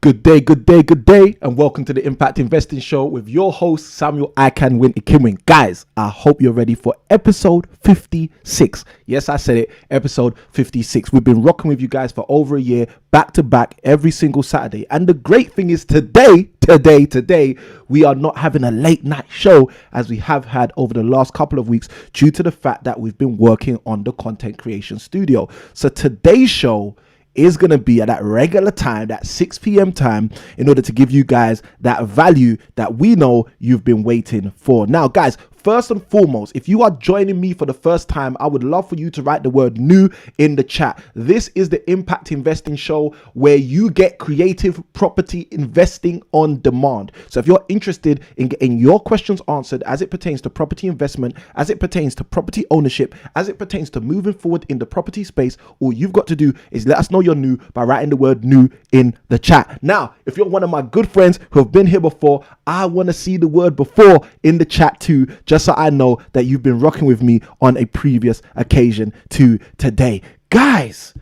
Good day, and welcome to the Impact Investing Show with your host, Samuel Ikhinmwin. Guys, I hope you're ready for episode 56. Yes, I said it, episode 56. We've been rocking with you guys for over a year, back to back, every single Saturday. And the great thing is today, we are not having a late night show as we have had over the last couple of weeks due to the fact that we've been working on the content creation studio. So today's show is going to be at that regular time, that 6 p.m. time, in order to give you guys that value that we know you've been waiting for. Now, guys, first and foremost, if you are joining me for the first time, I would love for you to write the word new in the chat. This is the Impact Investing Show where you get creative property investing on demand. So if you're interested in getting your questions answered as it pertains to property investment, as it pertains to property ownership, as it pertains to moving forward in the property space, all you've got to do is let us know you're new by writing the word new in the chat. Now, if you're one of my good friends who have been here before, I want to see the word before in the chat too, just so I know that you've been rocking with me on a previous occasion to today. Guys,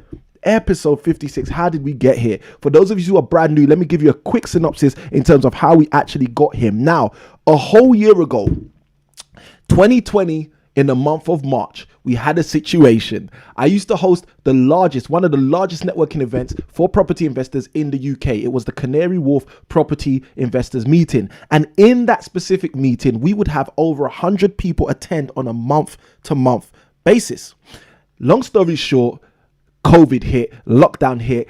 episode 56, how did we get here? For those of you who are brand new, let me give you a quick synopsis in terms of how we actually got here. Now, a whole year ago, 2020, in the month of March, we had a situation. I used to host one of the largest networking events for property investors in the UK. It was the Canary Wharf Property Investors Meeting. And in that specific meeting, we would have over 100 people attend on a month-to-month basis. Long story short, COVID hit, lockdown hit,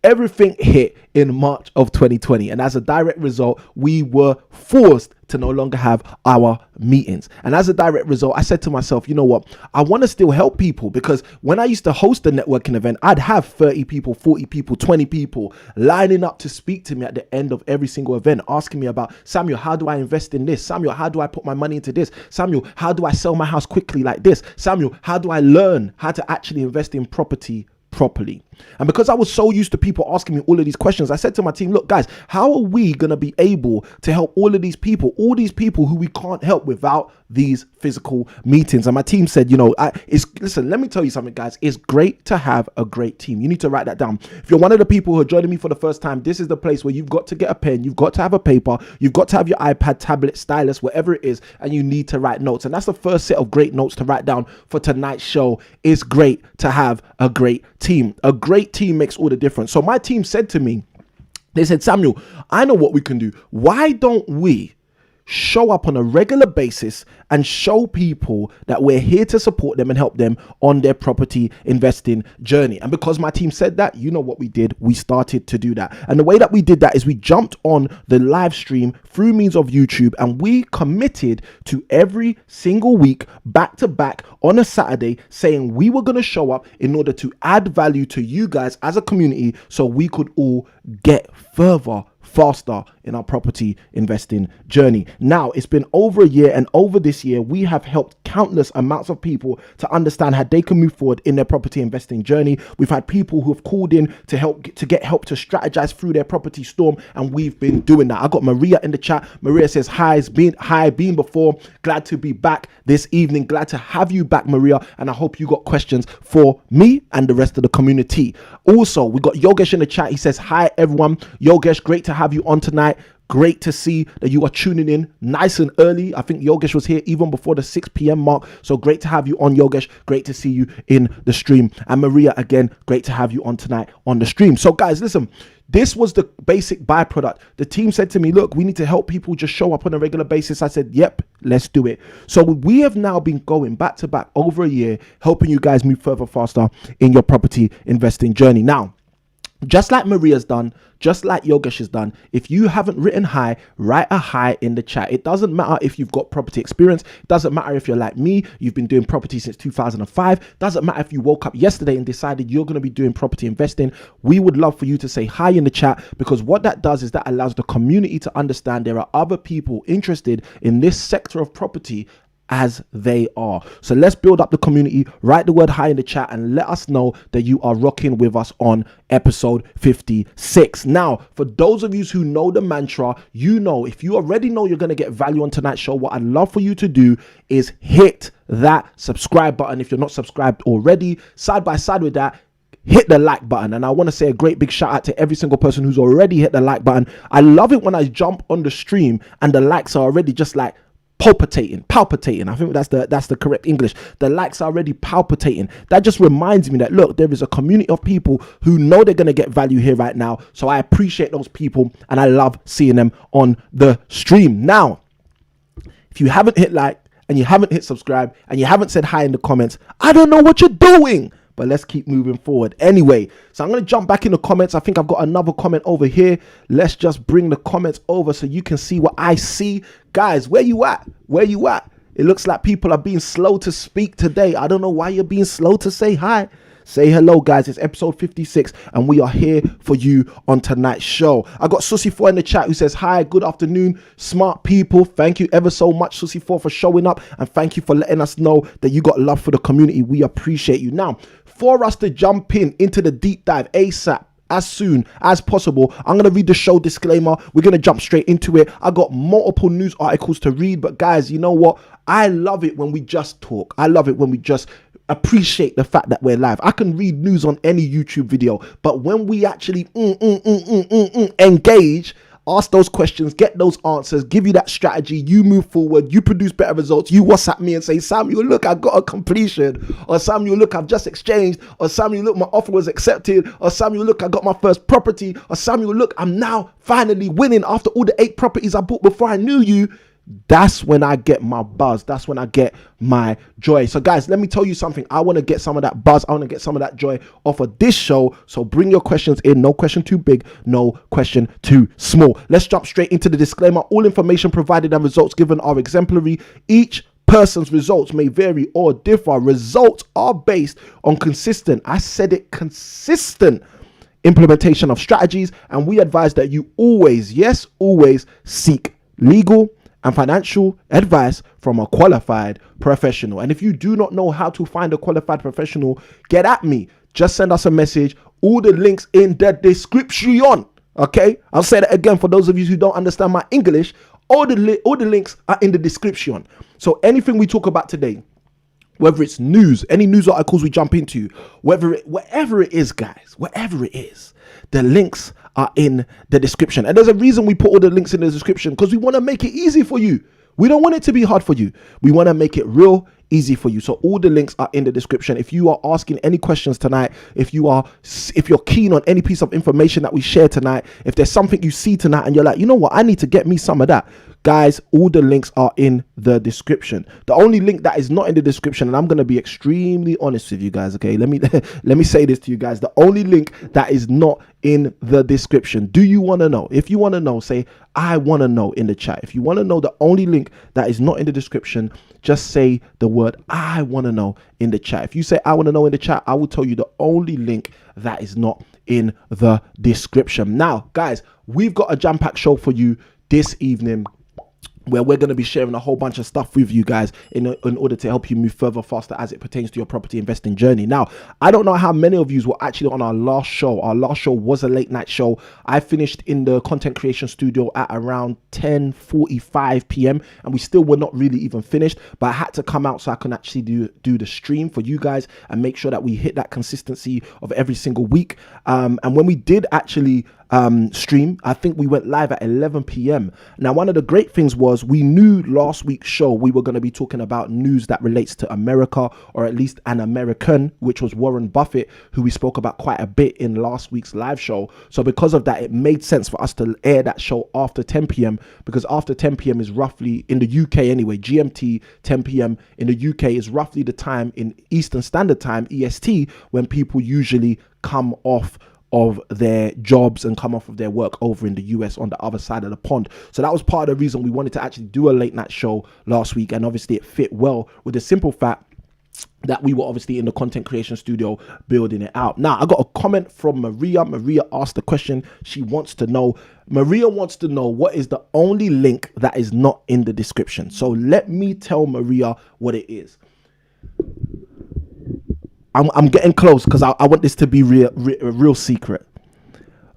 everything hit in March of 2020. And as a direct result, we were forced to no longer have our meetings. And as a direct result, I said to myself, you know what? I want to still help people, because when I used to host a networking event, I'd have 30 people, 40 people, 20 people lining up to speak to me at the end of every single event, asking me about, Samuel, how do I invest in this? Samuel, how do I put my money into this? Samuel, how do I sell my house quickly like this? Samuel, how do I learn how to actually invest in property properly? And because I was so used to people asking me all of these questions, I said to my team, look guys, how are we going to be able to help all these people who we can't help without these physical meetings? And my team said, listen, let me tell you something, guys. It's great to have a great team. You need to write that down. If you're one of the people who are joining me for the first time, this is the place where you've got to get a pen, you've got to have a paper, you've got to have your iPad, tablet, stylus, whatever it is, and you need to write notes. And that's the first set of great notes to write down for tonight's show. It's great to have a great team. A great team makes all the difference. So my team said to me, they said, Samuel, I know what we can do. Why don't we show up on a regular basis and show people that we're here to support them and help them on their property investing journey? And because my team said that, you know what we did? We started to do that. And the way that we did that is we jumped on the live stream through means of YouTube, and we committed to every single week, back to back on a Saturday, saying we were going to show up in order to add value to you guys as a community so we could all get further faster in our property investing journey. Now, it's been over a year, and over this year, we have helped countless amounts of people to understand how they can move forward in their property investing journey. We've had people who have called in to get help to strategize through their property storm, and we've been doing that. I got Maria in the chat. Maria says, been before, glad to be back this evening. Glad to have you back, Maria, and I hope you got questions for me and the rest of the community. Also, we got Yogesh in the chat. He says, hi everyone. Yogesh, great to have you on tonight. Great to see that you are tuning in nice and early. I think Yogesh was here even before the 6 p.m. mark. So great to have you on, Yogesh. Great to see you in the stream. And Maria, again, great to have you on tonight on the stream. So guys, listen, this was the basic byproduct. The team said to me, look, we need to help people just show up on a regular basis. I said, yep, let's do it. So we have now been going back to back over a year, helping you guys move further faster in your property investing journey. Now, just like Maria's done, just like Yogesh has done, if you haven't written hi, write a hi in the chat. It doesn't matter if you've got property experience. It doesn't matter if you're like me, you've been doing property since 2005. It doesn't matter if you woke up yesterday and decided you're going to be doing property investing. We would love for you to say hi in the chat, because what that does is that allows the community to understand there are other people interested in this sector of property as they are. So let's build up the community. Write the word hi in the chat and let us know that you are rocking with us on episode 56. Now, for those of you who know the mantra, if you already know you're going to get value on tonight's show, what I'd love for you to do is hit that subscribe button. If you're not subscribed already, side by side with that, hit the like button. And I want to say a great big shout out to every single person who's already hit the like button. I love it when I jump on the stream and the likes are already just like palpitating. I think that's the correct English. The likes are already palpitating. That just reminds me that, look, there is a community of people who know they're going to get value here right now. So I appreciate those people and I love seeing them on the stream. Now, if you haven't hit like and you haven't hit subscribe and you haven't said hi in the comments, I don't know what you're doing. But let's keep moving forward. Anyway, so I'm going to jump back in the comments. I think I've got another comment over here. Let's just bring the comments over so you can see what I see. Guys, where you at? Where you at? It looks like people are being slow to speak today. I don't know why you're being slow to say hi. Say hello, guys. It's episode 56 and we are here for you on tonight's show. I got Susie4 in the chat who says, hi, good afternoon, smart people. Thank you ever so much, Susie4, for showing up, and thank you for letting us know that you got love for the community. We appreciate you. Now, for us to jump into the deep dive ASAP, as soon as possible, I'm going to read the show disclaimer. We're going to jump straight into it. I got multiple news articles to read, but guys, you know what? I love it when we just talk. I love it when we just appreciate the fact that we're live. I can read news on any YouTube video, but when we actually engage, ask those questions, get those answers, give you that strategy, you move forward, you produce better results, you WhatsApp me and say, Samuel, look, I got a completion, or Samuel, look, I've just exchanged, or Samuel, look, my offer was accepted, or Samuel, look, I got my first property, or Samuel, look, I'm now finally winning after all the 8 properties I bought before I knew you. That's when I get my buzz. That's when I get my joy. So guys, let me tell you something. I want to get some of that buzz. I want to get some of that joy off of this show. So bring your questions in. No question too big. No question too small. Let's jump straight into the disclaimer. All information provided and results given are exemplary. Each person's results may vary or differ. Results are based on consistent implementation of strategies. And we advise that you always seek legal and financial advice from a qualified professional. And if you do not know how to find a qualified professional, get at me. Just send us a message. All the links in the description. Okay, I'll say that again for those of you who don't understand my English. All the links are in the description. So anything we talk about today, whether it's news, any news articles we jump into, whatever it is, guys, whatever it is, the links are in the description. And there's a reason we put all the links in the description, because we want to make it easy for you. We don't want it to be hard for you. We want to make it real easy for you. So all the links are in the description. If you are asking any questions tonight, if you're keen on any piece of information that we share tonight, if there's something you see tonight and you're like, you know what, I need to get me some of that, guys, all the links are in the description. The only link that is not in the description, and I'm going to be extremely honest with you guys, okay, let me say this to you guys, the only link that is not in the description. Do you want to know? If you want to know, say I want to know in the chat. If you want to know the only link that is not in the description, just say the word I want to know in the chat. If you say I want to know in the chat, I will tell you the only link that is not in the description. Now, guys, we've got a jam-packed show for you this evening, where we're going to be sharing a whole bunch of stuff with you guys in order to help you move further faster as it pertains to your property investing journey. Now, I don't know how many of you were actually on our last show. Our last show was a late night show. I finished in the content creation studio at around 10:45 p.m. and we still were not really even finished, but I had to come out so I can actually do the stream for you guys and make sure that we hit that consistency of every single week. And when we did actually stream, I think we went live at 11 p.m. Now, one of the great things was we knew last week's show we were going to be talking about news that relates to America, or at least an American, which was Warren Buffett, who we spoke about quite a bit in last week's live show. So because of that, it made sense for us to air that show after 10 p.m. because after 10 p.m. is roughly, in the UK anyway, GMT, 10 p.m. in the UK is roughly the time in Eastern Standard Time, EST, when people usually come off of their jobs and come off of their work over in the US on the other side of the pond. So that was part of the reason we wanted to actually do a late night show last week, and obviously it fit well with the simple fact that we were obviously in the content creation studio building it out. Now, I got a comment from Maria. Maria asked the question. Maria wants to know what is the only link that is not in the description. So let me tell Maria what it is. I'm getting close because I want this to be a real secret.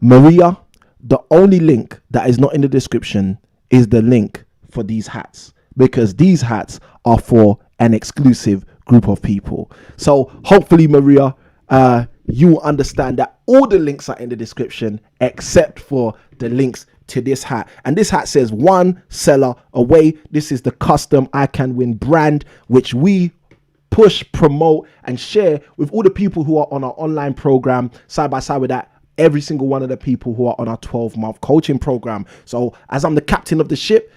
Maria, the only link that is not in the description is the link for these hats, because these hats are for an exclusive group of people. So hopefully, Maria, you will understand that all the links are in the description except for the links to this hat. And this hat says one seller away. This is the custom Ikhinmwin brand, which we push, promote, and share with all the people who are on our online program, side by side with that, every single one of the people who are on our 12-month coaching program. So as I'm the captain of the ship,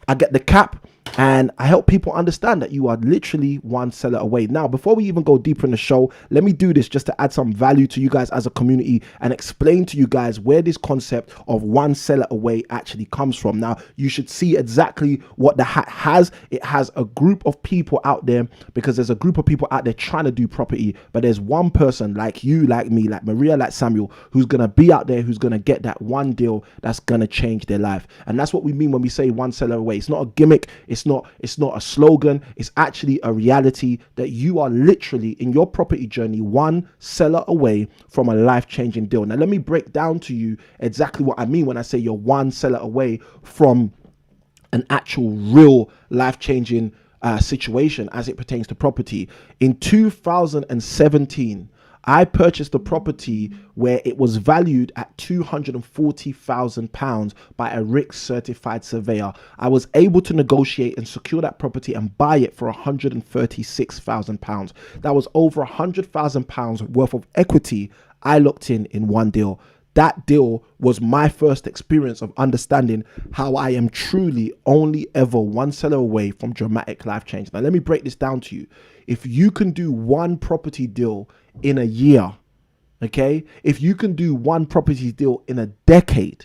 I get the cap and I help people understand that you are literally one seller away. Now, before we even go deeper in the show, let me do this just to add some value to you guys as a community and explain to you guys where this concept of one seller away actually comes from. Now, you should see exactly what the hat has. It has a group of people out there, because there's a group of people out there trying to do property, but there's one person like you, like me, like Maria, like Samuel, who's going to be out there, who's going to get that one deal that's going to change their life. And that's what we mean when we say one seller away. It's not a gimmick. It's not a slogan. It's actually a reality that you are literally in your property journey one seller away from a life-changing deal. Now, let me break down to you exactly what I mean when I say you're one seller away from an actual real life-changing situation as it pertains to property. In 2017, I purchased a property where it was valued at £240,000 by a RICS certified surveyor. I was able to negotiate and secure that property and buy it for £136,000. That was over £100,000 worth of equity I locked in one deal. That deal was my first experience of understanding how I am truly only ever one seller away from dramatic life change. Now, let me break this down to you. If you can do one property deal in a year, okay? If you can do one property deal in a decade,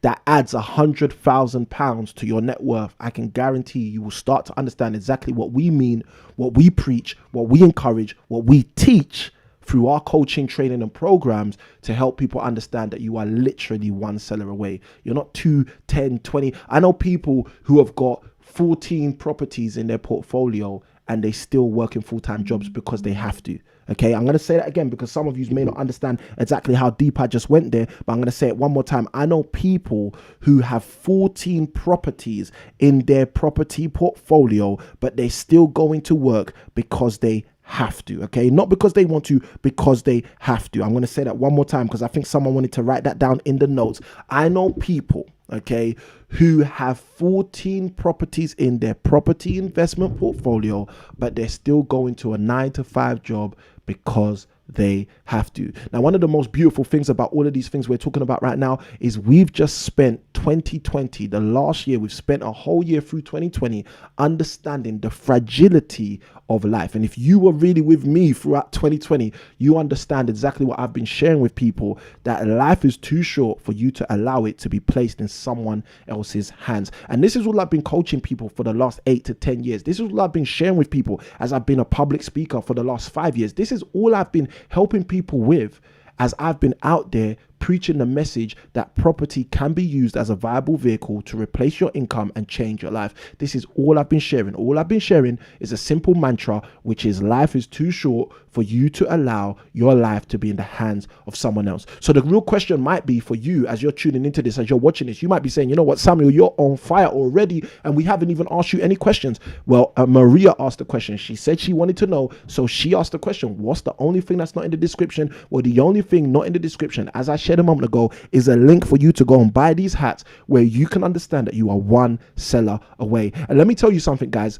that adds £100,000 to your net worth. I can guarantee you will start to understand exactly what we mean, what we preach, what we encourage, what we teach through our coaching, training, and programs to help people understand that you are literally one seller away. You're not 2, 10, 20. I know people who have got 14 properties in their portfolio and they still work in full-time jobs because they have to. Okay, I'm going to say that again because some of you may not understand exactly how deep I just went there, but I'm going to say it one more time. I know people who have 14 properties in their property portfolio, but they're still going to work because they have to. Okay, not because they want to, because they have to. I'm going to say that one more time because I think someone wanted to write that down in the notes. I know people, okay, who have 14 properties in their property investment portfolio, but they're still going to a 9-to-5 job because they have to. Now, one of the most beautiful things about all of these things we're talking about right now is we've just spent 2020, the last year, we've spent a whole year through 2020 understanding the fragility of life. And if you were really with me throughout 2020, you understand exactly what I've been sharing with people, that life is too short for you to allow it to be placed in someone else's hands. And this is what I've been coaching people for the last 8 to 10 years. This is what I've been sharing with people as I've been a public speaker for the last 5 years. This is all I've been helping people with as I've been out there preaching the message that property can be used as a viable vehicle to replace your income and change your life. This is all I've been sharing. All I've been sharing is a simple mantra, which is life is too short for you to allow your life to be in the hands of someone else. So the real question might be for you as you're tuning into this, as you're watching this, you might be saying, you know what, Samuel, you're on fire already and we haven't even asked you any questions. Well, Maria asked the question. She said she wanted to know, so she asked the question, what's the only thing that's not in the description? Well, the only thing not in the description, as I shared a moment ago, is a link for you to go and buy these hats where you can understand that you are one seller away. And let me tell you something, guys.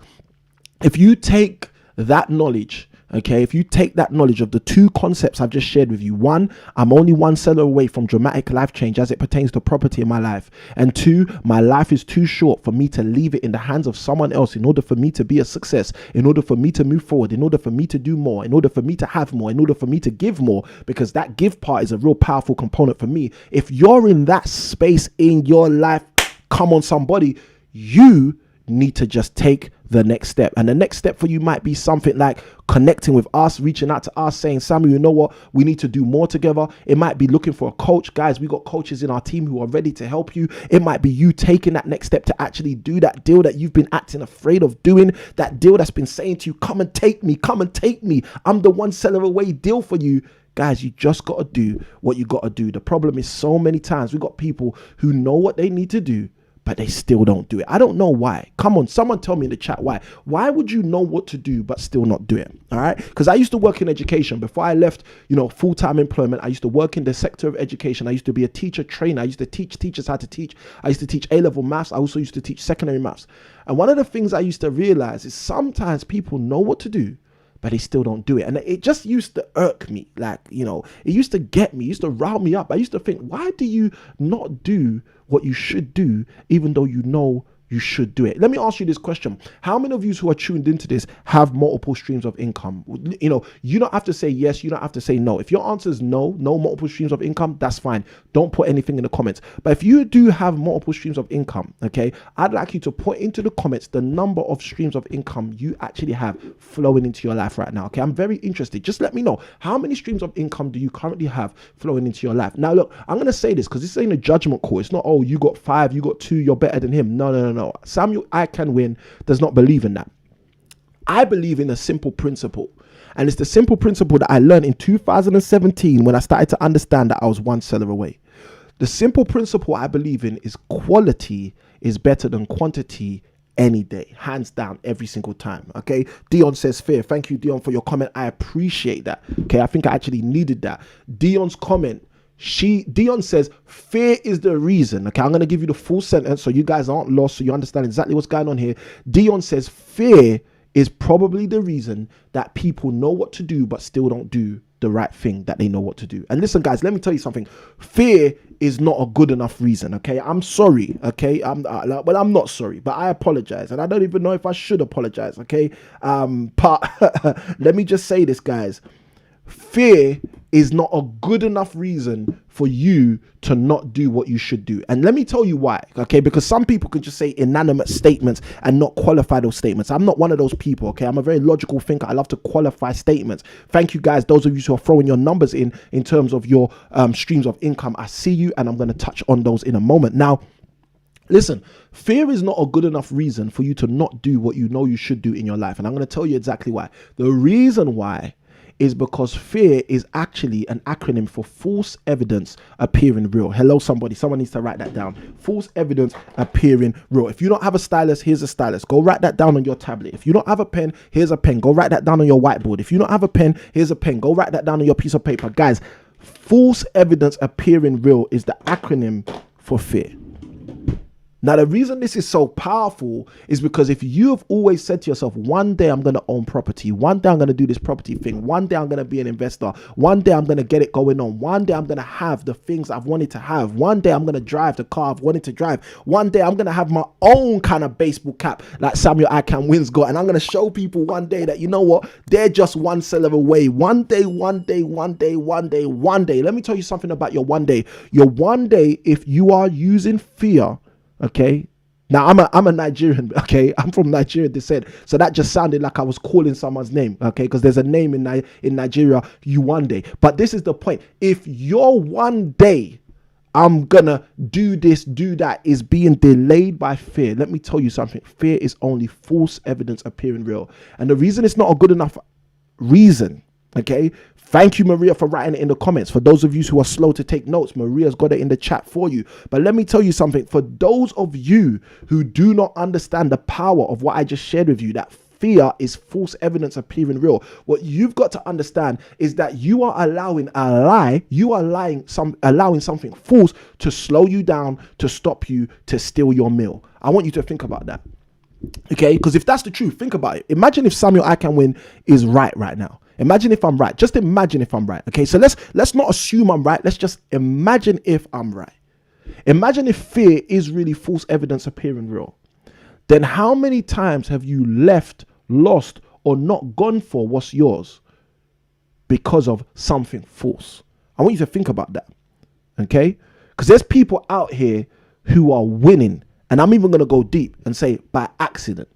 If you take that knowledge, okay, if you take that knowledge of the two concepts I've just shared with you, one, I'm only one seller away from dramatic life change as it pertains to property in my life, and two, my life is too short for me to leave it in the hands of someone else in order for me to be a success, in order for me to move forward, in order for me to do more, in order for me to have more, in order for me to give more, because that give part is a real powerful component for me. If you're in that space in your life, come on somebody, you need to just take the next step. And the next step for you might be something like connecting with us, reaching out to us, saying, Samuel, you know what, we need to do more together. It might be looking for a coach. Guys, we got coaches in our team who are ready to help you. It might be you taking that next step to actually do that deal that you've been acting afraid of doing, that deal that's been saying to you, come and take me, I'm the one seller away deal for you. Guys, you just got to do what you got to do. The problem is so many times we got people who know what they need to do, but they still don't do it. I don't know why. Come on, someone tell me in the chat why. Why would you know what to do but still not do it? All right? Because I used to work in education. Before I left, full-time employment, I used to work in the sector of education. I used to be a teacher trainer. I used to teach teachers how to teach. I used to teach A-level maths. I also used to teach secondary maths. And one of the things I used to realize is sometimes people know what to do, but they still don't do it. And it just used to irk me. Like, it used to get me, it used to rile me up. I used to think, why do you not do what you should do, even though you know you should do it? Let me ask you this question. How many of you who are tuned into this have multiple streams of income? You don't have to say yes. You don't have to say no. If your answer is no multiple streams of income, that's fine. Don't put anything in the comments. But if you do have multiple streams of income, okay, I'd like you to put into the comments the number of streams of income you actually have flowing into your life right now. Okay, I'm very interested. Just let me know, how many streams of income do you currently have flowing into your life? Now, look, I'm going to say this because this ain't a judgment call. It's not, oh, you got 5, you got 2, you're better than him. No. Samuel Ikhinmwin does not believe in that. I believe in a simple principle. And it's the simple principle that I learned in 2017 when I started to understand that I was one seller away. The simple principle I believe in is quality is better than quantity any day, hands down, every single time. Okay, Dion says fear. Thank you, Dion, for your comment. I appreciate that. Okay, I think I actually needed that. Dion's comment, Dion says fear is the reason. Okay, I'm going to give you the full sentence so you guys aren't lost, so you understand exactly what's going on here. Dion says fear is probably the reason that people know what to do but still don't do the right thing that they know what to do. And listen, guys, let me tell you something. Fear is not a good enough reason. Okay, I'm sorry. Okay, I'm not sorry, but I apologize, and I don't even know if I should apologize. Okay, but let me just say this, guys. Fear is not a good enough reason for you to not do what you should do. And let me tell you why, okay? Because some people can just say inanimate statements and not qualify those statements. I'm not one of those people, okay? I'm a very logical thinker. I love to qualify statements. Thank you, guys. Those of you who are throwing your numbers in terms of your streams of income, I see you, and I'm going to touch on those in a moment. Now, listen, fear is not a good enough reason for you to not do what you know you should do in your life. And I'm going to tell you exactly why. The reason why is because fear is actually an acronym for false evidence appearing real. Hello, somebody. Someone needs to write that down. False evidence appearing real. If you don't have a stylus, here's a stylus. Go write that down on your tablet. If you don't have a pen, here's a pen. Go write that down on your whiteboard. If you don't have a pen, here's a pen. Go write that down on your piece of paper. Guys, false evidence appearing real is the acronym for fear. Now, the reason this is so powerful is because if you have always said to yourself, one day I'm going to own property, one day I'm going to do this property thing, one day I'm going to be an investor, one day I'm going to get it going on, one day I'm going to have the things I've wanted to have, one day I'm going to drive the car I've wanted to drive, one day I'm going to have my own kind of baseball cap like Samuel Ikhinmwin's got, and I'm going to show people one day that, you know what, they're just one seller away. One day. Let me tell you something about your one day. Your one day, if you are using fear, okay. Now I'm a Nigerian, okay. I'm from Nigerian descent, so that just sounded like I was calling someone's name, okay. Because there's a name in Nigeria, you one day. But this is the point. If your one day, I'm gonna do this, do that, is being delayed by fear, let me tell you something. Fear is only false evidence appearing real, and the reason it's not a good enough reason, okay. Thank you, Maria, for writing it in the comments. For those of you who are slow to take notes, Maria's got it in the chat for you. But let me tell you something. For those of you who do not understand the power of what I just shared with you, that fear is false evidence appearing real, what you've got to understand is that you are allowing a lie, allowing something false to slow you down, to stop you, to steal your meal. I want you to think about that. Okay, because if that's the truth, think about it. Imagine if Samuel Ikhinmwin is right now. Imagine if I'm right. Just imagine if I'm right. Okay, so let's not assume I'm right. Let's just imagine if I'm right. Imagine if fear is really false evidence appearing real. Then how many times have you left, lost, or not gone for what's yours because of something false? I want you to think about that. Okay, because there's people out here who are winning. And I'm even going to go deep and say by accident.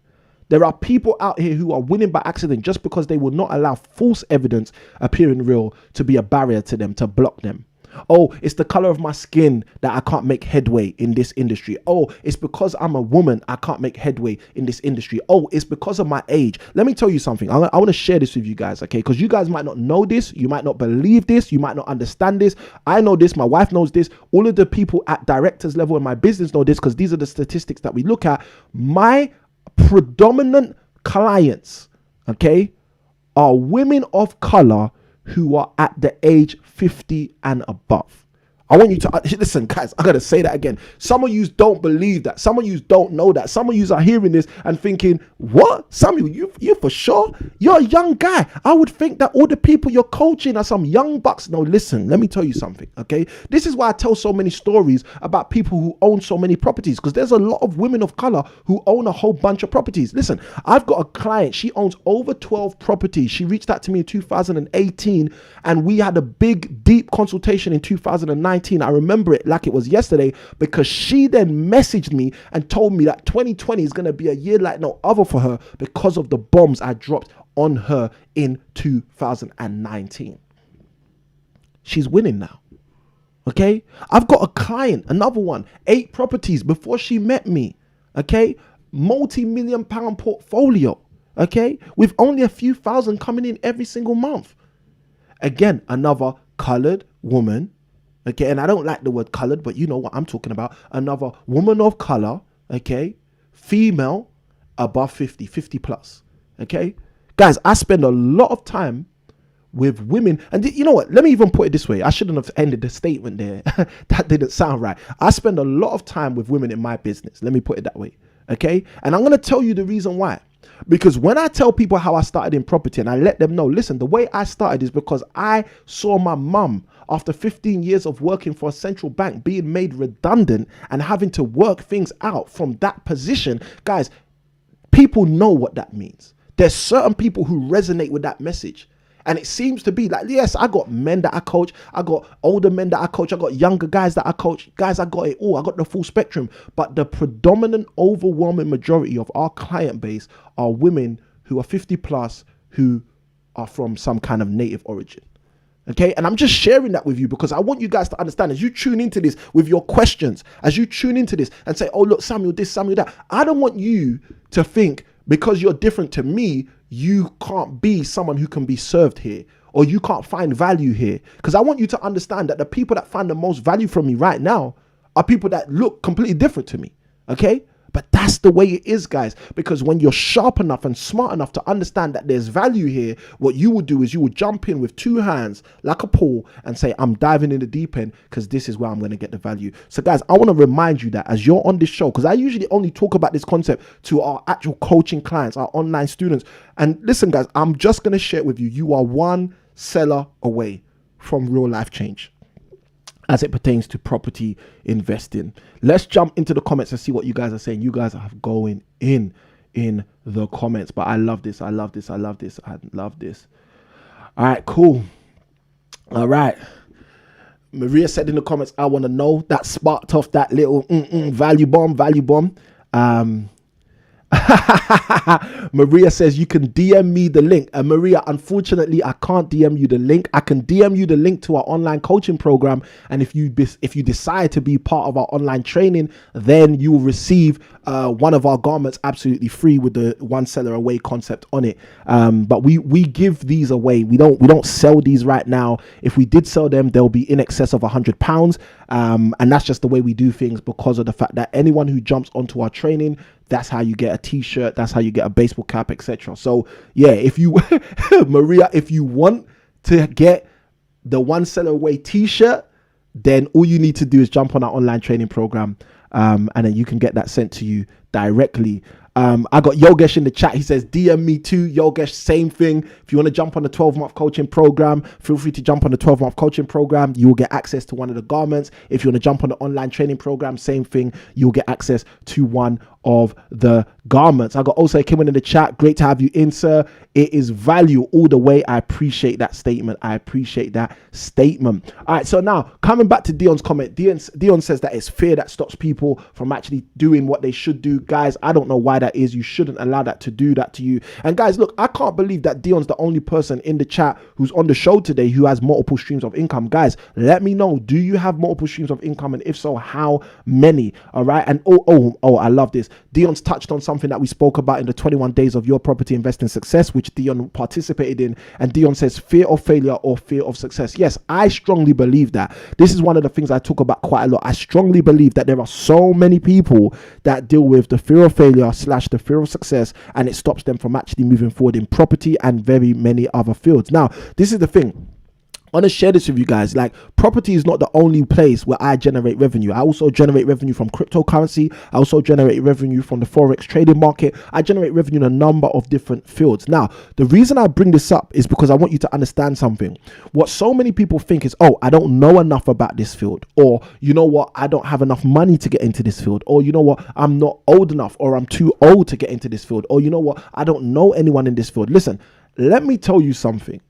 There are people out here who are winning by accident just because they will not allow false evidence appearing real to be a barrier to them, to block them. Oh, it's the color of my skin that I can't make headway in this industry. Oh, it's because I'm a woman I can't make headway in this industry. Oh, it's because of my age. Let me tell you something. I want to share this with you guys, okay? Because you guys might not know this. You might not believe this. You might not understand this. I know this. My wife knows this. All of the people at directors level in my business know this, because these are the statistics that we look at. My predominant clients, okay, are women of color who are at the age 50 and above. I want you to listen, guys. I gotta say that again. Some of you don't believe that. Some of you don't know that. Some of you are hearing this and thinking, "What, Samuel? You for sure? You're a young guy. I would think that all the people you're coaching are some young bucks." No, listen. Let me tell you something. Okay, this is why I tell so many stories about people who own so many properties, because there's a lot of women of color who own a whole bunch of properties. Listen, I've got a client. She owns over 12 properties. She reached out to me in 2018, and we had a big, deep consultation in 2019. I remember it like it was yesterday, because she then messaged me and told me that 2020 is going to be a year like no other for her because of the bombs I dropped on her in 2019. She's winning now. Okay. I've got a client, another one, 8 properties before she met me. Okay. Multi-million pound portfolio. Okay. With only a few thousand coming in every single month. Again, another colored woman. Okay, and I don't like the word colored, but you know what I'm talking about. Another woman of color, okay, female, above 50 plus, okay? Guys, I spend a lot of time with women, and you know what? Let me even put it this way. I shouldn't have ended the statement there. That didn't sound right. I spend a lot of time with women in my business. Let me put it that way, okay? And I'm going to tell you the reason why. Because when I tell people how I started in property, and I let them know, listen, the way I started is because I saw my mum, after 15 years of working for a central bank, being made redundant and having to work things out from that position. Guys, people know what that means. There's certain people who resonate with that message. And it seems to be like, yes, I got men that I coach. I got older men that I coach. I got younger guys that I coach. Guys, I got it all. I got the full spectrum. But the predominant, overwhelming majority of our client base are women who are 50 plus, who are from some kind of native origin. Okay, and I'm just sharing that with you because I want you guys to understand, as you tune into this with your questions, as you tune into this and say, oh, look, Samuel this, Samuel that. I don't want you to think because you're different to me, you can't be someone who can be served here, or you can't find value here. Because I want you to understand that the people that find the most value from me right now are people that look completely different to me. Okay. But that's the way it is, guys, because when you're sharp enough and smart enough to understand that there's value here, what you will do is you will jump in with 2 hands like a pool and say, I'm diving in the deep end because this is where I'm going to get the value. So, guys, I want to remind you that as you're on this show, because I usually only talk about this concept to our actual coaching clients, our online students. And listen, guys, I'm just going to share it with you. You are one seller away from real life change as it pertains to property investing. Let's jump into the comments and see what you guys are saying. You guys are going in the comments, but I love this. I love this. I love this. I love this. All right, cool. All right. Maria said in the comments, I want to know. That sparked off that little value bomb. Maria says you can DM me the link. And Maria, unfortunately, I can't DM you the link. I can DM you the link to our online coaching program. And if you decide to be part of our online training, then you will receive one of our garments absolutely free with the one seller away concept on it. But we give these away. We don't sell these right now. If we did sell them, they'll be in excess of £100. And that's just the way we do things, because of the fact that anyone who jumps onto our training, that's how you get a t-shirt, that's how you get a baseball cap, etc. So yeah, if you Maria, if you want to get the one seller away t-shirt, then all you need to do is jump on our online training program, and then you can get that sent to you directly. I got Yogesh in the chat. He says, DM me too. Yogesh, same thing. If you want to jump on the 12-month coaching program, feel free to jump on the 12-month coaching program. You will get access to one of the garments. If you want to jump on the online training program, same thing. You'll get access to one of the garments. I got also Ikhinmwin in the chat. Great to have you in, sir. It is value all the way. I appreciate that statement. I appreciate that statement. All right, so now coming back to Dion's comment. Dion says that it's fear that stops people from actually doing what they should do. Guys, I don't know why that is. You shouldn't allow that to do that to you. And guys, look, I can't believe that Dion's the only person in the chat who's on the show today who has multiple streams of income. Guys, let me know. Do you have multiple streams of income? And if so, how many? All right. And I love this. Dion's touched on something that we spoke about in the 21 days of your property investing success, which Dion participated in. And Dion says fear of failure or fear of success. Yes, I strongly believe that. This is one of the things I talk about quite a lot. I strongly believe that there are so many people that deal with the fear of failure / the fear of success, and it stops them from actually moving forward in property and very many other fields. Now, this is the thing. I want to share this with you guys. Like, property is not the only place where I generate revenue. I also generate revenue from cryptocurrency. I also generate revenue from the forex trading market. I generate revenue in a number of different fields. Now, the reason I bring this up is because I want you to understand something. What so many people think is, oh, I don't know enough about this field, or you know what, I don't have enough money to get into this field, or you know what, I'm not old enough, or I'm too old to get into this field, or you know what, I don't know anyone in this field. Listen, let me tell you something.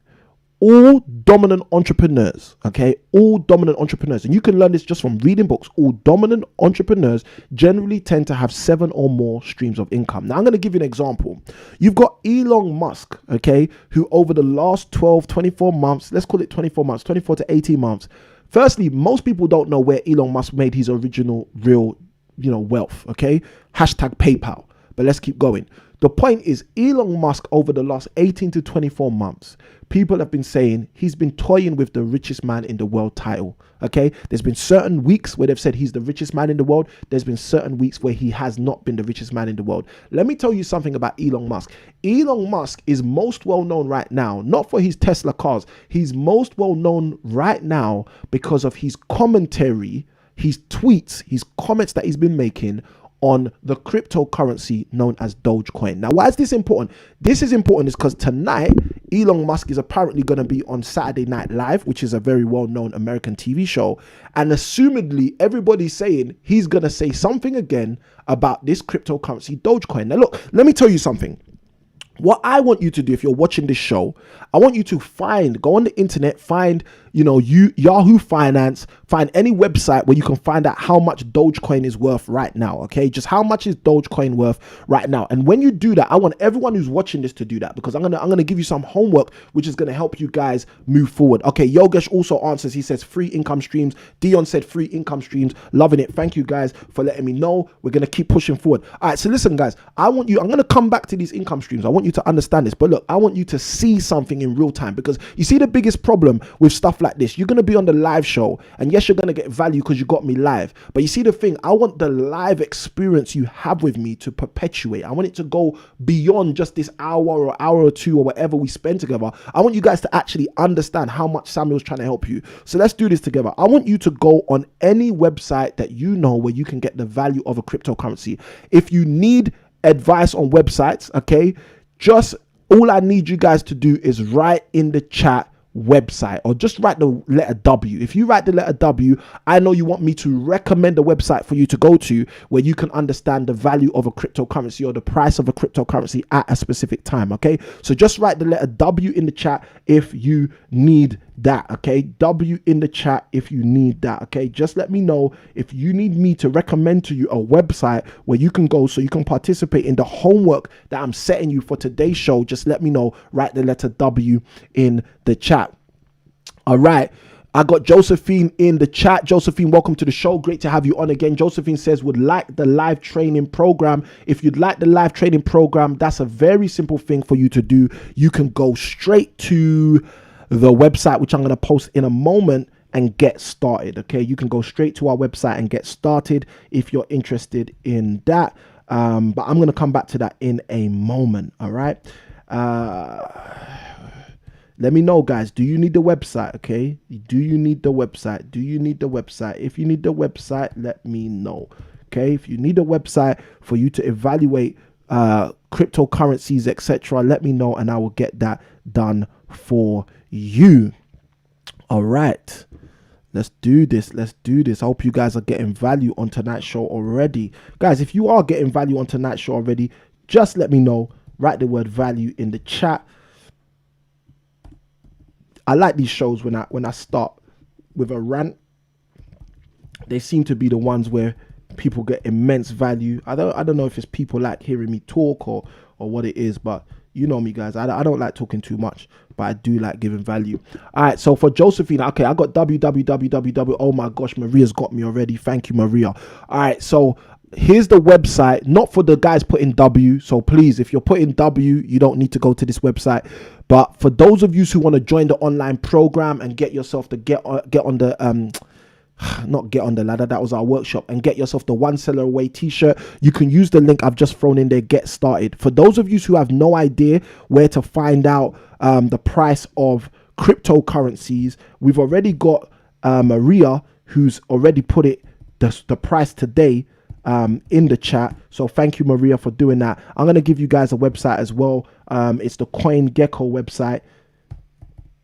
All dominant entrepreneurs, okay, all dominant entrepreneurs, and you can learn this just from reading books, all dominant entrepreneurs generally tend to have 7 or more streams of income. Now, I'm going to give you an example. You've got Elon Musk, okay, who over the last 12, 24 months, let's call it 24 months, 24 to 18 months. Firstly, most people don't know where Elon Musk made his original real, wealth, okay? Hashtag PayPal. But let's keep going. The point is, Elon Musk over the last 18 to 24 months, people have been saying he's been toying with the richest man in the world title. Okay, there's been certain weeks where they've said he's the richest man in the world. There's been certain weeks where he has not been the richest man in the world. Let me tell you something about Elon Musk. Elon Musk is most well known right now, not for his Tesla cars. He's most well known right now because of his commentary, his tweets, his comments that he's been making on the cryptocurrency known as Dogecoin. Now, why is this important? This is important is because tonight, Elon Musk is apparently going to be on Saturday Night Live, which is a very well-known American TV show. And assumedly, everybody's saying he's going to say something again about this cryptocurrency Dogecoin. Now, look, let me tell you something. What I want you to do, if you're watching this show, I want you to go on the internet, find, Yahoo Finance, find any website where you can find out how much Dogecoin is worth right now. Okay, just how much is Dogecoin worth right now? And when you do that, I want everyone who's watching this to do that, because I'm gonna give you some homework which is gonna help you guys move forward. Okay, Yogesh also answers. He says free income streams. Dion said free income streams. Loving it. Thank you guys for letting me know. We're gonna keep pushing forward. All right, so listen, guys. I'm gonna come back to these income streams. I want you to understand this, but look, I want you to see something in real time, because you see the biggest problem with stuff like this. You're going to be on the live show, and yes, you're going to get value because you got me live, but you see the thing, I want the live experience you have with me to perpetuate. I want it to go beyond just this hour or two or whatever we spend together. I want you guys to actually understand how much Samuel's trying to help you. So let's do this together. I want you to go on any website that you know where you can get the value of a cryptocurrency. If you need advice on websites, okay, just all I need you guys to do is write in the chat website, or just write the letter W. If you write the letter W, I know you want me to recommend a website for you to go to where you can understand the value of a cryptocurrency or the price of a cryptocurrency at a specific time. Okay, so just write the letter W in the chat if you need that. Okay, W in the chat if you need that. Okay, just let me know if you need me to recommend to you a website where you can go so you can participate in the homework that I'm setting you for today's show. Just let me know. Write the letter W in the chat. All right, I got Josephine in the chat. Josephine, welcome to the show. Great to have you on again. Josephine says, would like the live training program. If you'd like the live training program, that's a very simple thing for you to do. You can go straight to the website, which I'm going to post in a moment, and get started. Okay, you can go straight to our website and get started if you're interested in that. But I'm going to come back to that in a moment. All right. Let me know, guys. Do you need the website? Okay. Do you need the website? Do you need the website? If you need the website, let me know. Okay. If you need a website for you to evaluate cryptocurrencies, etc., let me know and I will get that done for you. All right. Let's do this. Let's do this. I hope you guys are getting value on tonight's show already. Guys, if you are getting value on tonight's show already, just let me know. Write the word value in the chat. I like these shows when I start with a rant. They seem to be the ones where people get immense value. I don't know if it's people like hearing me talk or what it is, but you know me, guys. I don't like talking too much, but I do like giving value. All right, so for Josephine, okay, I got www. Oh my gosh, Maria's got me already. Thank you, Maria. All right, so here's the website, not for the guys putting W. So please, if you're putting W, you don't need to go to this website. But for those of you who want to join the online program and get yourself to get on the not get on the ladder, that was our workshop, and get yourself the one seller away t-shirt, you can use the link I've just thrown in there, get started. For those of you who have no idea where to find out the price of cryptocurrencies, we've already got Maria, who's already put the price today in the chat. So thank you, Maria, for doing that. I'm going to give you guys a website as well. It's the CoinGecko website.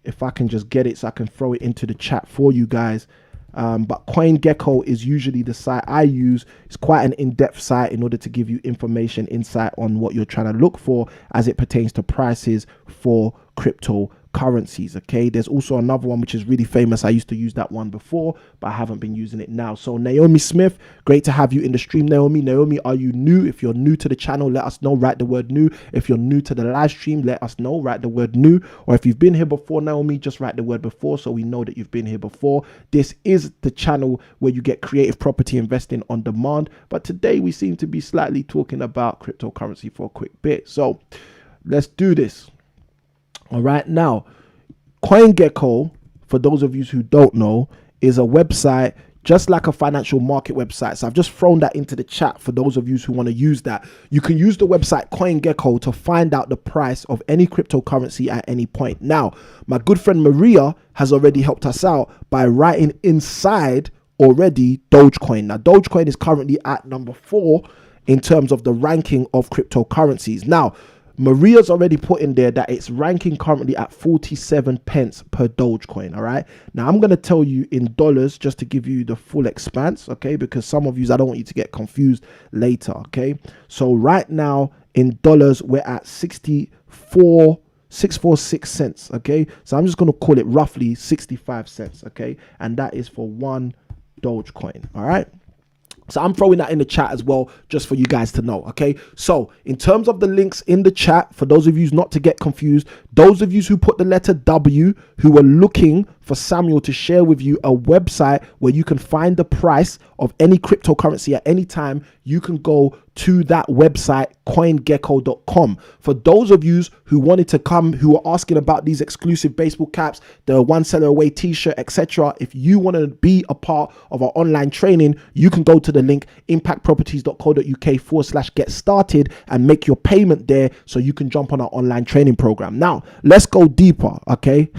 If I can just get it so I can throw it into the chat for you guys. But CoinGecko is usually the site I use. It's quite an in-depth site in order to give you information, insight on what you're trying to look for as it pertains to prices for cryptocurrencies. Okay, there's also another one which is really famous. I used to use that one before, but I haven't been using it now. So Naomi Smith, great to have you in the stream. Naomi, are you new? If you're new to the channel, let us know. Write the word new. If you're new to the live stream, let us know. Write the word new. Or if you've been here before, Naomi, just write the word before so we know that you've been here before. This is the channel where you get creative property investing on demand, but today we seem to be slightly talking about cryptocurrency for a quick bit. So let's do this. All right, now CoinGecko, for those of you who don't know, is a website just like a financial market website. So I've just thrown that into the chat for those of you who want to use that. You can use the website CoinGecko to find out the price of any cryptocurrency at any point. Now, my good friend Maria has already helped us out by writing inside already Dogecoin. Now, Dogecoin is currently at number 4 in terms of the ranking of cryptocurrencies. Now, Maria's already put in there that it's ranking currently at 47 pence per Dogecoin. All right. Now I'm going to tell you in dollars just to give you the full expanse. Okay. Because some of you, I don't want you to get confused later. Okay. So right now in dollars, we're at 646 cents. Okay. So I'm just going to call it roughly 65 cents. Okay. And that is for one Dogecoin. All right. So I'm throwing that in the chat as well, just for you guys to know. Okay. So in terms of the links in the chat, for those of you not to get confused, those of you who put the letter W, who are looking for Samuel to share with you a website where you can find the price of any cryptocurrency at any time, you can go to that website, coingecko.com. For those of you who wanted to come, who are asking about these exclusive baseball caps, the one seller away t-shirt, etc., if you want to be a part of our online training, you can go to the link impactproperties.co.uk/get started and make your payment there so you can jump on our online training program. Now let's go deeper. Okay.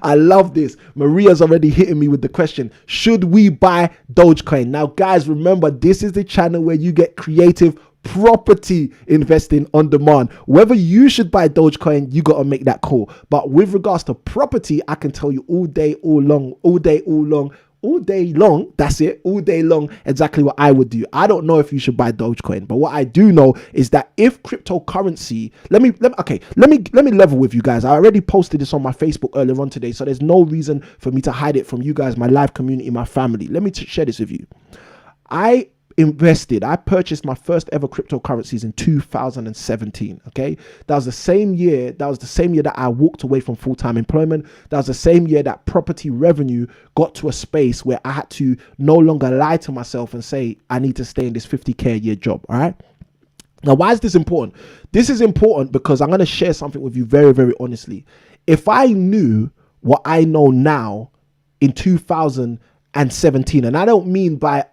I love this. Maria's already hitting me with the question, should we buy Dogecoin? Now guys, remember, this is the channel where you get creative property investing on demand. Whether you should buy Dogecoin, you got to make that call. But with regards to property, I can tell you all day, all long, that's it, all day long, exactly what I would do. I don't know if you should buy Dogecoin, but what I do know is that if cryptocurrency, let me level with you guys. I already posted this on my Facebook earlier on today, so there's no reason for me to hide it from you guys, my live community, my family. Let me share this with you. I purchased my first ever cryptocurrencies in 2017. Okay. That was the same year that I walked away from full-time employment. That was the same year that property revenue got to a space where I had to no longer lie to myself and say, I need to stay in this 50K a year job. All right. Now, why is this important? This is important because I'm going to share something with you very, very honestly. If I knew what I know now in 2017, and I don't mean by,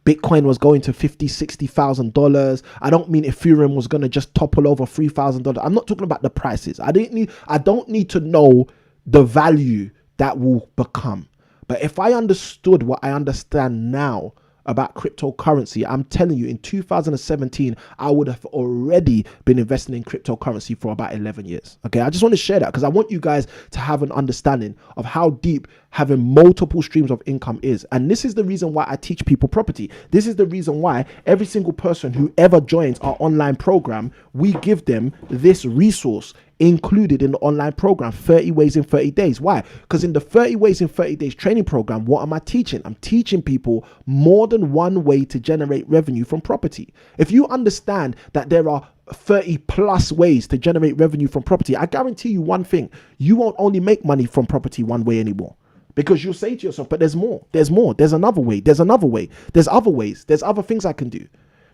Bitcoin was going to $50,000-$60,000. I don't mean Ethereum was going to just topple over $3,000. I'm not talking about the prices. I don't need to know the value that will become. But if I understood what I understand now about cryptocurrency, I'm telling you, in 2017, I would have already been investing in cryptocurrency for about 11 years. Okay, I just want to share that because I want you guys to have an understanding of how deep, having multiple streams of income is. And this is the reason why I teach people property. This is the reason why every single person who ever joins our online program, we give them this resource included in the online program, 30 ways in 30 days. Why? Because in the 30 ways in 30 days training program, what am I teaching? I'm teaching people more than one way to generate revenue from property. If you understand that there are 30 plus ways to generate revenue from property, I guarantee you one thing: you won't only make money from property one way anymore. Because you'll say to yourself, but there's more, there's another way, there's another way, there's other ways, there's other things I can do.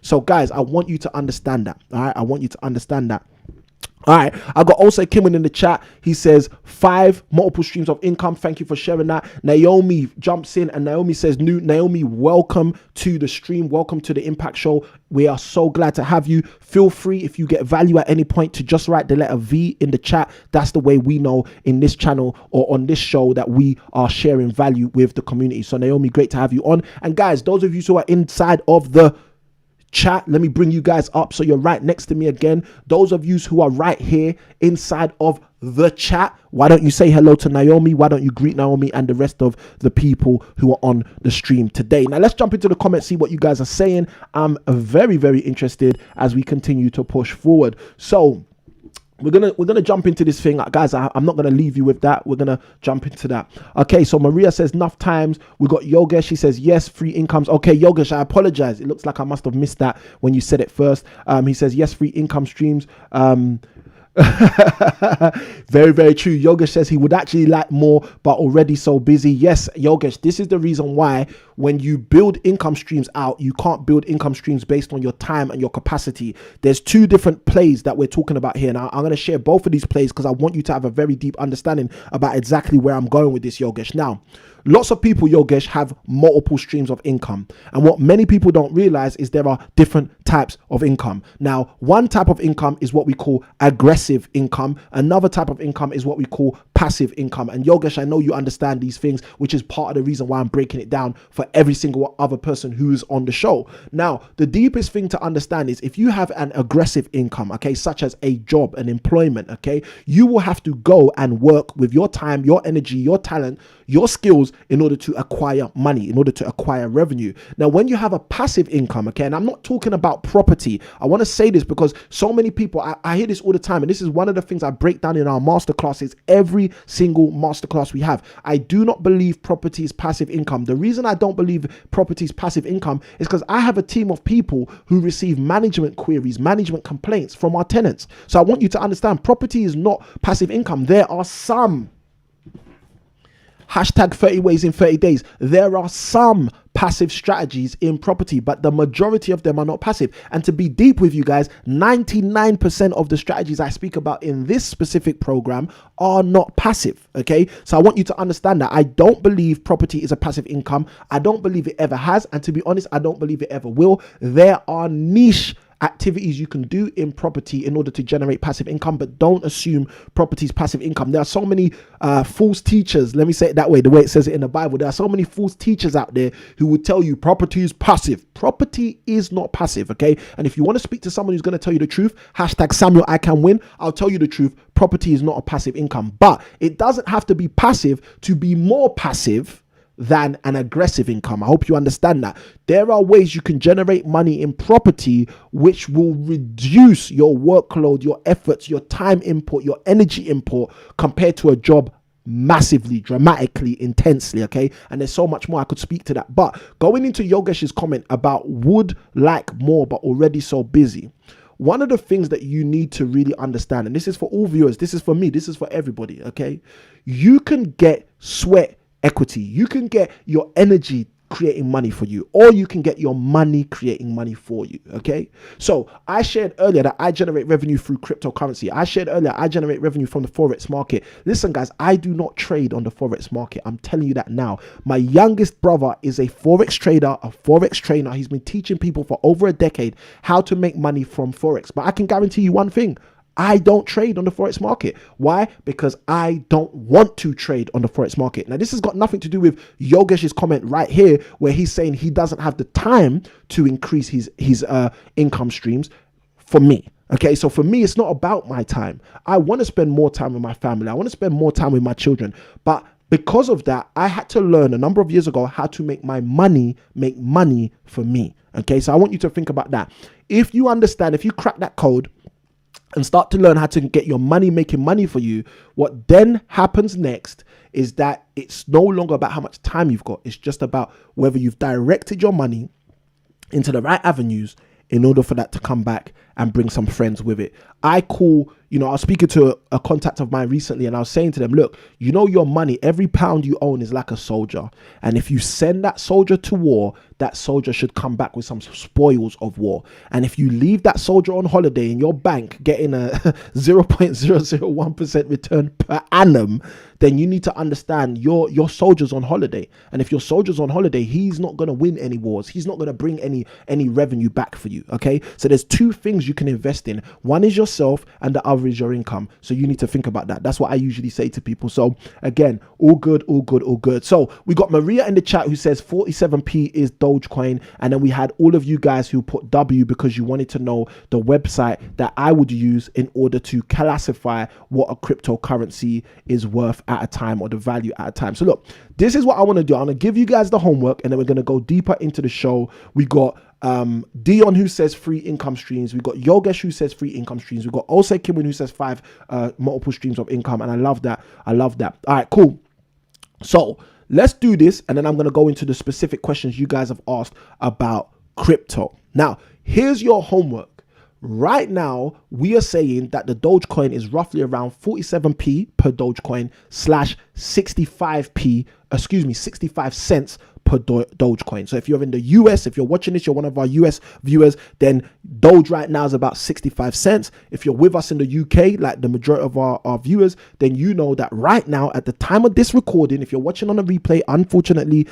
So guys, I want you to understand that. All right, I want you to understand that. All right, I got also Ikhinmwin in the chat. He says 5 multiple streams of income. Thank you for sharing that. Naomi jumps in and Naomi says, Naomi, welcome to the stream. Welcome to the Impact Show. We are so glad to have you. Feel free, if you get value at any point, to just write the letter V in the chat. That's the way we know in this channel or on this show that we are sharing value with the community. So Naomi, great to have you on. And guys, those of you who are inside of the chat, let me bring you guys up so you're right next to me again. Those of you who are right here inside of the chat, why don't you say hello to Naomi? Why don't you greet Naomi and the rest of the people who are on the stream today? Now let's jump into the comments, see what you guys are saying. I'm very, very interested as we continue to push forward. So we're gonna jump into this thing, guys. I'm not gonna leave you with that. We're gonna jump into that. Okay, so Maria says enough times. We got Yogesh. She says yes, free incomes. Okay, Yogesh, I apologize. It looks like I must have missed that when you said it first. He says yes, free income streams. Very, very true. Yogesh says he would actually like more, but already so busy. Yes, Yogesh, this is the reason why when you build income streams out, you can't build income streams based on your time and your capacity. There's 2 different plays that we're talking about here. Now, I'm going to share both of these plays because I want you to have a very deep understanding about exactly where I'm going with this, Yogesh. Now, lots of people, Yogesh, have multiple streams of income. And what many people don't realize is there are different types of income. Now, one type of income is what we call aggressive income. Another type of income is what we call passive income. And Yogesh, I know you understand these things, which is part of the reason why I'm breaking it down for every single other person who's on the show. Now, the deepest thing to understand is if you have an aggressive income, okay, such as a job, an employment, okay, you will have to go and work with your time, your energy, your talent, your skills in order to acquire money, in order to acquire revenue. Now, when you have a passive income, okay, and I'm not talking about property. I want to say this because so many people, I hear this all the time, and this is one of the things I break down in our masterclasses, every single masterclass we have. I do not believe property is passive income. The reason I don't believe property is passive income is because I have a team of people who receive management queries, management complaints from our tenants. So I want you to understand, property is not passive income. There are some hashtag 30 ways in 30 days. There are some passive strategies in property, but the majority of them are not passive. And to be deep with you guys, 99% of the strategies I speak about in this specific program are not passive. Okay, so I want you to understand that I don't believe property is a passive income. I don't believe it ever has, and to be honest, I don't believe it ever will. There are niche activities you can do in property in order to generate passive income, but don't assume property is passive income. There are so many false teachers, let me say it that way, the way it says it in the Bible. There are so many false teachers out there who will tell you property is passive. Property is not passive, okay? And if you want to speak to someone who's going to tell you the truth, hashtag Samuel I Can Win, I'll tell you the truth. Property is not a passive income, but it doesn't have to be passive to be more passive than an aggressive income. I hope you understand that. There are ways you can generate money in property which will reduce your workload, your efforts, your time input, your energy input compared to a job massively, dramatically, intensely, okay? And there's so much more I could speak to that. But going into Yogesh's comment about would like more but already so busy, one of the things that you need to really understand, and this is for all viewers, this is for me, this is for everybody, okay? You can get sweat equity. You can get your energy creating money for you, or you can get your money creating money for you. Okay, so I shared earlier that I generate revenue through cryptocurrency. I shared earlier I generate revenue from the forex market. Listen guys, I do not trade on the forex market. I'm telling you that now. My youngest brother is a forex trader, a forex trainer. He's been teaching people for over a decade how to make money from forex. But I can guarantee you one thing: I don't trade on the forex market. Why? Because I don't want to trade on the forex market. Now, this has got nothing to do with Yogesh's comment right here, where he's saying he doesn't have the time to increase his income streams. For me, okay, so for me, it's not about my time. I want to spend more time with my family. I want to spend more time with my children. But Because of that, I had to learn a number of years ago how to make my money make money for me. Okay, so I want you to think about that. If you understand, if you crack that code and start to learn how to get your money making money for you, what then happens next is that it's no longer about how much time you've got. It's just about whether you've directed your money into the right avenues in order for that to come back and bring some friends with it. I was speaking to a contact of mine recently, and I was saying to them, look, your money, every pound you own is like a soldier. And if you send that soldier to war, that soldier should come back with some spoils of war. And if you leave that soldier on holiday in your bank getting a 0.001% return per annum, then you need to understand your soldier's on holiday. And if your soldier's on holiday, he's not going to win any wars. He's not going to bring any revenue back for you. Okay. So there's two things you can invest in. One is yourself and the other is your income. So you need to think about that. That's what I usually say to people. So again, all good. So we got Maria in the chat who says 47p is Dogecoin. And then we had all of you guys who put W because you wanted to know the website that I would use in order to classify what a cryptocurrency is worth at a time, or the value at a time. So look, this is what I want to do. I'm going to give you guys the homework, and then we're going to go deeper into the show. We got Dion who says 3 income streams. We got Yogesh who says 3 income streams. We got Ikhinmwin who says 5 multiple streams of income. And I love that. All right, cool. So let's do this, and then I'm going to go into the specific questions you guys have asked about crypto. Now, here's your homework. Right now, we are saying that the Dogecoin is roughly around 47p per Dogecoin / 65 cents per Dogecoin. So if you're in the US, if you're watching this, you're one of our US viewers, then Doge right now is about 65 cents. If you're with us in the UK, like the majority of our viewers, then you know that right now, at the time of this recording, if you're watching on a replay, unfortunately,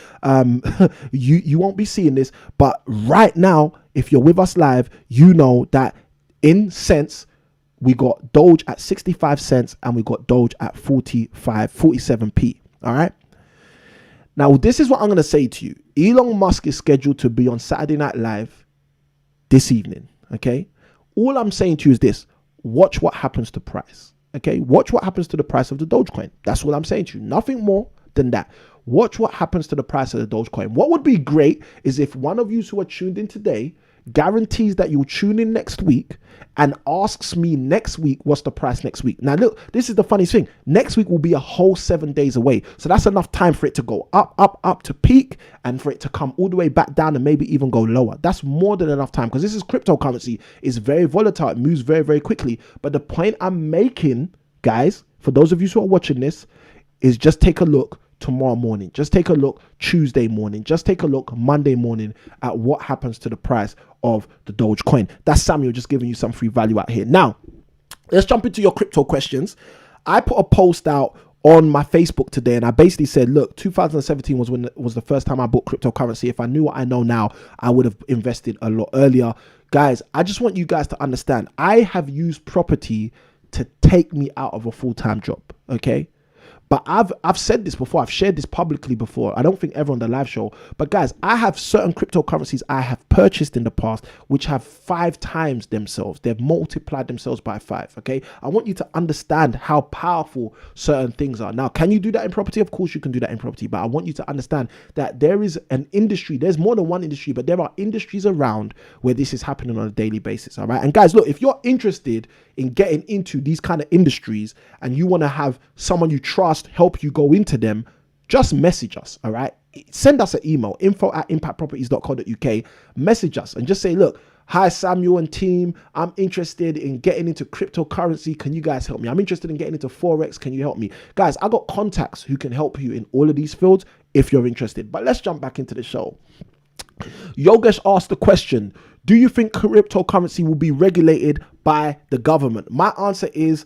you won't be seeing this, but right now, if you're with us live, you know that in cents, we got Doge at 65 cents and we got Doge at 47p. All right. Now, this is what I'm going to say to you. Elon Musk is scheduled to be on Saturday Night Live this evening. Okay. All I'm saying to you is this: watch what happens to price. Okay. Watch what happens to the price of the Dogecoin. That's what I'm saying to you. Nothing more than that. Watch what happens to the price of the Dogecoin. What would be great is if one of you who are tuned in today guarantees that you'll tune in next week and asks me next week what's the price next week. Now look, this is the funniest thing. Next week will be a whole 7 days away. So that's enough time for it to go up to peak, and for it to come all the way back down and maybe even go lower. That's more than enough time, because this is cryptocurrency. It's very volatile. It moves very, very quickly. But the point I'm making, guys, for those of you who are watching this, is just take a look tomorrow morning. Just take a look Tuesday morning. Just take a look Monday morning at what happens to the price of the Dogecoin. That's Samuel just giving you some free value out here. Now, let's jump into your crypto questions. I put a post out on my Facebook today, and I basically said, look, 2017 was the first time I bought cryptocurrency. If I knew what I know now, I would have invested a lot earlier. Guys, I just want you guys to understand, I have used property to take me out of a full-time job. Okay. But I've said this before. I've shared this publicly before. I don't think ever on the live show. But guys, I have certain cryptocurrencies I have purchased in the past which have 5 times themselves. They've multiplied themselves by 5. Okay. I want you to understand how powerful certain things are. Now, can you do that in property? Of course you can do that in property. But I want you to understand that there is an industry. There's more than one industry, but there are industries around where this is happening on a daily basis. All right. And guys, look, if you're interested in getting into these kind of industries and you want to have someone you trust help you go into them, just message us. All right, send us an email, info@impactproperties.co.uk. Message us and just say, look, hi Samuel and team, I'm interested in getting into cryptocurrency. Can you guys help me? I'm interested in getting into Forex. Can you help me? Guys, I got contacts who can help you in all of these fields if you're interested. But let's jump back into the show. Yogesh asked the question, do you think cryptocurrency will be regulated by the government? My answer is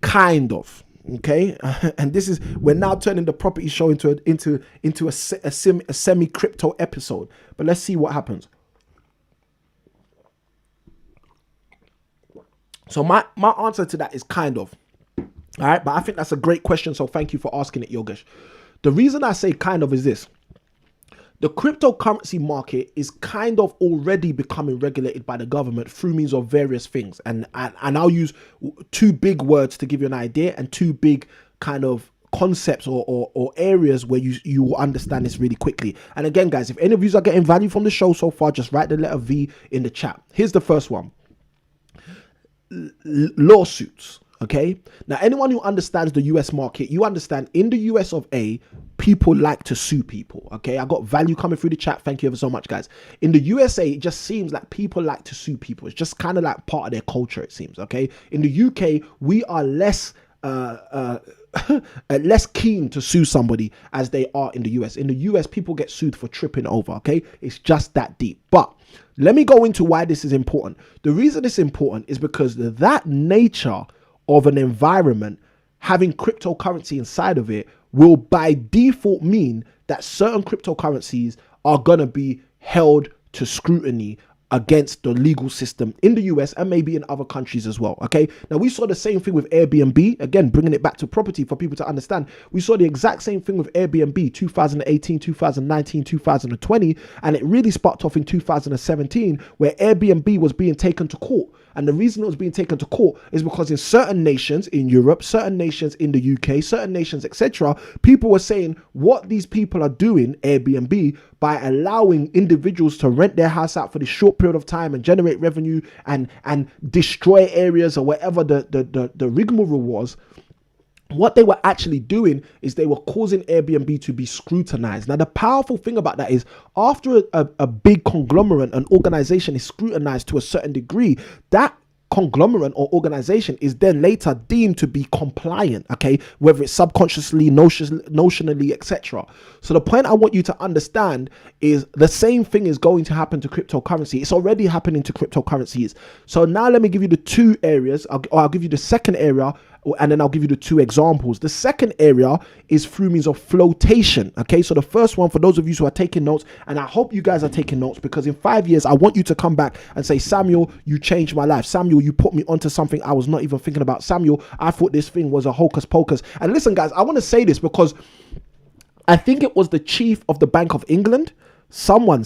kind of. Okay, and this is, we're now turning the property show into a semi crypto episode. But let's see what happens. So my answer to that is kind of. All right, but I think that's a great question. So thank you for asking it, Yogesh. The reason I say kind of is this. The cryptocurrency market is kind of already becoming regulated by the government through means of various things. And I'll use 2 big words to give you an idea and 2 big kind of concepts or areas where you will understand this really quickly. And again, guys, if any of you are getting value from the show so far, just write the letter V in the chat. Here's the first one. Lawsuits. Okay, now anyone who understands the US market, you understand in the US of A, people like to sue people. Okay, I got value coming through the chat. Thank you ever so much, guys. In the USA, it just seems like people like to sue people. It's just kind of like part of their culture, it seems. Okay, in the UK, we are less less keen to sue somebody as they are in the US. In the US, people get sued for tripping over. Okay, it's just that deep. But let me go into why this is important. The reason it's important is because that nature of an environment having cryptocurrency inside of it will by default mean that certain cryptocurrencies are going to be held to scrutiny against the legal system in the US and maybe in other countries as well. Okay, now we saw the same thing with Airbnb, again bringing it back to property for people to understand. We saw the exact same thing with Airbnb 2018, 2019, 2020, and it really sparked off in 2017 where Airbnb was being taken to court. And the reason it was being taken to court is because in certain nations in Europe, certain nations in the UK, certain nations, etc., people were saying what these people are doing, Airbnb, by allowing individuals to rent their house out for this short period of time and generate revenue and destroy areas or whatever the rigmarole was. What they were actually doing is they were causing Airbnb to be scrutinized. Now, the powerful thing about that is after a big conglomerate, an organization is scrutinized to a certain degree, that conglomerate or organization is then later deemed to be compliant, okay, whether it's subconsciously, notionally, etc. So the point I want you to understand is the same thing is going to happen to cryptocurrency. It's already happening to cryptocurrencies. So now let me give you the two areas, I'll give you the second area, and then I'll give you the two examples. The second area is through means of flotation. Okay, so the first one, for those of you who are taking notes, and I hope you guys are taking notes, because in 5 years I want you to come back and say, Samuel, you changed my life. Samuel, you put me onto something I was not even thinking about. Samuel, I thought this thing was a hocus pocus. And listen, guys, I want to say this because I think it was the chief of the Bank of England, someone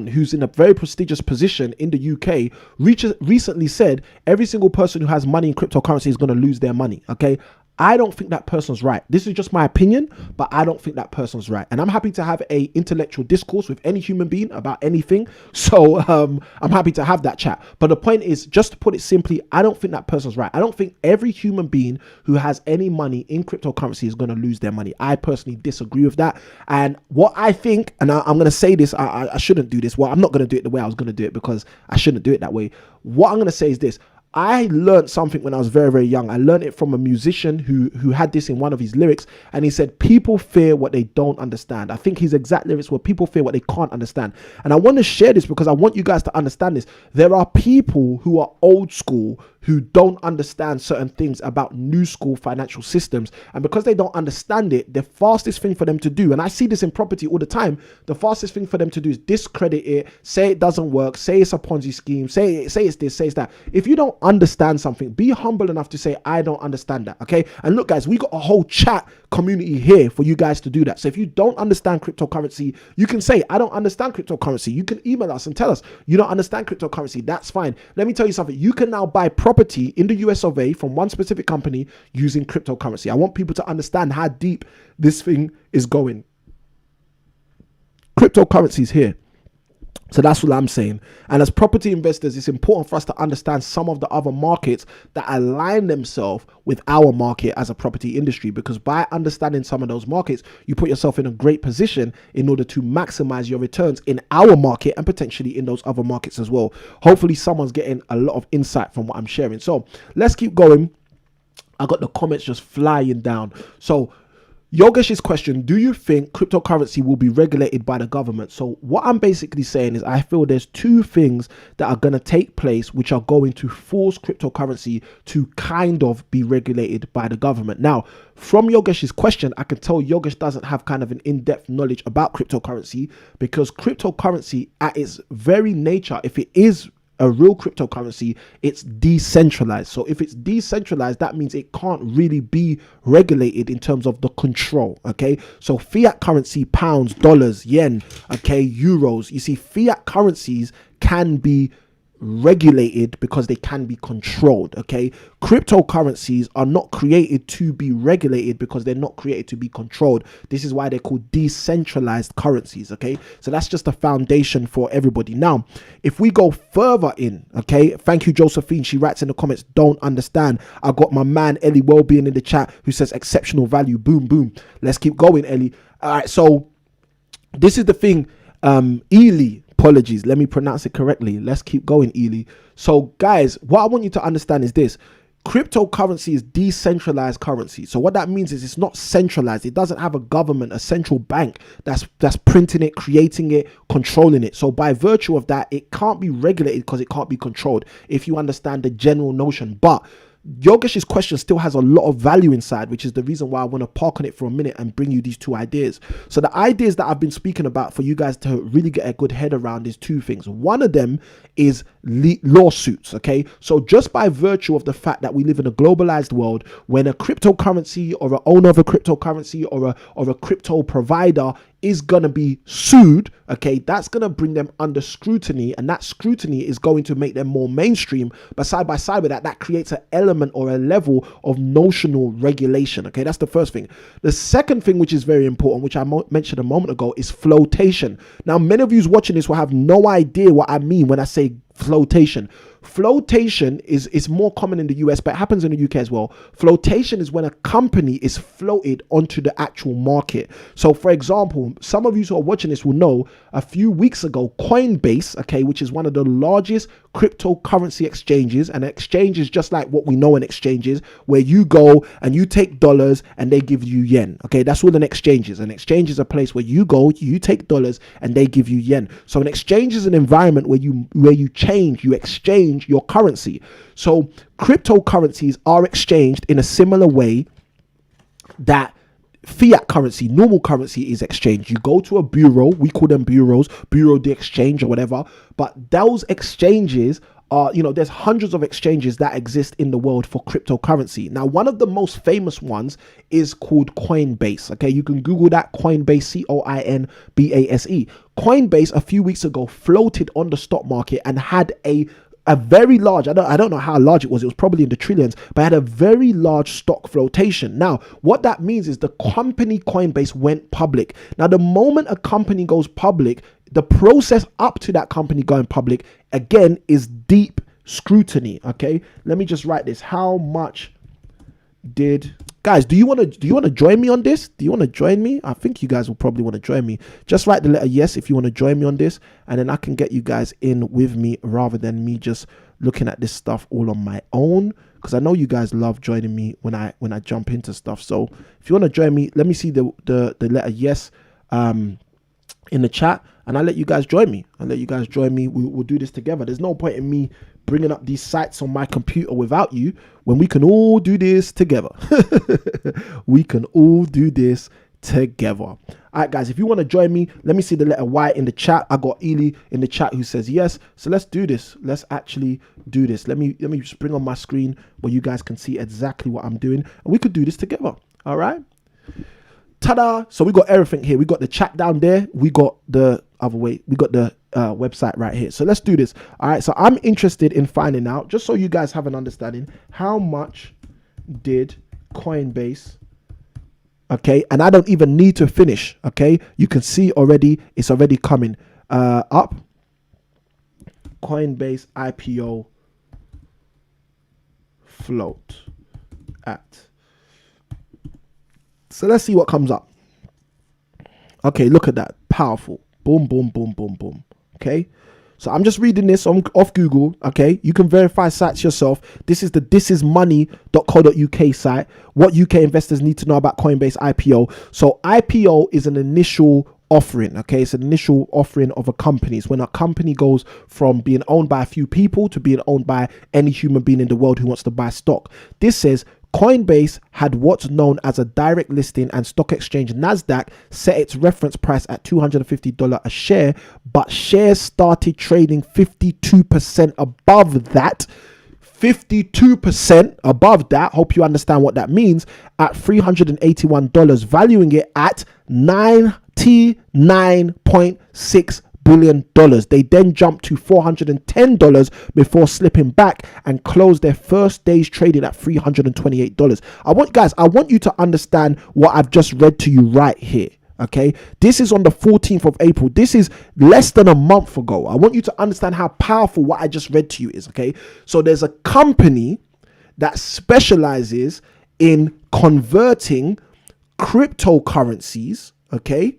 who's in a very prestigious position in the UK recently said every single person who has money in cryptocurrency is going to lose their money. Okay, I don't think that person's right. This is just my opinion, but I don't think that person's right. And I'm happy to have a intellectual discourse with any human being about anything. So I'm happy to have that chat. But the point is, just to put it simply, I don't think that person's right. I don't think every human being who has any money in cryptocurrency is going to lose their money. I personally disagree with that. And what I think, and I'm going to say this, I shouldn't do this. Well, I'm not going to do it the way I was going to do it because I shouldn't do it that way. What I'm going to say is this. I learned something when I was very, very young. I learned it from a musician who had this in one of his lyrics, and he said, people fear what they don't understand. I think his exact lyrics were, people fear what they can't understand. And I want to share this because I want you guys to understand this. There are people who are old school who don't understand certain things about new school financial systems. And because they don't understand it, the fastest thing for them to do, and I see this in property all the time, the fastest thing for them to do is discredit it, say it doesn't work, say it's a Ponzi scheme, say it's this, say it's that. If you don't understand something, be humble enough to say, I don't understand that, okay? And look, guys, we got a whole chat community here for you guys to do that. So if you don't understand cryptocurrency, you can say, I don't understand cryptocurrency. You can email us and tell us you don't understand cryptocurrency. That's fine. Let me tell you something. You can now buy property in the US of A from one specific company using cryptocurrency. I want people to understand how deep this thing is going. Cryptocurrency is here. So that's what I'm saying. And as property investors, it's important for us to understand some of the other markets that align themselves with our market as a property industry, because by understanding some of those markets, you put yourself in a great position in order to maximize your returns in our market and potentially in those other markets as well. Hopefully someone's getting a lot of insight from what I'm sharing. So let's keep going. I got the comments just flying down. So Yogesh's question, do you think cryptocurrency will be regulated by the government? So what I'm basically saying is I feel there's two things that are going to take place which are going to force cryptocurrency to kind of be regulated by the government. Now, from Yogesh's question, I can tell Yogesh doesn't have kind of an in-depth knowledge about cryptocurrency, because cryptocurrency at its very nature, if it is a real cryptocurrency, it's decentralized. So if it's decentralized, that means it can't really be regulated in terms of the control. Okay, so fiat currency, pounds, dollars, yen, okay, euros, you see, fiat currencies can be regulated because they can be controlled. Okay, cryptocurrencies are not created to be regulated because they're not created to be controlled. This is why they're called decentralized currencies. Okay, so that's just a foundation for everybody. Now if we go further in, okay, thank you Josephine, she writes in the comments, don't understand. I got my man Ellie Wellbeing in the chat who says exceptional value. Boom boom, let's keep going, Ellie. All right, so this is the thing. Ely, apologies, let me pronounce it correctly. Let's keep going, Ely. So guys, what I want you to understand is this: cryptocurrency is decentralized currency. So what that means is it's not centralized. It doesn't have a government, a central bank that's printing it, creating it, controlling it. So by virtue of that, it can't be regulated because it can't be controlled, if you understand the general notion. But Yogesh's question still has a lot of value inside, which is the reason why I want to park on it for a minute and bring you these two ideas. So the ideas that I've been speaking about for you guys to really get a good head around is two things. One of them is lawsuits. Okay, so just by virtue of the fact that we live in a globalized world, when a cryptocurrency or an owner of a cryptocurrency or a crypto provider is going to be sued, okay, that's going to bring them under scrutiny, and that scrutiny is going to make them more mainstream. But side by side with that, that creates an element or a level of notional regulation. Okay, that's the first thing. The second thing, which is very important, which I mentioned a moment ago, is flotation. Now many of you watching this will have no idea what I mean when I say flotation. Flotation is more common in the US, but it happens in the UK as well. Flotation is when a company is floated onto the actual market. So for example, some of you who are watching this will know a few weeks ago, Coinbase, okay, which is one of the largest cryptocurrency exchanges, and an exchange is just like what we know an exchange is, where you go and you take dollars and they give you yen. Okay, that's what an exchange is. An exchange is a place where you go, you take dollars and they give you yen. So an exchange is an environment where you exchange your currency. So cryptocurrencies are exchanged in a similar way that fiat currency, normal currency, is exchanged. You go to a bureau, we call them bureaus, bureau de exchange or whatever, but those exchanges are, there's hundreds of exchanges that exist in the world for cryptocurrency. Now, one of the most famous ones is called Coinbase. Okay, you can Google that, Coinbase, Coinbase. Coinbase a few weeks ago floated on the stock market and had a very large, I don't know how large it was probably in the trillions, but had a very large stock flotation. Now, what that means is the company Coinbase went public. Now, the moment a company goes public, the process up to that company going public, again, is deep scrutiny. Okay, let me just write this. How much did... Guys, do you want to join me on this? Do you want to join me? I think you guys will probably want to join me. Just write the letter yes if you want to join me on this, and then I can get you guys in with me rather than me just looking at this stuff all on my own, because I know you guys love joining me when I jump into stuff. So if you want to join me, let me see the letter yes in the chat, and I'll let you guys join me. We'll do this together. There's no point in me bringing up these sites on my computer without you when we can all do this together. We can all do this together. All right, guys, if you want to join me, let me see the letter Y in the chat. I got Ely in the chat who says yes. So let's do this. Let's actually do this. Let me just bring on my screen where you guys can see exactly what I'm doing, and we could do this together. All right. Ta-da! So we got everything here. We got the chat down there. We got the other way. We got the website right here. So let's do this. All right. So I'm interested in finding out, just so you guys have an understanding, how much did Coinbase... Okay, and I don't even need to finish. Okay, you can see already, it's already coming up. Coinbase IPO float at. So let's see what comes up. Okay, look at that. Powerful. Boom, boom, boom, boom, boom. Okay. So I'm just reading this off Google. Okay. You can verify sites yourself. This is the thisismoney.co.uk site. What UK investors need to know about Coinbase IPO. So IPO is an initial offering. Okay. It's an initial offering of a company. It's when a company goes from being owned by a few people to being owned by any human being in the world who wants to buy stock. This says Coinbase had what's known as a direct listing, and stock exchange NASDAQ set its reference price at $250 a share, but shares started trading 52% above that. 52% above that. Hope you understand what that means. At $381, valuing it at $99.6 billion. They then jumped to $410 before slipping back and closed their first day's trading at $328. I want you to understand what I've just read to you right here. Okay, this is on the 14th of April. This is less than a month ago. I want you to understand how powerful what I just read to you is. Okay, so there's a company that specializes in converting cryptocurrencies. Okay,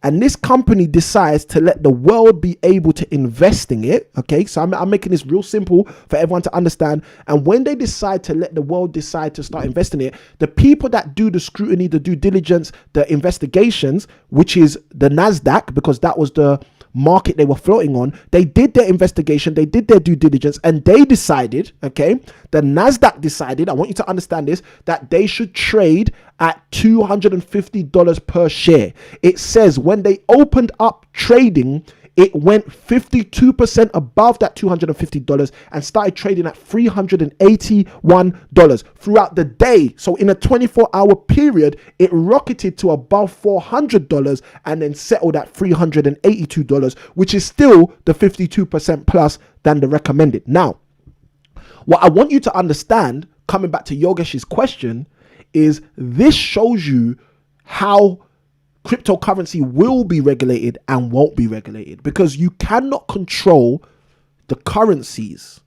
and this company decides to let the world be able to invest in it. Okay, so I'm making this real simple for everyone to understand. And when they decide to let the world decide to start investing in it, the people that do the scrutiny, the due diligence, the investigations, which is the NASDAQ, because that was the market they were floating on, they did their investigation, they did their due diligence, and they decided, okay, the NASDAQ decided, I want you to understand this, that they should trade at $250 per share. It says when they opened up trading, it went 52% above that $250 and started trading at $381 throughout the day. So in a 24-hour period, it rocketed to above $400 and then settled at $382, which is still the 52% plus than the recommended. Now, what I want you to understand, coming back to Yogesh's question, is this shows you how cryptocurrency will be regulated and won't be regulated, because you cannot control the currencies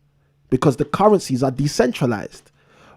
because the currencies are decentralized.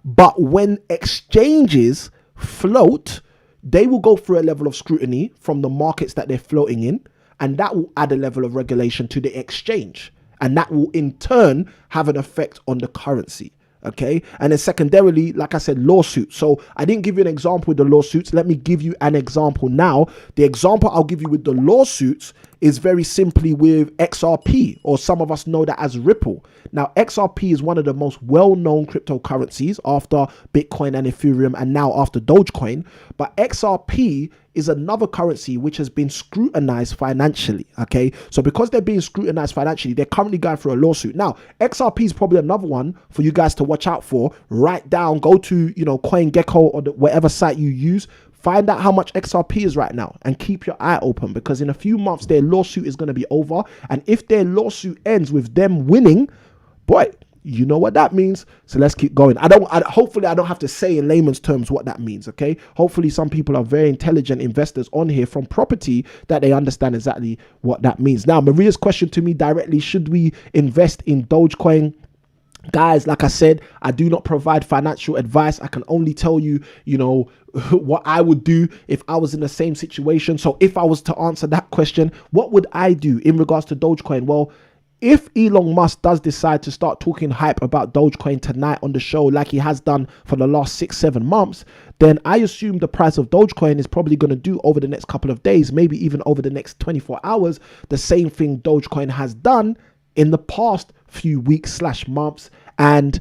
But when exchanges float, they will go through a level of scrutiny from the markets that they're floating in, and that will add a level of regulation to the exchange, and that will in turn have an effect on the currency. Okay, and then secondarily, like I said, lawsuits. So I didn't give you an example with the lawsuits. Let me give you an example now. The example I'll give you with the lawsuits is very simply with XRP, or some of us know that as Ripple. Now, XRP is one of the most well-known cryptocurrencies after Bitcoin and Ethereum, and now after Dogecoin. But XRP is another currency which has been scrutinized financially. Okay, so because they're being scrutinized financially, they're currently going through a lawsuit. Now, XRP is probably another one for you guys to watch out for. Write down, go to CoinGecko or whatever site you use. Find out how much XRP is right now and keep your eye open, because in a few months their lawsuit is going to be over, and if their lawsuit ends with them winning, boy, you know what that means. So let's keep going. Hopefully I don't have to say in layman's terms what that means. Okay, hopefully some people are very intelligent investors on here from property that they understand exactly what that means. Now, Maria's question to me directly: should we invest in Dogecoin? Guys, like I said, I do not provide financial advice. I can only tell you, what I would do if I was in the same situation. So if I was to answer that question, what would I do in regards to Dogecoin? Well, if Elon Musk does decide to start talking hype about Dogecoin tonight on the show, like he has done for the last 6-7 months, then I assume the price of Dogecoin is probably going to do over the next couple of days, maybe even over the next 24 hours, the same thing Dogecoin has done in the past few weeks/months, and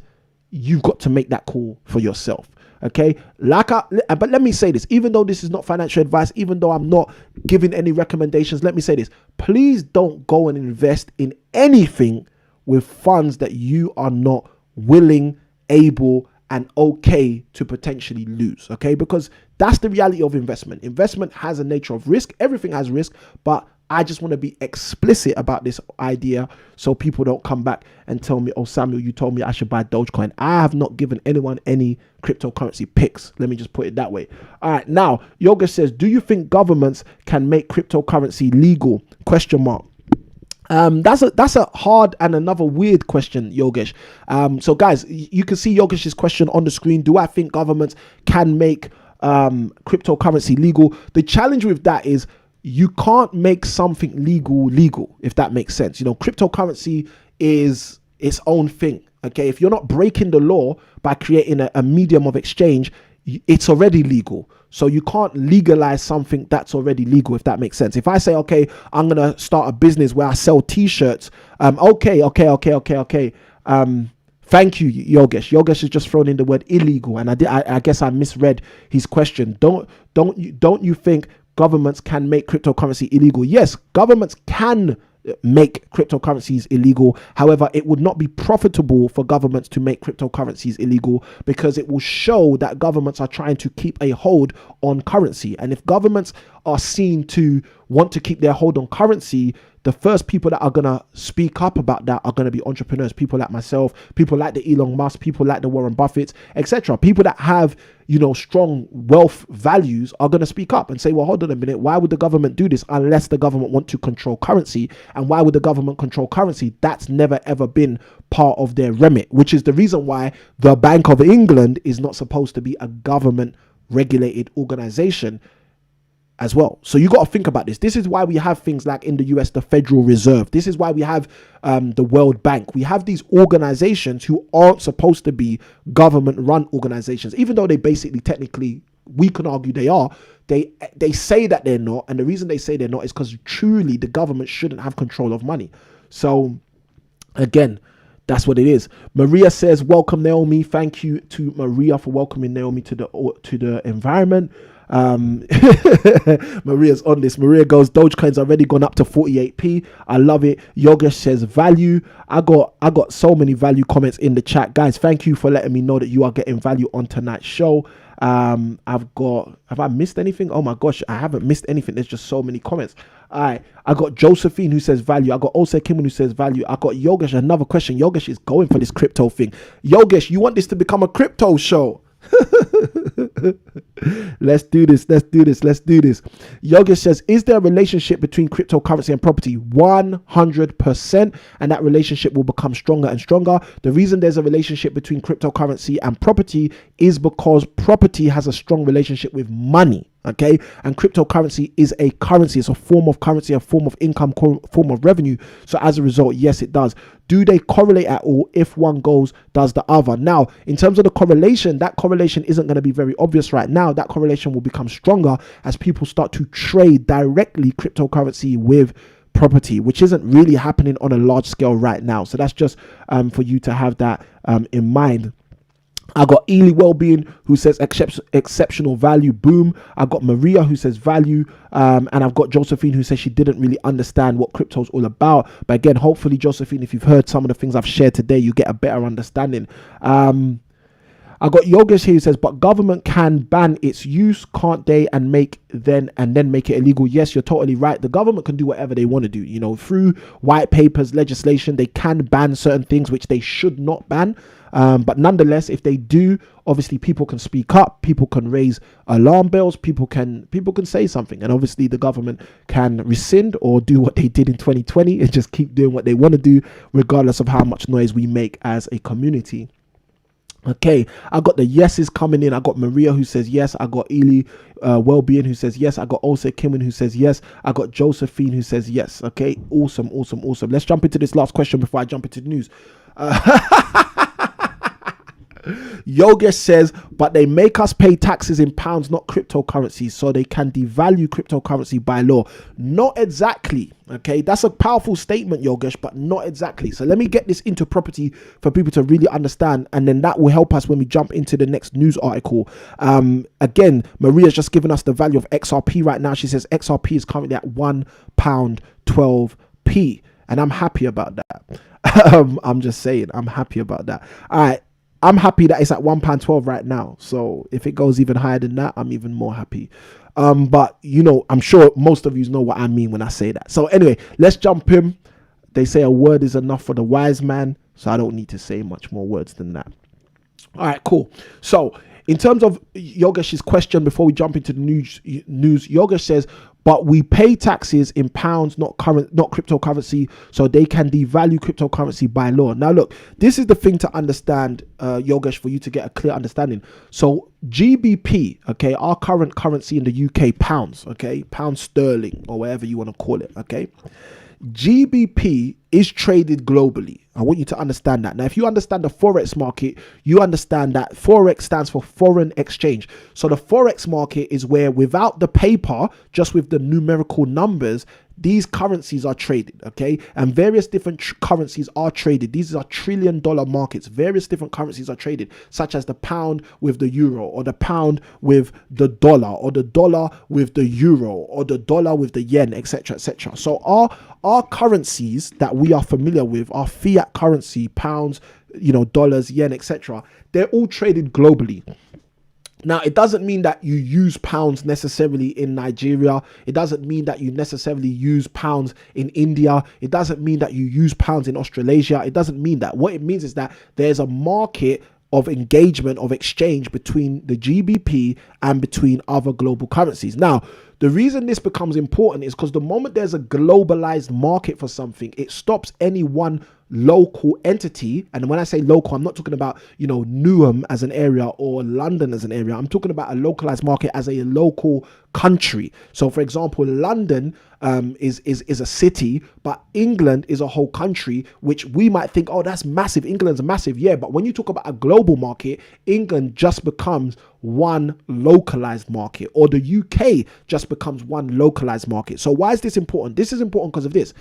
you've got to make that call for yourself. Okay, but let me say this, even though this is not financial advice, even though I'm not giving any recommendations, let me say this: please don't go and invest in anything with funds that you are not willing, able, and okay to potentially lose. Okay, because that's the reality of investment. Investment has a nature of risk. Everything has risk, but I just want to be explicit about this idea so people don't come back and tell me, oh, Samuel, you told me I should buy Dogecoin. I have not given anyone any cryptocurrency picks. Let me just put it that way. All right. Now, Yoga says, do you think governments can make cryptocurrency legal? ? That's a hard and another weird question, Yogesh. So guys, you can see Yogesh's question on the screen. Do I think governments can make cryptocurrency legal? The challenge with that is you can't make something legal, if that makes sense. Cryptocurrency is its own thing. Okay, if you're not breaking the law by creating a medium of exchange, it's already legal. So you can't legalize something that's already legal, if that makes sense. If I say, okay, I'm gonna start a business where I sell T-shirts. Okay. Thank you, Yogesh. Yogesh has just thrown in the word illegal, and I guess I misread his question. Don't you think governments can make cryptocurrency illegal? Yes, governments can make cryptocurrencies illegal. However, it would not be profitable for governments to make cryptocurrencies illegal, because it will show that governments are trying to keep a hold on currency. And if governments are seen to want to keep their hold on currency, the first people that are going to speak up about that are going to be entrepreneurs, people like myself, people like the Elon Musk, people like the Warren Buffetts, etc. People that have, strong wealth values are going to speak up and say, well, hold on a minute. Why would the government do this unless the government want to control currency? And why would the government control currency? That's never, ever been part of their remit, which is the reason why the Bank of England is not supposed to be a government regulated organization as well. So you got to think about this. This is why we have things like in the US, the Federal Reserve. This is why we have the World Bank. We have these organizations who aren't supposed to be government run organizations, even though they basically technically, we can argue they are. They say that they're not. And the reason they say they're not is because truly the government shouldn't have control of money. So again, that's what it is. Maria says, welcome Naomi. Thank you to Maria for welcoming Naomi to the environment. Maria's on this. Maria goes, Dogecoin's already gone up to 48p. I love it. Yogesh says value. I got so many value comments in the chat. Guys, thank you for letting me know that you are getting value on tonight's show. Have I missed anything? Oh my gosh, I haven't missed anything. There's just so many comments. All right, I got Josephine who says value. I got Ikhinmwin who says value. I got Yogesh. Another question. Yogesh is going for this crypto thing. Yogesh, you want this to become a crypto show? Let's do this. Yogesh says, is there a relationship between cryptocurrency and property? 100%, and that relationship will become stronger and stronger. The reason there's a relationship between cryptocurrency and property is because property has a strong relationship with money. Okay, and cryptocurrency is a currency. It's a form of currency, a form of income, form of revenue. So as a result, yes, it does. Do they correlate at all? If one goes, does the other? Now, in terms of the correlation, that correlation isn't going to be very obvious right now. That correlation will become stronger as people start to trade directly cryptocurrency with property, which isn't really happening on a large scale right now. So that's just for you to have that in mind. I got Ely Wellbeing who says exceptional value, boom. I got Maria who says value, and I've got Josephine who says she didn't really understand what crypto is all about. But again, hopefully, Josephine, if you've heard some of the things I've shared today, you get a better understanding. I got Yogesh here who says, but government can ban its use, can't they, and then make it illegal? Yes, you're totally right. The government can do whatever they want to do. Through white papers, legislation, they can ban certain things which they should not ban. But nonetheless, if they do, obviously people can speak up, people can raise alarm bells, people can say something, and obviously the government can rescind or do what they did in 2020 and just keep doing what they want to do, regardless of how much noise we make as a community. Okay, I got the yeses coming in. I got Maria who says yes. I got Ely Wellbeing who says yes. I got also Ikhinmwin who says yes. I got Josephine who says yes. Okay, awesome. Let's jump into this last question before I jump into the news. Yogesh says, but they make us pay taxes in pounds, not cryptocurrencies, so they can devalue cryptocurrency by law. Not exactly. Okay, that's a powerful statement, Yogesh, but not exactly. So let me get this into property for people to really understand, and then that will help us when we jump into the next news article. Again, Maria's just given us the value of XRP right now. She says XRP is currently at £1.12p, and I'm happy about that. I'm just saying, I'm happy about that. All right. I'm happy that it's at £1.12 right now. So if it goes even higher than that, I'm even more happy. But I'm sure most of you know what I mean when I say that. So anyway, let's jump in. They say a word is enough for the wise man, so I don't need to say much more words than that. All right, cool. So in terms of Yogesh's question, before we jump into the news, Yogesh says, but we pay taxes in pounds, not cryptocurrency, so they can devalue cryptocurrency by law. Now, look, this is the thing to understand, Yogesh, for you to get a clear understanding. So GBP, okay, our current currency in the UK, pounds, okay, pound sterling, or whatever you want to call it, okay. GBP is traded globally. I want you to understand that. Now, if you understand the Forex market, you understand that Forex stands for foreign exchange. So the Forex market is where, without the paper, just with the numerical numbers, these currencies are traded, okay? And various different currencies are traded. These are trillion-dollar markets. Various different currencies are traded, such as the pound with the euro, or the pound with the dollar, or the dollar with the euro, or the dollar with the yen, etc., etc. So our currencies that we are familiar with, our fiat currency, pounds, dollars, yen, etc., they're all traded globally. Now, it doesn't mean that you use pounds necessarily in Nigeria. It doesn't mean that you necessarily use pounds in India. It doesn't mean that you use pounds in Australasia. It doesn't mean that. What it means is that there's a market of engagement, of exchange between the GBP and between other global currencies. Now, the reason this becomes important is because the moment there's a globalized market for something, it stops any one local entity. And when I say local, I'm not talking about, Newham as an area or London as an area. I'm talking about a localized market as a local country. So for example, London is a city, but England is a whole country, which we might think, oh, that's massive. England's massive. Yeah, but when you talk about a global market, England just becomes one localized market, or the UK just becomes one localized market. So why is this important? This is important because of this.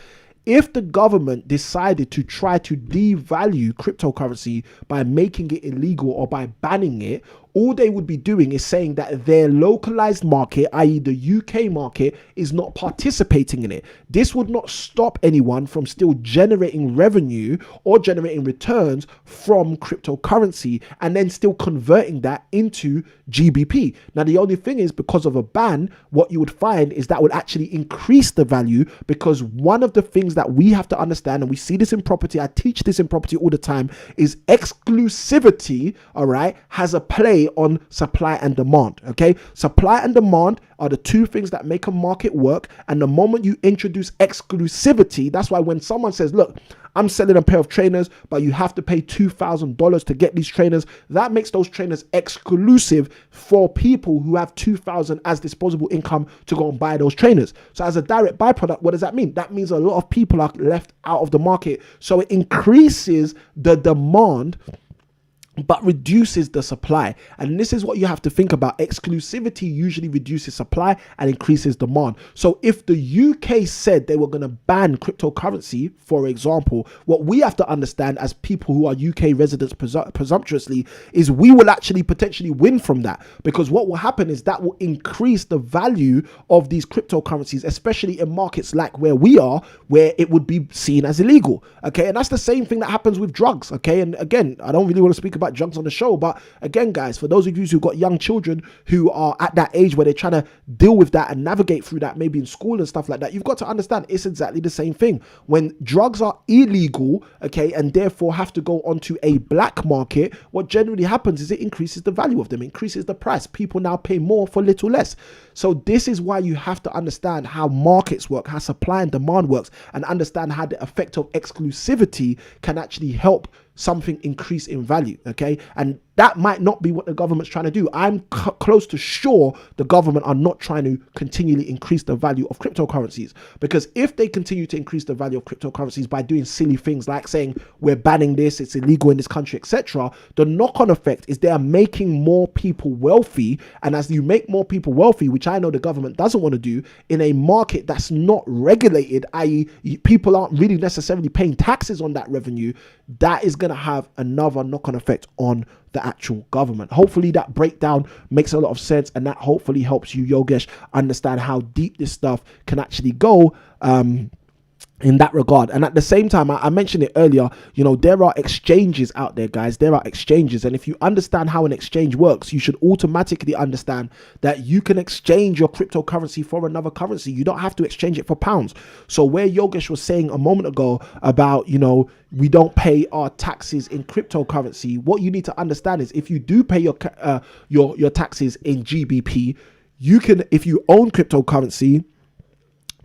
If the government decided to try to devalue cryptocurrency by making it illegal or by banning it, all they would be doing is saying that their localized market, i.e. the UK market, is not participating in it. This would not stop anyone from still generating revenue or generating returns from cryptocurrency and then still converting that into GBP. Now, the only thing is, because of a ban, what you would find is that would actually increase the value, because one of the things that we have to understand, and we see this in property, I teach this in property all the time, is exclusivity, all right, has a play on supply and demand. Okay, supply and demand are the two things that make a market work, and the moment you introduce exclusivity, that's why when someone says, look, I'm selling a pair of trainers, but you have to pay $2,000 to get these trainers, that makes those trainers exclusive for people who have $2,000 as disposable income to go and buy those trainers. So as a direct byproduct, what does that mean? That means a lot of people are left out of the market. So it increases the demand but reduces the supply. And this is what you have to think about. Exclusivity usually reduces supply and increases demand. So if the UK said they were going to ban cryptocurrency, for example, what we have to understand as people who are UK residents presumptuously is we will actually potentially win from that, because what will happen is that will increase the value of these cryptocurrencies, especially in markets like where we are, where it would be seen as illegal. Okay, and that's the same thing that happens with drugs. Okay, and again, I don't really want to speak about drugs on the show, but again, guys, for those of you who've got young children who are at that age where they're trying to deal with that and navigate through that, maybe in school and stuff like that, you've got to understand it's exactly the same thing. When drugs are illegal, okay, and therefore have to go onto a black market, what generally happens is it increases the value of them, increases the price. People now pay more for little less. So this is why you have to understand how markets work, how supply and demand works, and understand how the effect of exclusivity can actually help something increase in value. Okay, and that might not be what the government's trying to do. I'm close to sure the government are not trying to continually increase the value of cryptocurrencies, because if they continue to increase the value of cryptocurrencies by doing silly things like saying we're banning this, it's illegal in this country, etc., the knock-on effect is they are making more people wealthy. And as you make more people wealthy, which I know the government doesn't want to do, in a market that's not regulated, i.e. people aren't really necessarily paying taxes on that revenue, that is going to have another knock-on effect on the actual government. Hopefully that breakdown makes a lot of sense, and that hopefully helps you, Yogesh, understand how deep this stuff can actually go in that regard. And at the same time, I mentioned it earlier, there are exchanges out there, guys. There are exchanges, and if you understand how an exchange works, you should automatically understand that you can exchange your cryptocurrency for another currency. You don't have to exchange it for pounds. So where Yogesh was saying a moment ago about, we don't pay our taxes in cryptocurrency, what you need to understand is if you do pay your taxes in GBP, you can, if you own cryptocurrency,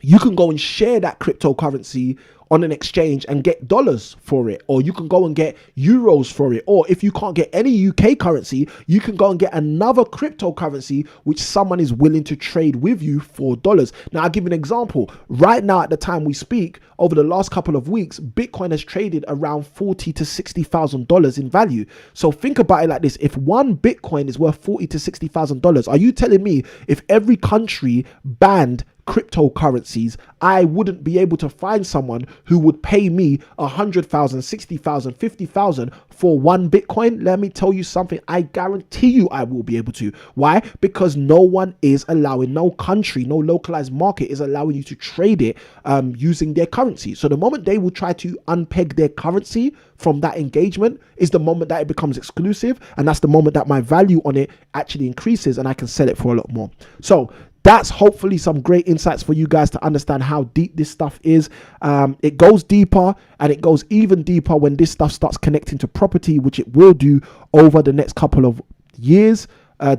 you can go and share that cryptocurrency on an exchange and get dollars for it, or you can go and get euros for it, or if you can't get any UK currency, you can go and get another cryptocurrency which someone is willing to trade with you for dollars. Now, I'll give you an example. Right now, at the time we speak, over the last couple of weeks, Bitcoin has traded around $40,000 to $60,000 in value. So think about it like this: if one Bitcoin is worth $40,000 to $60,000, are you telling me if every country banned cryptocurrencies, I wouldn't be able to find someone who would pay me 100,000, 60,000, 50,000 for one Bitcoin. Let me tell you something. I guarantee you I will be able to. Why? Because no one is allowing, no country, no localized market is allowing you to trade it using their currency. So the moment they will try to unpeg their currency from that engagement is the moment that it becomes exclusive. And that's the moment that my value on it actually increases and I can sell it for a lot more. So that's hopefully some great insights for you guys to understand how deep this stuff is. It goes deeper, and it goes even deeper when this stuff starts connecting to property, which it will do over the next couple of years,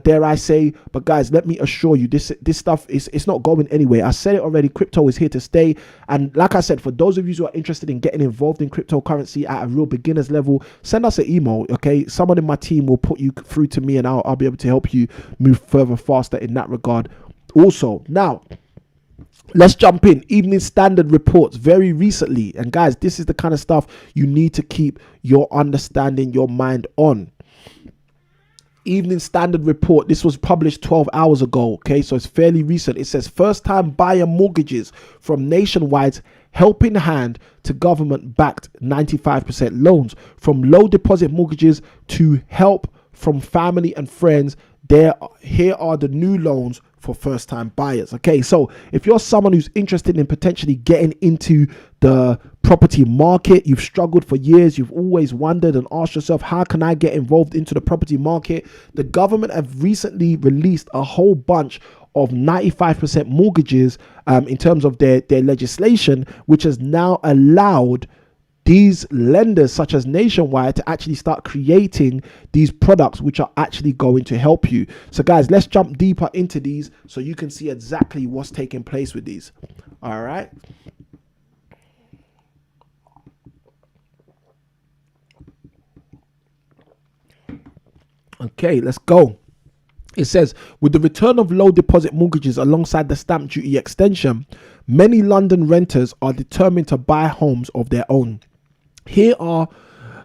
dare I say. But guys, let me assure you, this stuff it's not going anywhere. I said it already, crypto is here to stay. And like I said, for those of you who are interested in getting involved in cryptocurrency at a real beginner's level, send us an email, okay? Someone in my team will put you through to me, and I'll be able to help you move further faster in that regard. Also, now let's jump in. Evening Standard reports very recently, and guys, this is the kind of stuff you need to keep your understanding, your mind on. Evening Standard report, this was published 12 hours ago, okay, so it's fairly recent. It says first-time buyer mortgages from Nationwide's helping hand to government-backed 95% loans, from low deposit mortgages to help from family and friends. Here are the new loans for first-time buyers. Okay, so if you're someone who's interested in potentially getting into the property market, you've struggled for years, you've always wondered and asked yourself, how can I get involved into the property market? The government have recently released a whole bunch of 95% mortgages in terms of their legislation, which has now allowed these lenders such as Nationwide to actually start creating these products which are actually going to help you. So guys, let's jump deeper into these so you can see exactly what's taking place with these. All right. Okay, let's go. It says, with the return of low deposit mortgages alongside the stamp duty extension, many London renters are determined to buy homes of their own. Here are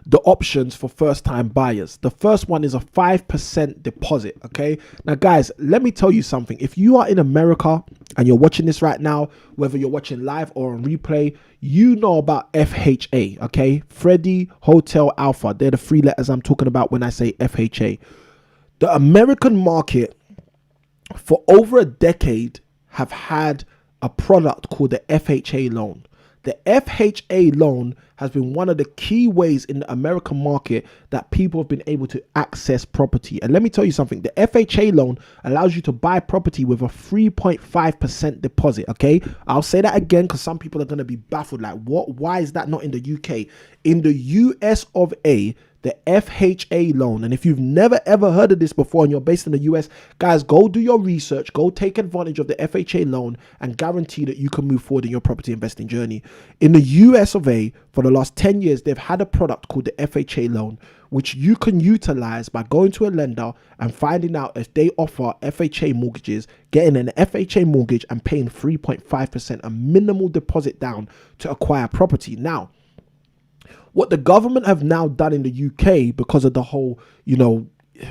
the options for first-time buyers. The first one is a 5% deposit, okay? Now, guys, let me tell you something. If you are in America and you're watching this right now, whether you're watching live or on replay, you know about FHA, okay? Freddie Hotel Alpha. They're the three letters I'm talking about when I say FHA. The American market for over a decade have had a product called the FHA loan. The FHA loan has been one of the key ways in the American market that people have been able to access property. And let me tell you something, the FHA loan allows you to buy property with a 3.5% deposit, okay? I'll say that again because some people are going to be baffled, like, what? Why is that not in the UK? In the US of A, the FHA loan, and if you've never ever heard of this before and you're based in the US, guys, go do your research, go take advantage of the FHA loan and guarantee that you can move forward in your property investing journey. In the US of A, for the last 10 years, they've had a product called the FHA loan, which you can utilize by going to a lender and finding out if they offer FHA mortgages, getting an FHA mortgage and paying 3.5%, a minimal deposit down to acquire property. Now, what the government have now done in the UK, because of the whole,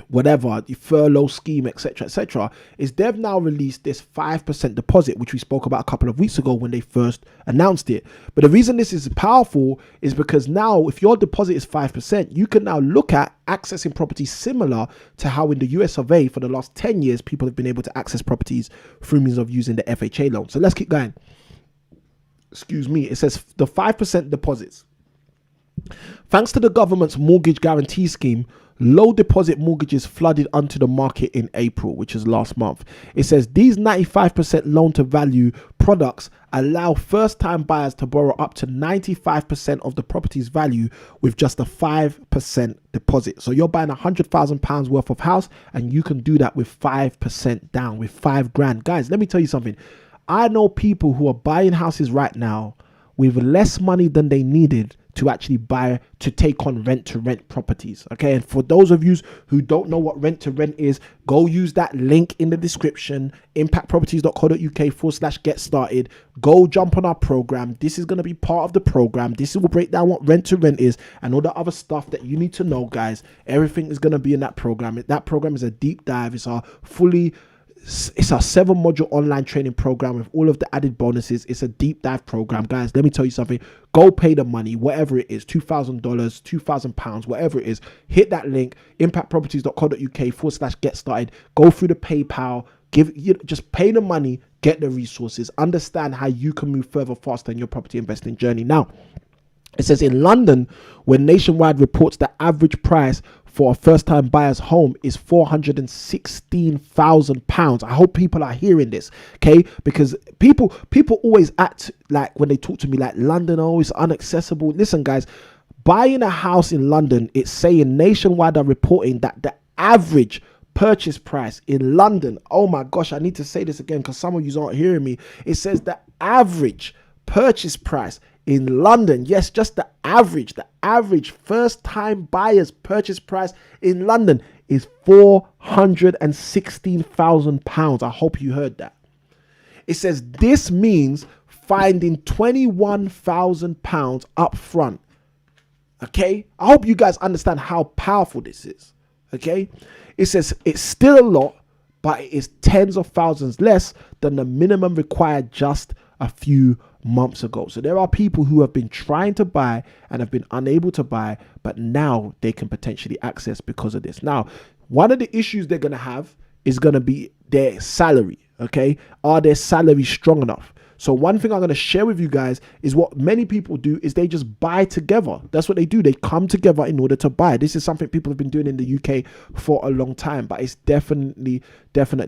whatever, the furlough scheme, etc., is they've now released this 5% deposit, which we spoke about a couple of weeks ago when they first announced it. But the reason this is powerful is because now, if your deposit is 5%, you can now look at accessing properties similar to how in the US of A, for the last 10 years, people have been able to access properties through means of using the FHA loan. So let's keep going. Excuse me. It says the 5% deposits. Thanks to the government's mortgage guarantee scheme, low deposit mortgages flooded onto the market in April, which is last month. It says these 95% loan to value products allow first-time buyers to borrow up to 95% of the property's value with just a 5% deposit. So you're buying £100,000 worth of house and you can do that with 5% down, with $5,000. Guys, let me tell you something. I know people who are buying houses right now with less money than they needed to actually buy, to take on rent-to-rent properties, okay? And for those of you who don't know what rent-to-rent is, go use that link in the description, impactproperties.co.uk/get started. Go jump on our program. This is going to be part of the program. This will break down what rent-to-rent is and all the other stuff that you need to know, guys. Everything is going to be in that program. That program is a deep dive. It's our fully It's a 7-module online training program with all of the added bonuses. It's a deep dive program, guys. Let me tell you something. Go pay the money, whatever it is, $2,000, £2,000, whatever it is. Hit that link, impactproperties.co.uk/get started. Go through the PayPal. Just pay the money, get the resources, understand how you can move further faster in your property investing journey. Now, it says in London, where Nationwide reports the average price for a first-time buyer's home is £416,000. I hope people are hearing this, okay? Because people always act like, when they talk to me, like London, oh, it's inaccessible. Listen, guys, buying a house in London, it's saying Nationwide are reporting that the average purchase price in London, oh my gosh, I need to say this again because some of you aren't hearing me. It says the average purchase price in London, yes, just the average first time buyer's purchase price in London is £416,000. I hope you heard that. It says this means finding £21,000 up front. Okay, I hope you guys understand how powerful this is. Okay, it says it's still a lot, but it is tens of thousands less than the minimum required just a few months ago. So there are people who have been trying to buy and have been unable to buy, but now they can potentially access because of this. Now, one of the issues they're going to have is going to be their salary. Okay, are their salaries strong enough? So one thing I'm going to share with you guys is what many people do is they just buy together. That's what they do. They come together in order to buy. This is something people have been doing in the UK for a long time, but it's definitely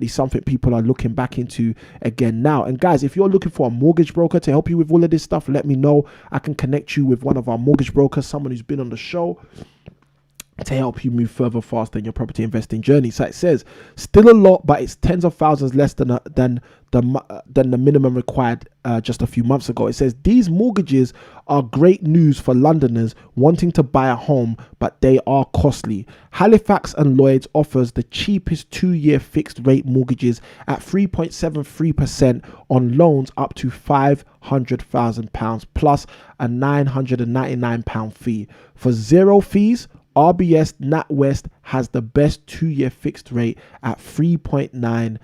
something people are looking back into again now. And guys, if you're looking for a mortgage broker to help you with all of this stuff, let me know. I can connect you with one of our mortgage brokers, someone who's been on the show, to help you move further faster in your property investing journey. So it says still a lot, but it's tens of thousands less than the minimum required just a few months ago. It says these mortgages are great news for Londoners wanting to buy a home, but they are costly. Halifax and Lloyds offers the cheapest 2-year fixed rate mortgages at 3.73% on loans up to £500,000 plus a £999 fee. For zero fees, RBS NatWest has the best 2-year fixed rate at 3.9%.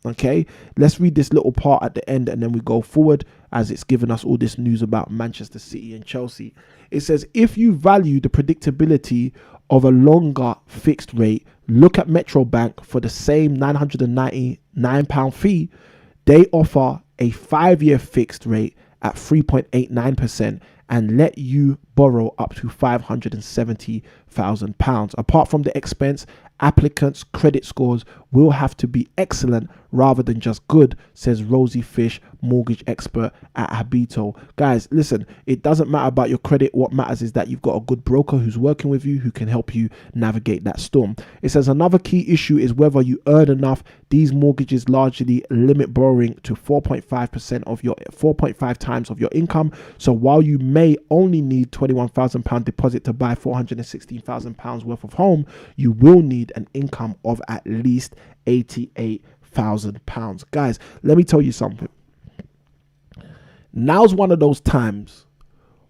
Okay, let's read this little part at the end and then we go forward, as it's given us all this news about Manchester City and Chelsea. It says, if you value the predictability of a longer fixed rate, look at Metro Bank. For the same £999 fee, they offer a 5-year fixed rate at 3.89% and let you borrow up to £570,000. Apart from the expense, applicants' credit scores will have to be excellent rather than just good, says Rosie Fish, mortgage expert at Habito. Guys, listen, it doesn't matter about your credit. What matters is that you've got a good broker who's working with you, who can help you navigate that storm. It says another key issue is whether you earn enough. These mortgages largely limit borrowing to 4.5 times of your income. So while you may only need £21,000 deposit to buy £416,000 worth of home, you will need an income of at least £88,000. Guys, let me tell you something. Now's one of those times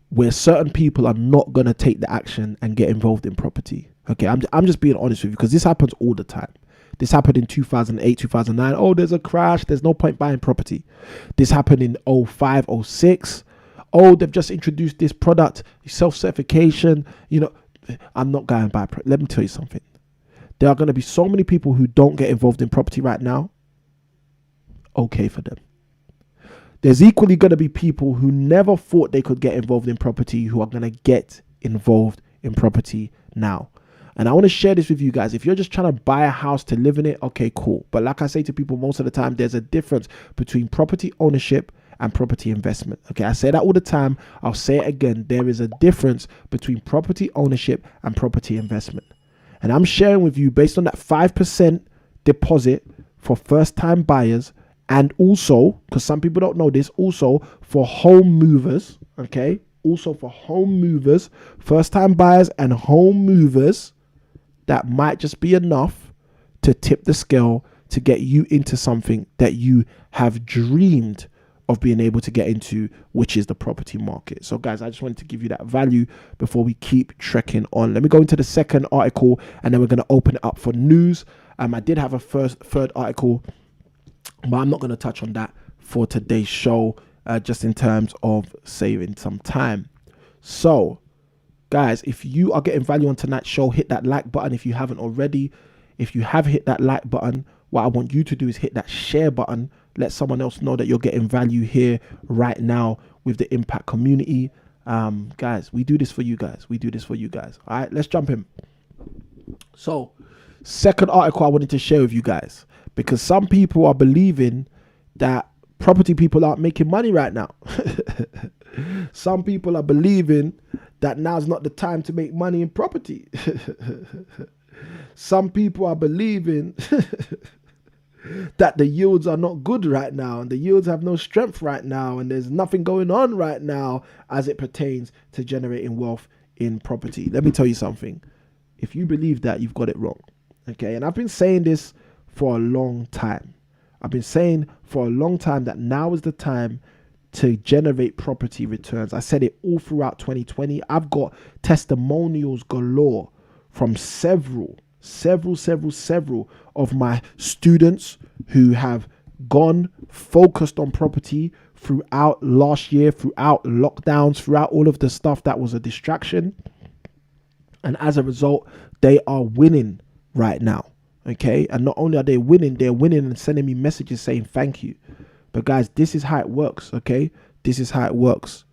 where certain people are not going to take the action and get involved in property. Okay, I'm just being honest with you, because this happens all the time. This happened in 2008, 2009. Oh, there's a crash. There's no point buying property. This happened in 05, 06. Oh, they've just introduced this product, self-certification. You know, I'm not going to buy property. Let me tell you something. There are going to be so many people who don't get involved in property right now. Okay for them. There's equally going to be people who never thought they could get involved in property who are going to get involved in property now. And I want to share this with you guys. If you're just trying to buy a house to live in it, okay, cool. But like I say to people most of the time, there's a difference between property ownership and property investment. Okay, I say that all the time. I'll say it again. There is a difference between property ownership and property investment. And I'm sharing with you based on that 5% deposit for first-time buyers, and also, because some people don't know this, also for home movers, okay? Also for home movers, first-time buyers and home movers, that might just be enough to tip the scale to get you into something that you have dreamed of being able to get into, which is the property market. So guys, I just wanted to give you that value before we keep trekking on. Let me go into the second article, and then we're going to open it up for news. I did have a third article, but I'm not going to touch on that for today's show, just in terms of saving some time. So guys, if you are getting value on tonight's show, hit that like button if you haven't already. If you have hit that like button, what I want you to do is hit that share button. Let someone else know that you're getting value here right now with the Impact community. Guys, we do this for you guys. We do this for you guys. All right, let's jump in. So, second article I wanted to share with you guys, because some people are believing that property people aren't making money right now. Some people are believing that now's not the time to make money in property. Some people are believing that the yields are not good right now, and the yields have no strength right now, and there's nothing going on right now as it pertains to generating wealth in property. Let me tell you something. If you believe that, you've got it wrong. Okay, and I've been saying this for a long time. I've been saying for a long time that now is the time to generate property returns. I said it all throughout 2020. I've got testimonials galore from several of my students who have gone focused on property throughout last year, throughout lockdowns, throughout all of the stuff that was a distraction. And as a result, they are winning right now. Okay. And not only are they winning, they're winning and sending me messages saying thank you. But guys, this is how it works. Okay. This is how it works.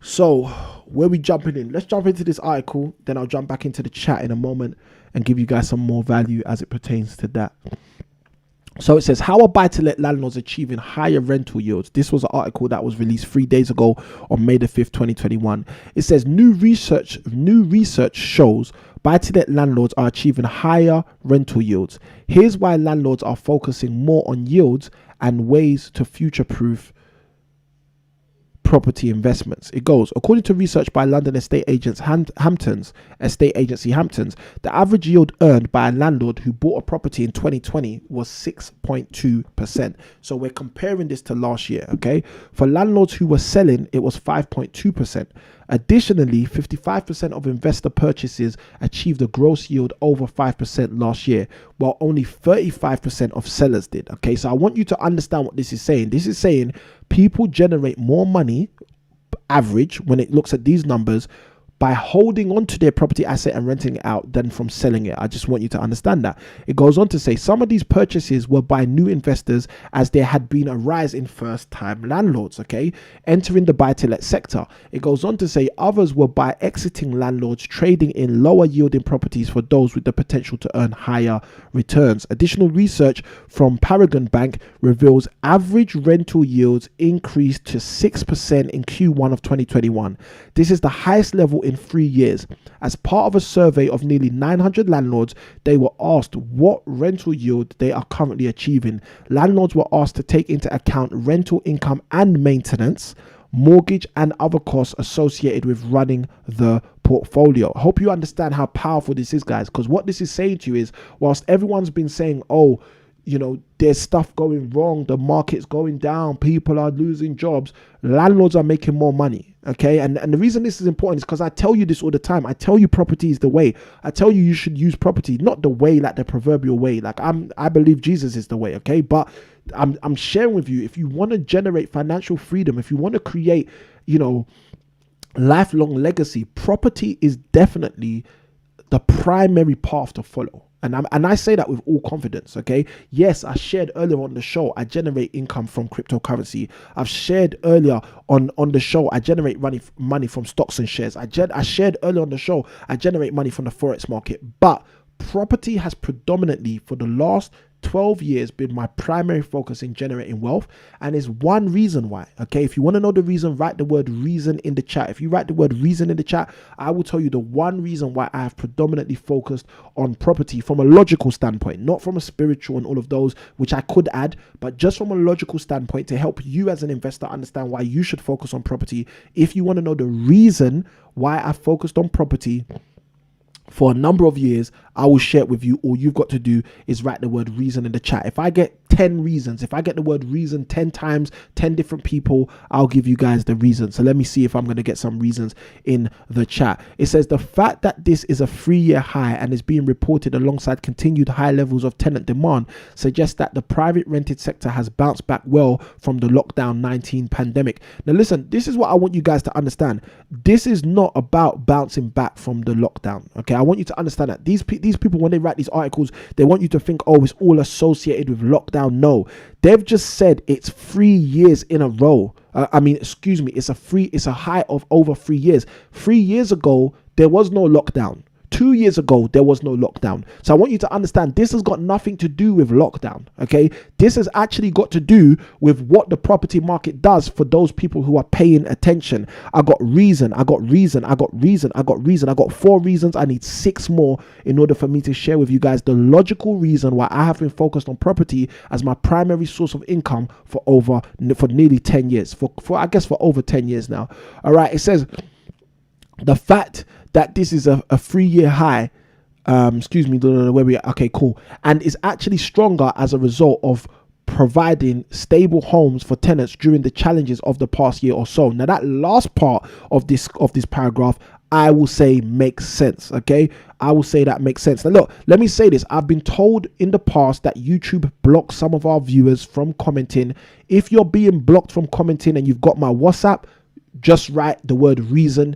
So where we jumping in? Let's jump into this article. Then I'll jump back into the chat in a moment and give you guys some more value as it pertains to that. So it says, how are buy-to-let landlords achieving higher rental yields? This was an article that was released 3 days ago on May the 5th, 2021. It says new research shows buy-to-let landlords are achieving higher rental yields. Here's why landlords are focusing more on yields and ways to future-proof property investments. It goes, according to research by London estate agents estate agency Hamptons, the average yield earned by a landlord who bought a property in 2020 was 6.2%. So we're comparing this to last year. Okay, for landlords who were selling, it was 5.2%. Additionally, 55% of investor purchases achieved a gross yield over 5% last year, while only 35% of sellers did. Okay, so I want you to understand what this is saying. This is saying people generate more money, average, when it looks at these numbers, by holding on to their property asset and renting it out than from selling it. I just want you to understand that. It goes on to say some of these purchases were by new investors, as there had been a rise in first-time landlords, okay, entering the buy-to-let sector. It goes on to say others were by exiting landlords trading in lower yielding properties for those with the potential to earn higher returns. Additional research from Paragon Bank reveals average rental yields increased to 6% in Q1 of 2021. This is the highest level in 3 years. As part of a survey of nearly 900 landlords, they were asked what rental yield they are currently achieving. Landlords were asked to take into account rental income and maintenance, mortgage and other costs associated with running the portfolio. I hope you understand how powerful this is, guys, because what this is saying to you is, whilst everyone's been saying, oh, you know, there's stuff going wrong, the market's going down, people are losing jobs, landlords are making more money. Okay, and the reason this is important is because I tell you this all the time. I tell you property is the way. I tell you should use property, not the way, like the proverbial way. Like I believe Jesus is the way. Okay, but I'm sharing with you, if you want to generate financial freedom, if you want to create, you know, lifelong legacy, property is definitely the primary path to follow. And I say that with all confidence, okay? Yes, I shared earlier on the show, I generate income from cryptocurrency. I've shared earlier on the show, I generate money from stocks and shares. I shared earlier on the show, I generate money from the Forex market. But property has predominantly, for the last 12 years, been my primary focus in generating wealth, and is one reason why. Okay, if you want to know the reason, write the word reason in the chat. If you write the word reason in the chat, I will tell you the one reason why I have predominantly focused on property from a logical standpoint, not from a spiritual and all of those, which I could add, but just from a logical standpoint to help you as an investor understand why you should focus on property. If you want to know the reason why I focused on property, for a number of years. I will share it with you. All you've got to do is write the word reason in the chat. If I get 10 reasons, if I get the word reason 10 times, 10 different people, I'll give you guys the reason. So let me see if I'm going to get some reasons in the chat. It says the fact that this is a 3-year high and is being reported alongside continued high levels of tenant demand suggests that the private rented sector has bounced back well from the lockdown 19 pandemic. Now listen, this is what I want you guys to understand. This is not about bouncing back from the lockdown. Okay, I want you to understand that these people, when they write these articles, they want you to think, oh, it's all associated with lockdown. No, they've just said it's 3 years in a row. It's a high of over 3 years. 3 years ago, there was no lockdown. 2 years ago, there was no lockdown. So I want you to understand this has got nothing to do with lockdown. Okay, this has actually got to do with what the property market does for those people who are paying attention. I got 4 reasons. I need 6 more in order for me to share with you guys the logical reason why I have been focused on property as my primary source of income for nearly 10 years, for over 10 years now. All right, it says the fact that this is a 3-year high, where we are, okay, cool, and is actually stronger as a result of providing stable homes for tenants during the challenges of the past year or so. Now that last part of this paragraph, I will say makes sense. Okay, I will say that makes sense. Now look, let me say this. I've been told in the past that YouTube blocks some of our viewers from commenting. If you're being blocked from commenting and you've got my WhatsApp, just write the word reason,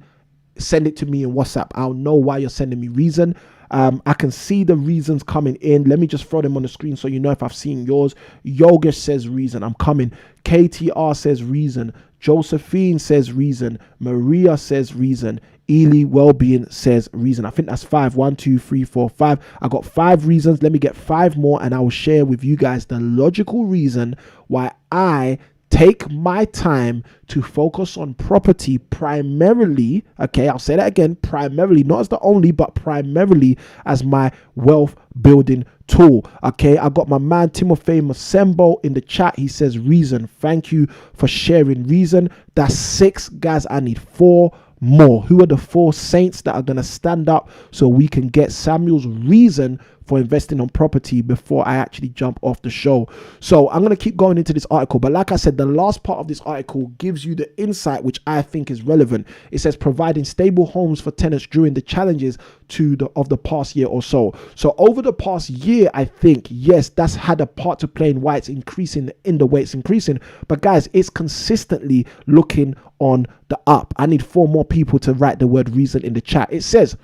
send it to me in WhatsApp. I'll know why you're sending me reason. I can see the reasons coming in. Let me just throw them on the screen so you know if I've seen yours. Yogesh says reason, I'm coming. KTR says reason. Josephine says reason. Maria says reason. Ely Wellbeing says reason. I think that's 5. 1, 2, 3, 4, 5. I got 5 reasons. Let me get 5 more and I will share with you guys the logical reason why I take my time to focus on property primarily. Okay, I'll say that again, primarily, not as the only, but primarily as my wealth building tool. Okay, I got my man Timothy Masembo in the chat. He says reason. Thank you for sharing reason. That's 6, guys. I need 4 more. Who are the 4 saints that are going to stand up so we can get Samuel's reason for investing on property before I actually jump off the show? So I'm going to keep going into this article, but like I said, the last part of this article gives you the insight which I think is relevant. It says providing stable homes for tenants during the challenges of the past year or so. So over the past year, I think, yes, that's had a part to play in why it's increasing in the way it's increasing. But guys, it's consistently looking on the up. I need 4 more people to write the word reason in the chat. It says,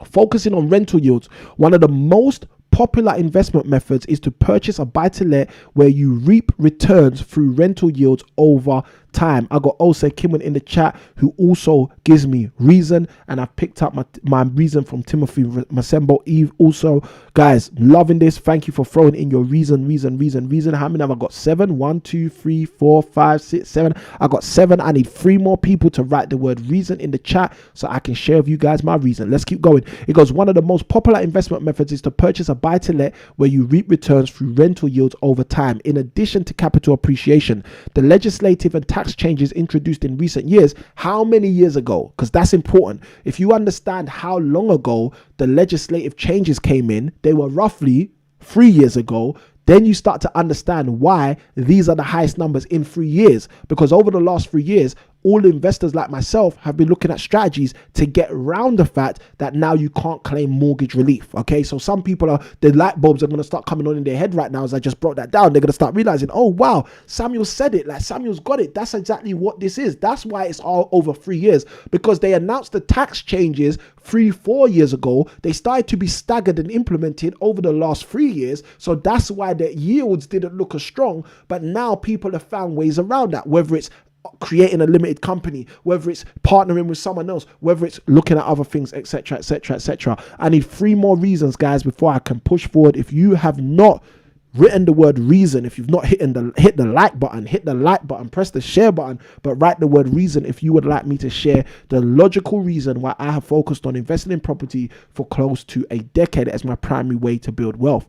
focusing on rental yields, one of the most popular investment methods is to purchase a buy-to-let where you reap returns through rental yields over time. I got Ikhinmwin in the chat who also gives me reason, and I've picked up my reason from Timothy Masembo Eve also. Guys, loving this. Thank you for throwing in your reason. How many have I got? 7. 1, 2, 3, 4, 5, 6, 7. I got 7. I need 3 more people to write the word reason in the chat so I can share with you guys my reason. Let's keep going. It goes, one of the most popular investment methods is to purchase a buy-to-let where you reap returns through rental yields over time. In addition to capital appreciation, the legislative and tax changes introduced in recent years, how many years ago? Because that's important. If you understand how long ago the legislative changes came in, they were roughly 3 years ago. Then you start to understand why these are the highest numbers in 3 years. Because over the last 3 years, all investors like myself have been looking at strategies to get around the fact that now you can't claim mortgage relief. Okay, so some people the light bulbs are going to start coming on in their head right now as I just broke that down. They're going to start realizing, oh wow, Samuel said it, like Samuel's got it. That's exactly what this is. That's why it's all over 3 years, because they announced the tax changes 3-4 years ago. They started to be staggered and implemented over the last 3 years. So that's why the yields didn't look as strong. But now people have found ways around that, whether it's creating a limited company, whether it's partnering with someone else, whether it's looking at other things, etc, etc, etc. I need 3 more reasons, guys, before I can push forward. If you have not written the word reason, if you've not hit the like button, press the share button, but write the word reason if you would like me to share the logical reason why I have focused on investing in property for close to a decade as my primary way to build wealth.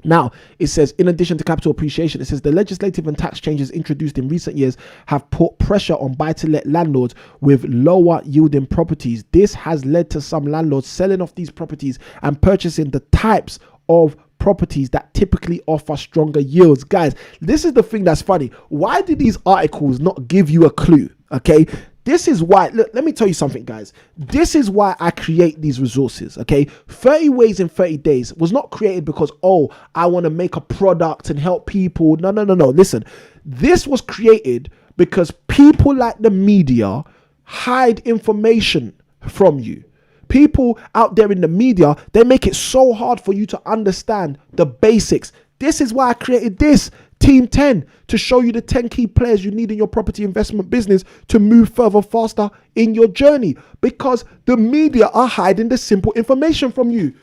Now, it says, in addition to capital appreciation, it says the legislative and tax changes introduced in recent years have put pressure on buy-to-let landlords with lower yielding properties. This has led to some landlords selling off these properties and purchasing the types of properties that typically offer stronger yields. Guys, this is the thing that's funny. Why do these articles not give you a clue? Okay, this is why, look, let me tell you something, guys. This is why I create these resources, okay? 30 Ways in 30 Days was not created because, oh, I want to make a product and help people. No. Listen, this was created because people like the media hide information from you. People out there in the media, they make it so hard for you to understand the basics. This is why I created this Team 10 to show you the 10 key players you need in your property investment business to move further faster in your journey, because the media are hiding the simple information from you.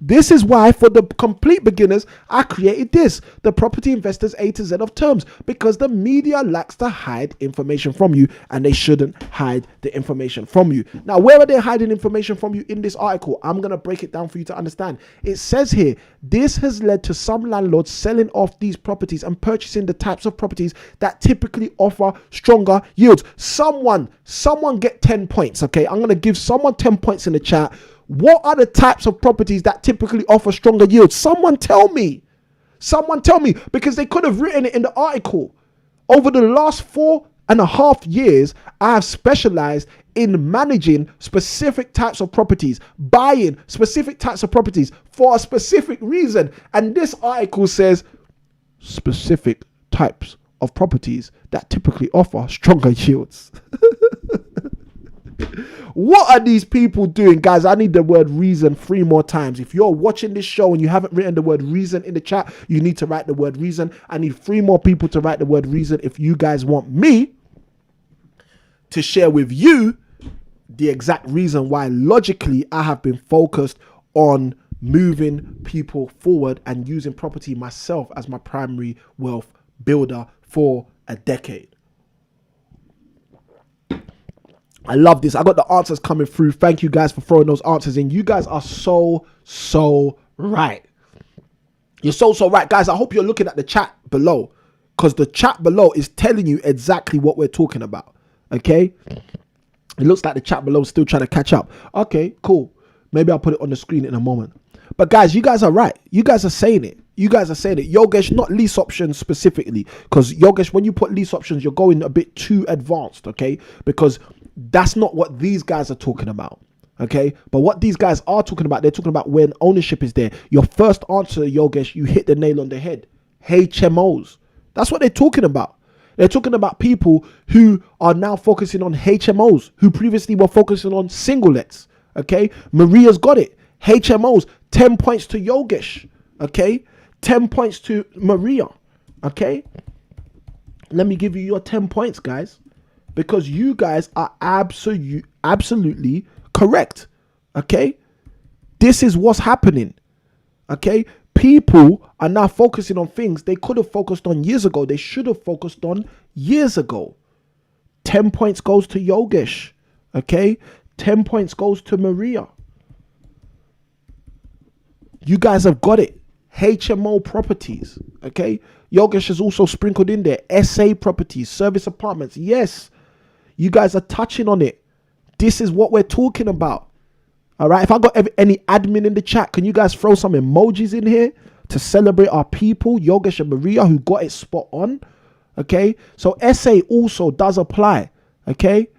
This is why, for the complete beginners, I created this, the Property Investors A to Z of Terms, because the media likes to hide information from you, and they shouldn't hide the information from you. Now, where are they hiding information from you in this article? I'm going to break it down for you to understand. It says here, this has led to some landlords selling off these properties and purchasing the types of properties that typically offer stronger yields. Someone get 10 points, okay? I'm going to give someone 10 points in the chat. What are the types of properties that typically offer stronger yields? Someone tell me, because they could have written it in the article. Over the last 4.5 years, I have specialized in managing specific types of properties, buying specific types of properties for a specific reason. And this article says specific types of properties that typically offer stronger yields. What are these people doing? Guys, I need the word reason 3 more times. If you're watching this show and you haven't written the word reason in the chat, you need to write the word reason. I need 3 more people to write the word reason if you guys want me to share with you the exact reason why logically I have been focused on moving people forward and using property myself as my primary wealth builder for a decade. I love this. I got the answers coming through. Thank you guys for throwing those answers in. You guys are so right. You're so right. Guys, I hope you're looking at the chat below, because the chat below is telling you exactly what we're talking about. Okay? It looks like the chat below is still trying to catch up. Okay, cool. Maybe I'll put it on the screen in a moment. But guys, you guys are right. You guys are saying it. Yogesh, not lease options specifically, because Yogesh, when you put lease options, you're going a bit too advanced, okay? Because that's not what these guys are talking about, okay? But what these guys are talking about, they're talking about when ownership is there. Your first answer, Yogesh, you hit the nail on the head. HMOs. That's what they're talking about. They're talking about people who are now focusing on HMOs, who previously were focusing on single-lets, okay? Maria's got it. HMOs, 10 points to Yogesh, okay? 10 points to Maria, okay? Let me give you your 10 points, guys, because you guys are absolutely correct, okay? This is what's happening, okay? People are now focusing on things they could have focused on years ago. They should have focused on years ago. 10 points goes to Yogesh, okay? 10 points goes to Maria. You guys have got it. HMO properties, okay? Yogesh has also sprinkled in there SA properties, service apartments. Yes, you guys are touching on it. This is what we're talking about. All right, if I got any admin in the chat, can you guys throw some emojis in here to celebrate our people, Yogesh and Maria, who got it spot on? Okay, so SA also does apply, okay?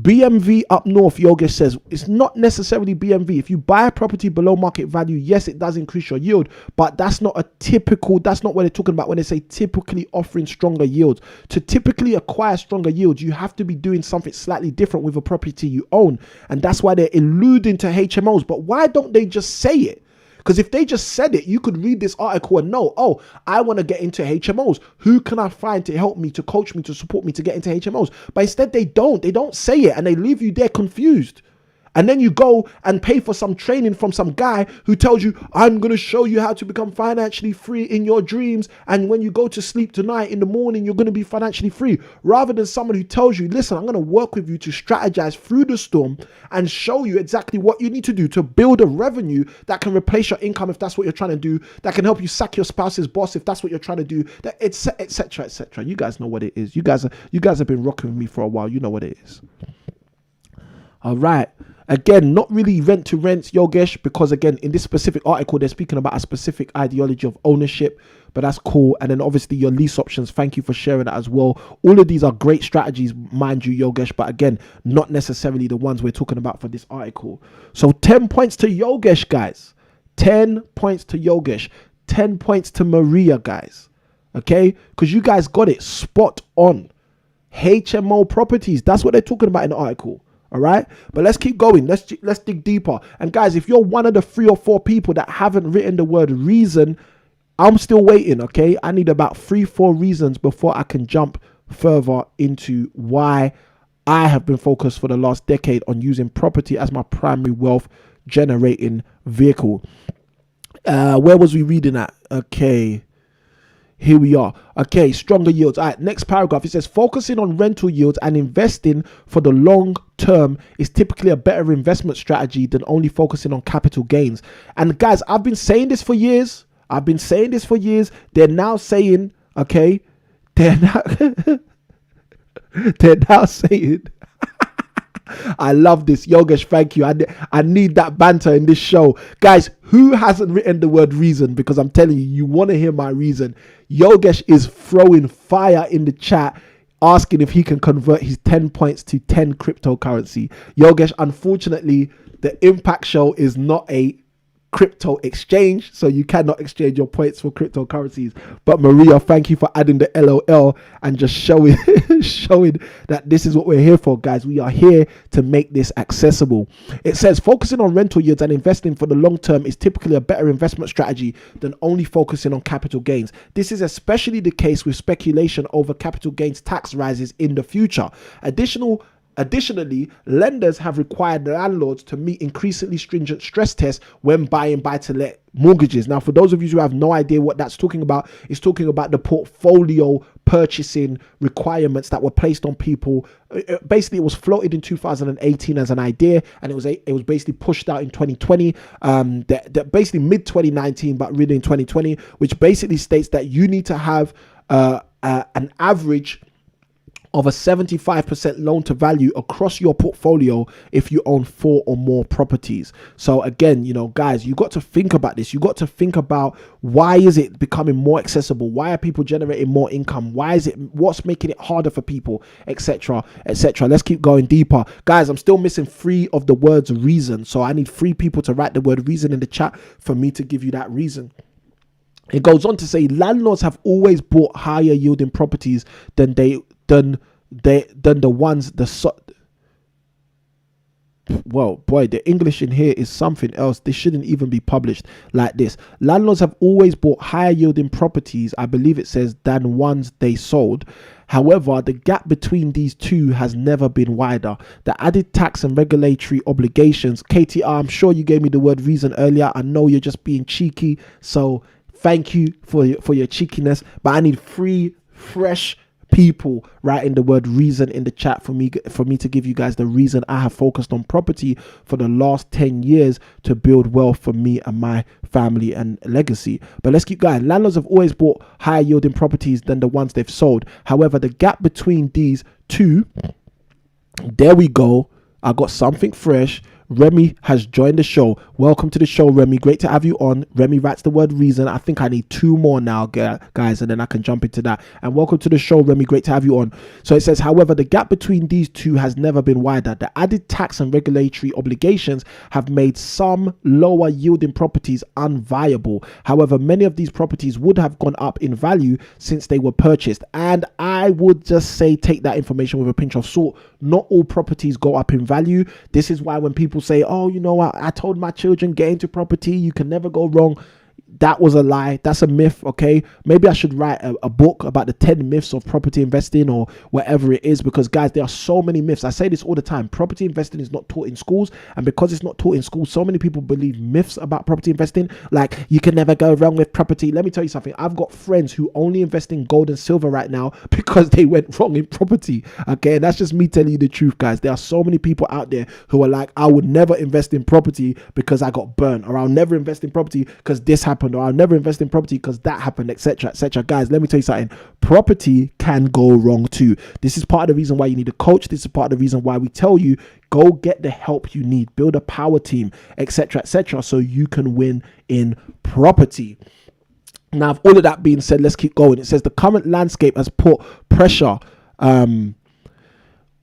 BMV up north, Yogesh says, it's not necessarily BMV. If you buy a property below market value, yes, it does increase your yield, but that's not what they're talking about when they say typically offering stronger yields. To typically acquire stronger yields, you have to be doing something slightly different with a property you own. And that's why they're alluding to HMOs. But why don't they just say it? Because if they just said it, you could read this article and know, oh, I want to get into HMOs. Who can I find to help me, to coach me, to support me to get into HMOs? But instead they don't say it, and they leave you there confused. And then you go and pay for some training from some guy who tells you, I'm going to show you how to become financially free in your dreams. And when you go to sleep tonight, in the morning, you're going to be financially free. Rather than someone who tells you, listen, I'm going to work with you to strategize through the storm and show you exactly what you need to do to build a revenue that can replace your income if that's what you're trying to do, that can help you sack your spouse's boss if that's what you're trying to do, that etc. etc. You guys know what it is. You guys have been rocking with me for a while. You know what it is. All right. Again, not really rent to rent, Yogesh, because again, in this specific article, they're speaking about a specific ideology of ownership, but that's cool. And then obviously your lease options. Thank you for sharing that as well. All of these are great strategies, mind you, Yogesh, but again, not necessarily the ones we're talking about for this article. So 10 points to Yogesh, guys. 10 points to Yogesh. 10 points to Maria, guys. Okay? Because you guys got it spot on. HMO properties. That's what they're talking about in the article. All right, but let's keep going. Let's dig deeper. And guys, if you're one of the 3 or 4 people that haven't written the word reason, I'm still waiting. Okay, I need about 3-4 reasons before I can jump further into why I have been focused for the last decade on using property as my primary wealth generating vehicle. Where was we reading at? Okay. Here we are. Okay, stronger yields. All right, next paragraph. It says, focusing on rental yields and investing for the long term is typically a better investment strategy than only focusing on capital gains. And guys, I've been saying this for years. They're now saying, okay, they're now saying, I love this. Yogesh, thank you. I need that banter in this show. Guys, who hasn't written the word reason? Because I'm telling you, you want to hear my reason. Yogesh is throwing fire in the chat, asking if he can convert his 10 points to 10 cryptocurrency. Yogesh, unfortunately, the Impact Show is not a crypto exchange, so you cannot exchange your points for cryptocurrencies. But Maria, thank you for adding the LOL and just showing that this is what we're here for, guys. We are here to make this accessible. It says focusing on rental yields and investing for the long term is typically a better investment strategy than only focusing on capital gains. This is especially the case with speculation over capital gains tax rises in the future. Additionally, lenders have required landlords to meet increasingly stringent stress tests when buying buy-to-let mortgages. Now, for those of you who have no idea what that's talking about, it's talking about the portfolio purchasing requirements that were placed on people. Basically, it was floated in 2018 as an idea, and it was basically pushed out in 2020, basically mid 2019, but really in 2020, which basically states that you need to have an average of a 75% loan to value across your portfolio if you own 4 or more properties. So again, guys, you got to think about this. You got to think about, why is it becoming more accessible? Why are people generating more income? What's making it harder for people, etc., etc. Let's keep going deeper. Guys, I'm still missing 3 of the words reason. So I need 3 people to write the word reason in the chat for me to give you that reason. It goes on to say landlords have always bought higher yielding properties than the ones well, boy, the English in here is something else. This shouldn't even be published like this. Landlords have always bought higher yielding properties, I believe it says, than ones they sold. However, the gap between these two has never been wider. The added tax and regulatory obligations. KTR, I'm sure you gave me the word reason earlier. I know you're just being cheeky, so thank you for your cheekiness. But I need 3 fresh people writing the word reason in the chat for me to give you guys the reason I have focused on property for the last 10 years to build wealth for me and my family and legacy. But let's keep going. Landlords have always bought higher yielding properties than the ones they've sold. However, the gap between these two, there we go. I got something fresh. Remy has joined the show. Welcome to the show, Remy. Great to have you on. Remy writes the word reason. I think I need 2 more now, guys, and then I can jump into that. And welcome to the show, Remy. Great to have you on. So it says, however, the gap between these two has never been wider. The added tax and regulatory obligations have made some lower yielding properties unviable. However, many of these properties would have gone up in value since they were purchased. And I would just say, take that information with a pinch of salt. Not all properties go up in value. This is why when people say, oh, I told my children, get into property, you can never go wrong. that was a lie. That's a myth. Okay, maybe I should write a book about the 10 myths of property investing or whatever it is, because guys, there are so many myths. I say this all the time. Property investing is not taught in schools, and because it's not taught in schools, so many people believe myths about property investing, like you can never go wrong with property. Let me tell you something. I've got friends who only invest in gold and silver right now because they went wrong in property. Okay, and that's just me telling you the truth, guys. There are so many people out there who are like, I would never invest in property because I got burnt, or I'll never invest in property because this happened, or I'll never invest in property because that happened, etc., etc. Guys, let me tell you something. Property can go wrong too. This is part of the reason why you need a coach. This is part of the reason why we tell you, go get the help you need, build a power team, etc., etc., so you can win in property. Now, with all of that being said, let's keep going. It says the current landscape has put pressure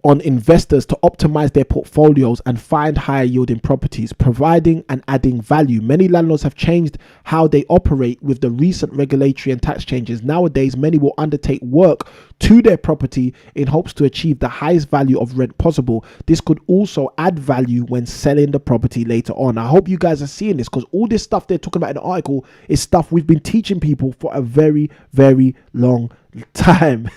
on investors to optimize their portfolios and find higher yielding properties, providing and adding value. Many landlords have changed how they operate with the recent regulatory and tax changes. Nowadays, many will undertake work to their property in hopes to achieve the highest value of rent possible. This could also add value when selling the property later on. I hope you guys are seeing this, because all this stuff they're talking about in the article is stuff we've been teaching people for a very, very long time.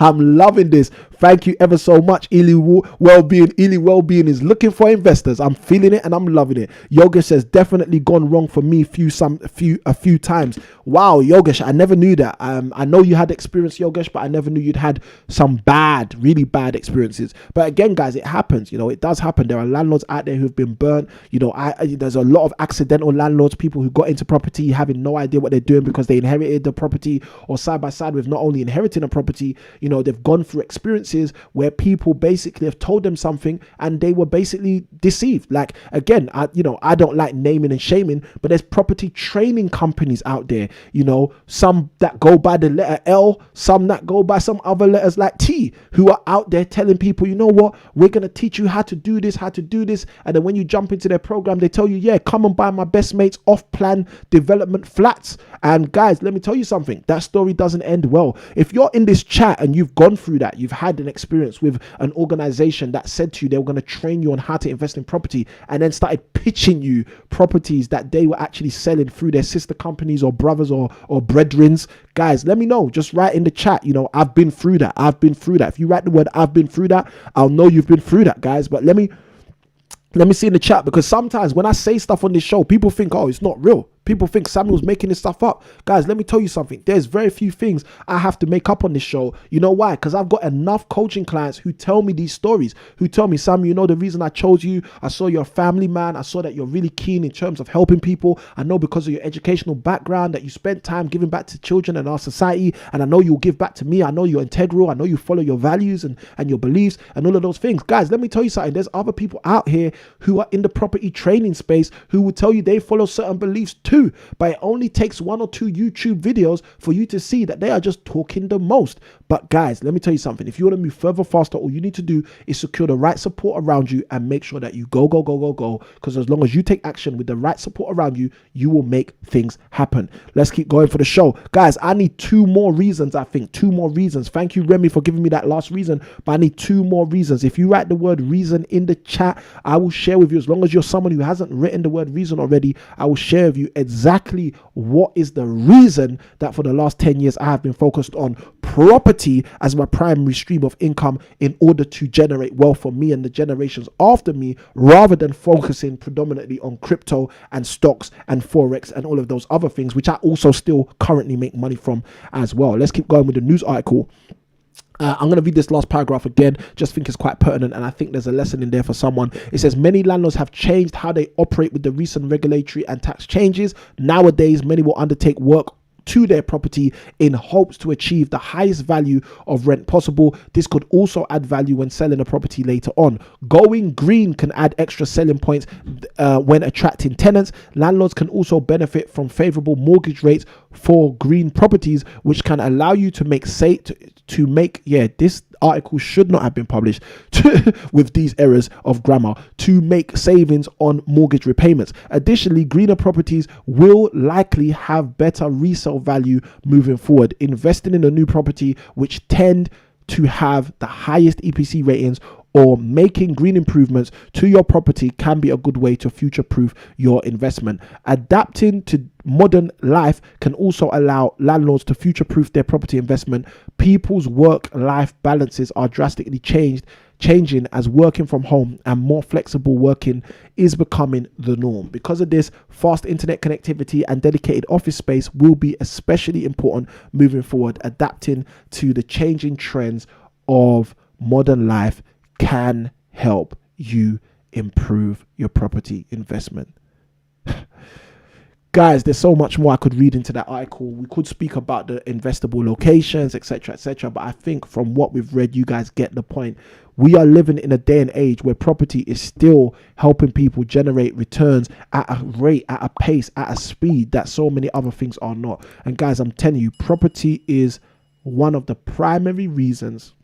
I'm loving this. Thank you ever so much. Ely Wellbeing is looking for investors. I'm feeling it and I'm loving it. Yogesh says, definitely gone wrong for me a few times. Wow, Yogesh, I never knew that. I know you had experience, Yogesh, but I never knew you'd had some really bad experiences. But again, guys, it happens. It does happen. There are landlords out there who've been burnt. There's a lot of accidental landlords, people who got into property having no idea what they're doing because they inherited the property, or side by side with not only inheriting a property, they've gone through experiences where people basically have told them something and they were basically deceived. Like, again, I don't like naming and shaming, but there's property training companies out there, some that go by the letter L, some that go by some other letters like T, who are out there telling people, you know what, we're going to teach you how to do this. And then when you jump into their program, they tell you, yeah, come and buy my best mate's off-plan development flats. And guys, let me tell you something, that story doesn't end well. If you're in this chat and you've gone through that, you've had an experience with an organization that said to you they were going to train you on how to invest in property, and then started pitching you properties that they were actually selling through their sister companies or brothers or brethrens, guys, let me know. Just write in the chat, I've been through that. If you write the word I've been through that, I'll know you've been through that, guys. But let me see in the chat, because sometimes when I say stuff on this show, people think, oh, it's not real. People think Samuel's making this stuff up. Guys, let me tell you something. There's very few things I have to make up on this show. You know why? Because I've got enough coaching clients who tell me these stories, who tell me, Samuel, the reason I chose you, I saw you're a family man. I saw that you're really keen in terms of helping people. I know because of your educational background that you spent time giving back to children and our society. And I know you'll give back to me. I know you're integral. I know you follow your values and your beliefs and all of those things. Guys, let me tell you something. There's other people out here who are in the property training space who will tell you they follow certain beliefs too. But it only takes 1 or 2 YouTube videos for you to see that they are just talking the most. But guys, let me tell you something. If you want to move further, faster, all you need to do is secure the right support around you and make sure that you go. Because as long as you take action with the right support around you, you will make things happen. Let's keep going for the show. Guys, I need 2 more reasons, I think. 2 more reasons. Thank you, Remy, for giving me that last reason. But I need 2 more reasons. If you write the word reason in the chat, I will share with you. As long as you're someone who hasn't written the word reason already, I will share with you exactly what is the reason that for the last 10 years I have been focused on property as my primary stream of income in order to generate wealth for me and the generations after me, rather than focusing predominantly on crypto and stocks and forex and all of those other things, which I also still currently make money from as well. Let's keep going with the news article. I'm going to read this last paragraph again. Just think it's quite pertinent, and I think there's a lesson in there for someone. It says, many landlords have changed how they operate with the recent regulatory and tax changes. Nowadays, many will undertake work to their property in hopes to achieve the highest value of rent possible. This could also add value when selling a property later on. Going green can add extra selling points when attracting tenants. Landlords can also benefit from favorable mortgage rates for green properties, which can allow you to make this article should not have been published with these errors of grammar, to make savings on mortgage repayments. Additionally, greener properties will likely have better resale value moving forward. Investing in a new property, which tend to have the highest EPC ratings, or making green improvements to your property can be a good way to future-proof your investment. Adapting to modern life can also allow landlords to future-proof their property investment. People's work-life balances are drastically changing as working from home and more flexible working is becoming the norm. Because of this, fast internet connectivity and dedicated office space will be especially important moving forward. Adapting to the changing trends of modern life can help you improve your property investment. Guys, there's so much more I could read into that article. We could speak about the investable locations, etc., but I think from what we've read, you guys get the point. We are living in a day and age where property is still helping people generate returns at a rate, at a pace, at a speed that so many other things are not. And guys, I'm telling you, property is one of the primary reasons,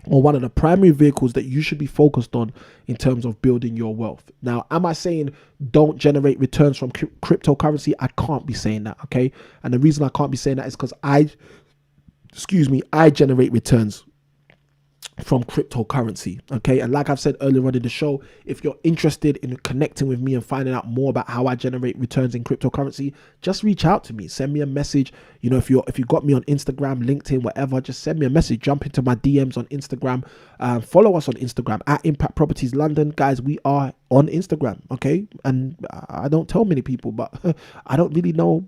or one of the primary vehicles that you should be focused on in terms of building your wealth. Now, am I saying don't generate returns from cryptocurrency? I can't be saying that, okay? And the reason I can't be saying that is because I generate returns from cryptocurrency, okay? And like I've said earlier on in the show, if you're interested in connecting with me and finding out more about how I generate returns in cryptocurrency, just reach out to me, send me a message. You know, if you got me on Instagram, LinkedIn, whatever, just send me a message, jump into my DMs on Instagram, follow us on Instagram at Impact Properties London. Guys, we are on Instagram, okay? And I don't tell many people, but I don't really know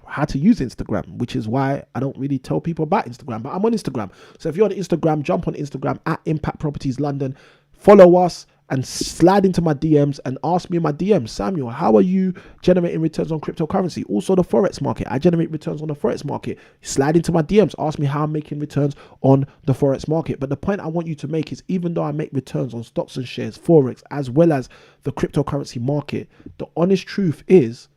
how to use Instagram, which is why I don't really tell people about Instagram, but I'm on Instagram. So if you're on Instagram, jump on Instagram at Impact Properties London, follow us and slide into my DMs and ask me in my DMs, Samuel, how are you generating returns on cryptocurrency? Also the Forex market. I generate returns on the Forex market. Slide into my DMs, ask me how I'm making returns on the Forex market. But the point I want you to make is, even though I make returns on stocks and shares, Forex, as well as the cryptocurrency market, the honest truth is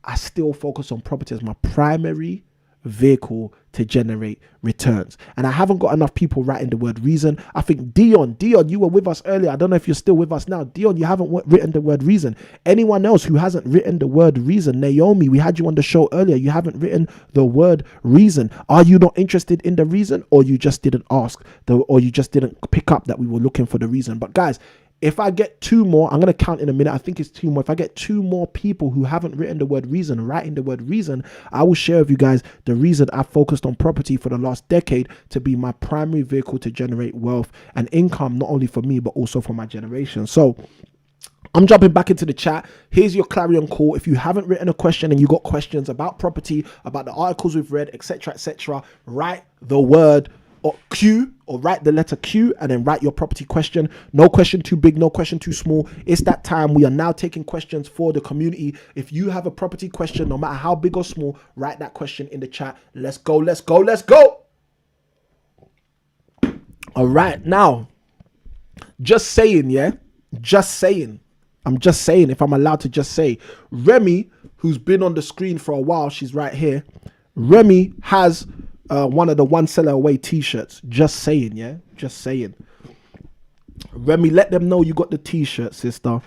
I still focus on property as my primary vehicle to generate returns. And I haven't got enough people writing the word reason. I think Dion, you were with us earlier. I don't know if you're still with us now. Dion, you haven't written the word reason. Anyone else who hasn't written the word reason? Naomi, we had you on the show earlier. You haven't written the word reason. Are you not interested in the reason, or you just didn't ask, or you just didn't pick up that we were looking for the reason? But guys, if I get two more, I'm going to count in a minute. I think it's two more. If I get two more people who haven't written the word reason, writing the word reason, I will share with you guys the reason I focused on property for the last decade to be my primary vehicle to generate wealth and income, not only for me, but also for my generation. So I'm jumping back into the chat. Here's your clarion call. If you haven't written a question and you got questions about property, about the articles we've read, etc., write the word or Q, or write the letter Q and then write your property question. No question too big, no question too small. It's that time. We are now taking questions for the community. If you have a property question, no matter how big or small, write that question in the chat. Let's go. All right, now, just saying, yeah, just saying. I'm just saying, if I'm allowed to just say, Remy, who's been on the screen for a while, she's right here. Remy has one of the one seller away t-shirts. Just saying, yeah, just saying. Remy, let them know you got the t-shirt, sister.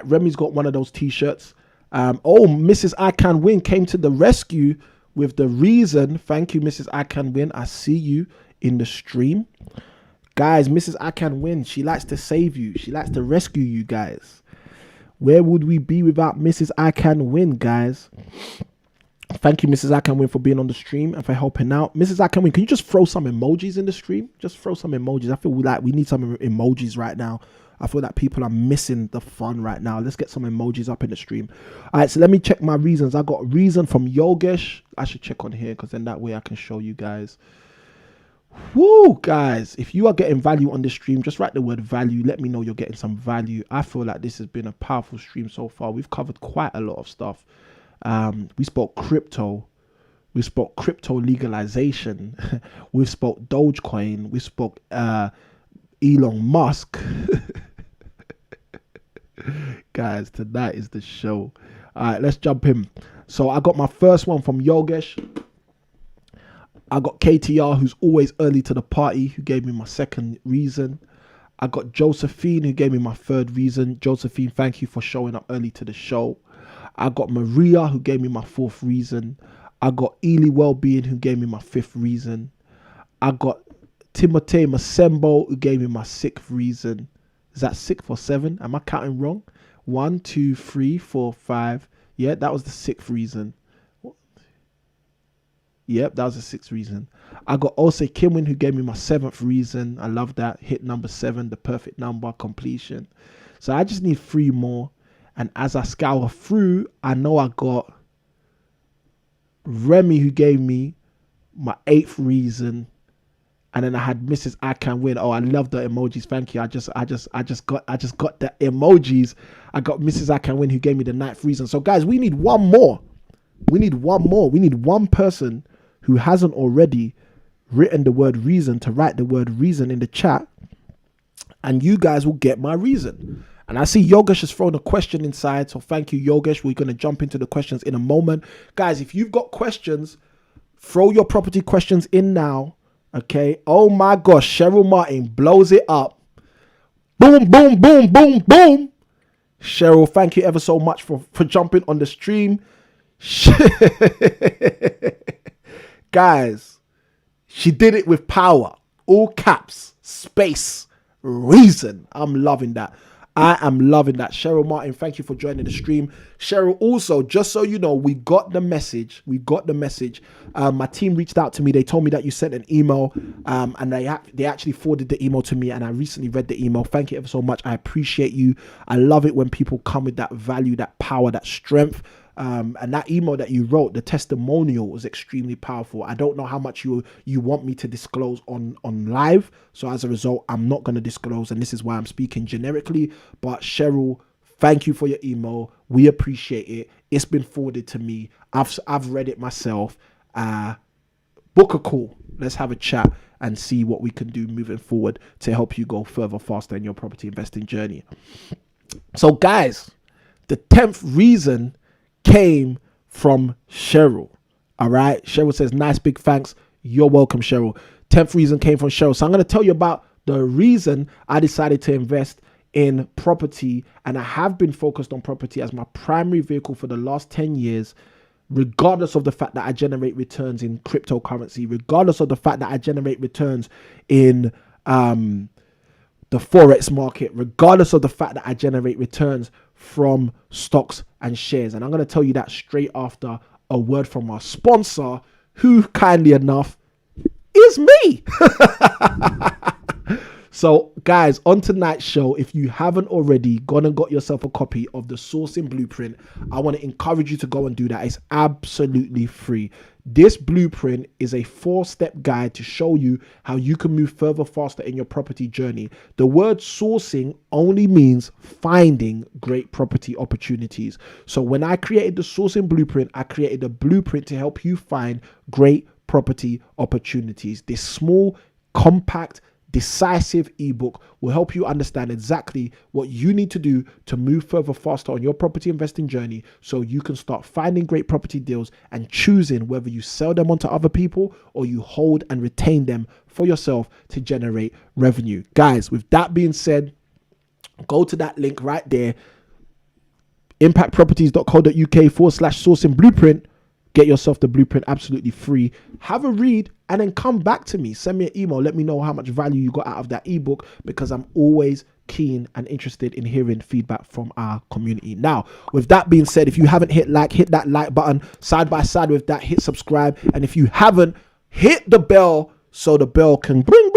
Remy's got one of those t-shirts. Mrs. Ikhinmwin came to the rescue with the reason. Thank you, Mrs. Ikhinmwin. I see you in the stream. Guys, Mrs. Ikhinmwin, she likes to save you. She likes to rescue you guys. Where would we be without Mrs. Ikhinmwin, guys? Thank you, Mrs. Ikhinmwin, for being on the stream and for helping out. Mrs. Ikhinmwin, can you just throw some emojis in the stream? Just throw some emojis. I feel like we need some emojis right now. I feel like people are missing the fun right now. Let's get some emojis up in the stream. All right, so let me check my reasons. I got reason from Yogesh. I should check on here because then that way I can show you guys. Woo, guys, if you are getting value on this stream, just write the word value. Let me know you're getting some value. I feel like this has been a powerful stream so far. We've covered quite a lot of stuff. We spoke crypto. We spoke crypto legalization. We spoke Dogecoin. We spoke Elon Musk. Guys, tonight is the show. All right, let's jump in. So I got my first one from Yogesh. I got KTR, who's always early to the party, who gave me my second reason. I got Josephine, who gave me my third reason. Josephine, thank you for showing up early to the show. I got Maria, who gave me my fourth reason. I got Ely Wellbeing, who gave me my fifth reason. I got Timotei Masembo, who gave me my 6th reason. Is that 6th or 7? Am I counting wrong? 1, 2, 3, 4, 5. Yeah, that was the 6th reason. Yep, that was the 6th reason. I got also Ikhinmwin, who gave me my 7th reason. I love that. Hit number 7, the perfect number, completion. So I just need 3 more. And as I scour through, I know I got Remy, who gave me my 8th reason. And then I had Mrs. Ikhinmwin. Oh, I love the emojis. Thank you. I just got the emojis. I got Mrs. Ikhinmwin, who gave me the 9th reason. So guys, we need one more. We need one more. We need one person who hasn't already written the word reason to write the word reason in the chat, and you guys will get my reason. And I see Yogesh has thrown a question inside, so thank you, Yogesh. We're going to jump into the questions in a moment. Guys, if you've got questions, throw your property questions in now, okay? Oh my gosh, Cheryl Martin blows it up. Boom, boom, boom, boom, boom. Cheryl, thank you ever so much for jumping on the stream. Guys, she did it with power. All caps, space, reason. I'm loving that. I am loving that. Cheryl Martin, thank you for joining the stream. Cheryl, also, just so you know, we got the message. My team reached out to me. They told me that you sent an email, and they actually forwarded the email to me, and I recently read the email. Thank you ever so much. I appreciate you. I love it when people come with that value, that power, that strength. And that email that you wrote, the testimonial, was extremely powerful. I don't know how much you want me to disclose on live. So as a result, I'm not going to disclose. And this is why I'm speaking generically. But Cheryl, thank you for your email. We appreciate it. It's been forwarded to me. I've read it myself. Book a call. Let's have a chat and see what we can do moving forward to help you go further, faster in your property investing journey. So guys, the 10th reason came from Cheryl. All right. Cheryl says, nice, big thanks. You're welcome, Cheryl. 10th reason came from Cheryl. So I'm going to tell you about the reason I decided to invest in property. And I have been focused on property as my primary vehicle for the last 10 years, regardless of the fact that I generate returns in cryptocurrency, regardless of the fact that I generate returns in the Forex market, regardless of the fact that I generate returns from stocks and shares. And I'm going to tell you that straight after a word from our sponsor, who kindly enough is me. So guys, on tonight's show, if you haven't already gone and got yourself a copy of the Sourcing Blueprint, I want to encourage you to go and do that. It's absolutely free. This blueprint is a 4-step guide to show you how you can move further, faster in your property journey. The word sourcing only means finding great property opportunities. So when I created the Sourcing Blueprint, I created a blueprint to help you find great property opportunities. This small, compact, decisive ebook will help you understand exactly what you need to do to move further, faster on your property investing journey, so you can start finding great property deals and choosing whether you sell them onto other people or you hold and retain them for yourself to generate revenue. Guys, with that being said, go to that link right there, impactproperties.co.uk/sourcing blueprint. Get yourself the blueprint absolutely free. Have a read and then come back to me. Send me an email. Let me know how much value you got out of that ebook, because I'm always keen and interested in hearing feedback from our community. Now, with that being said, if you haven't hit that like button. Side by side with that, hit subscribe. And if you haven't, hit the bell so the bell can bring.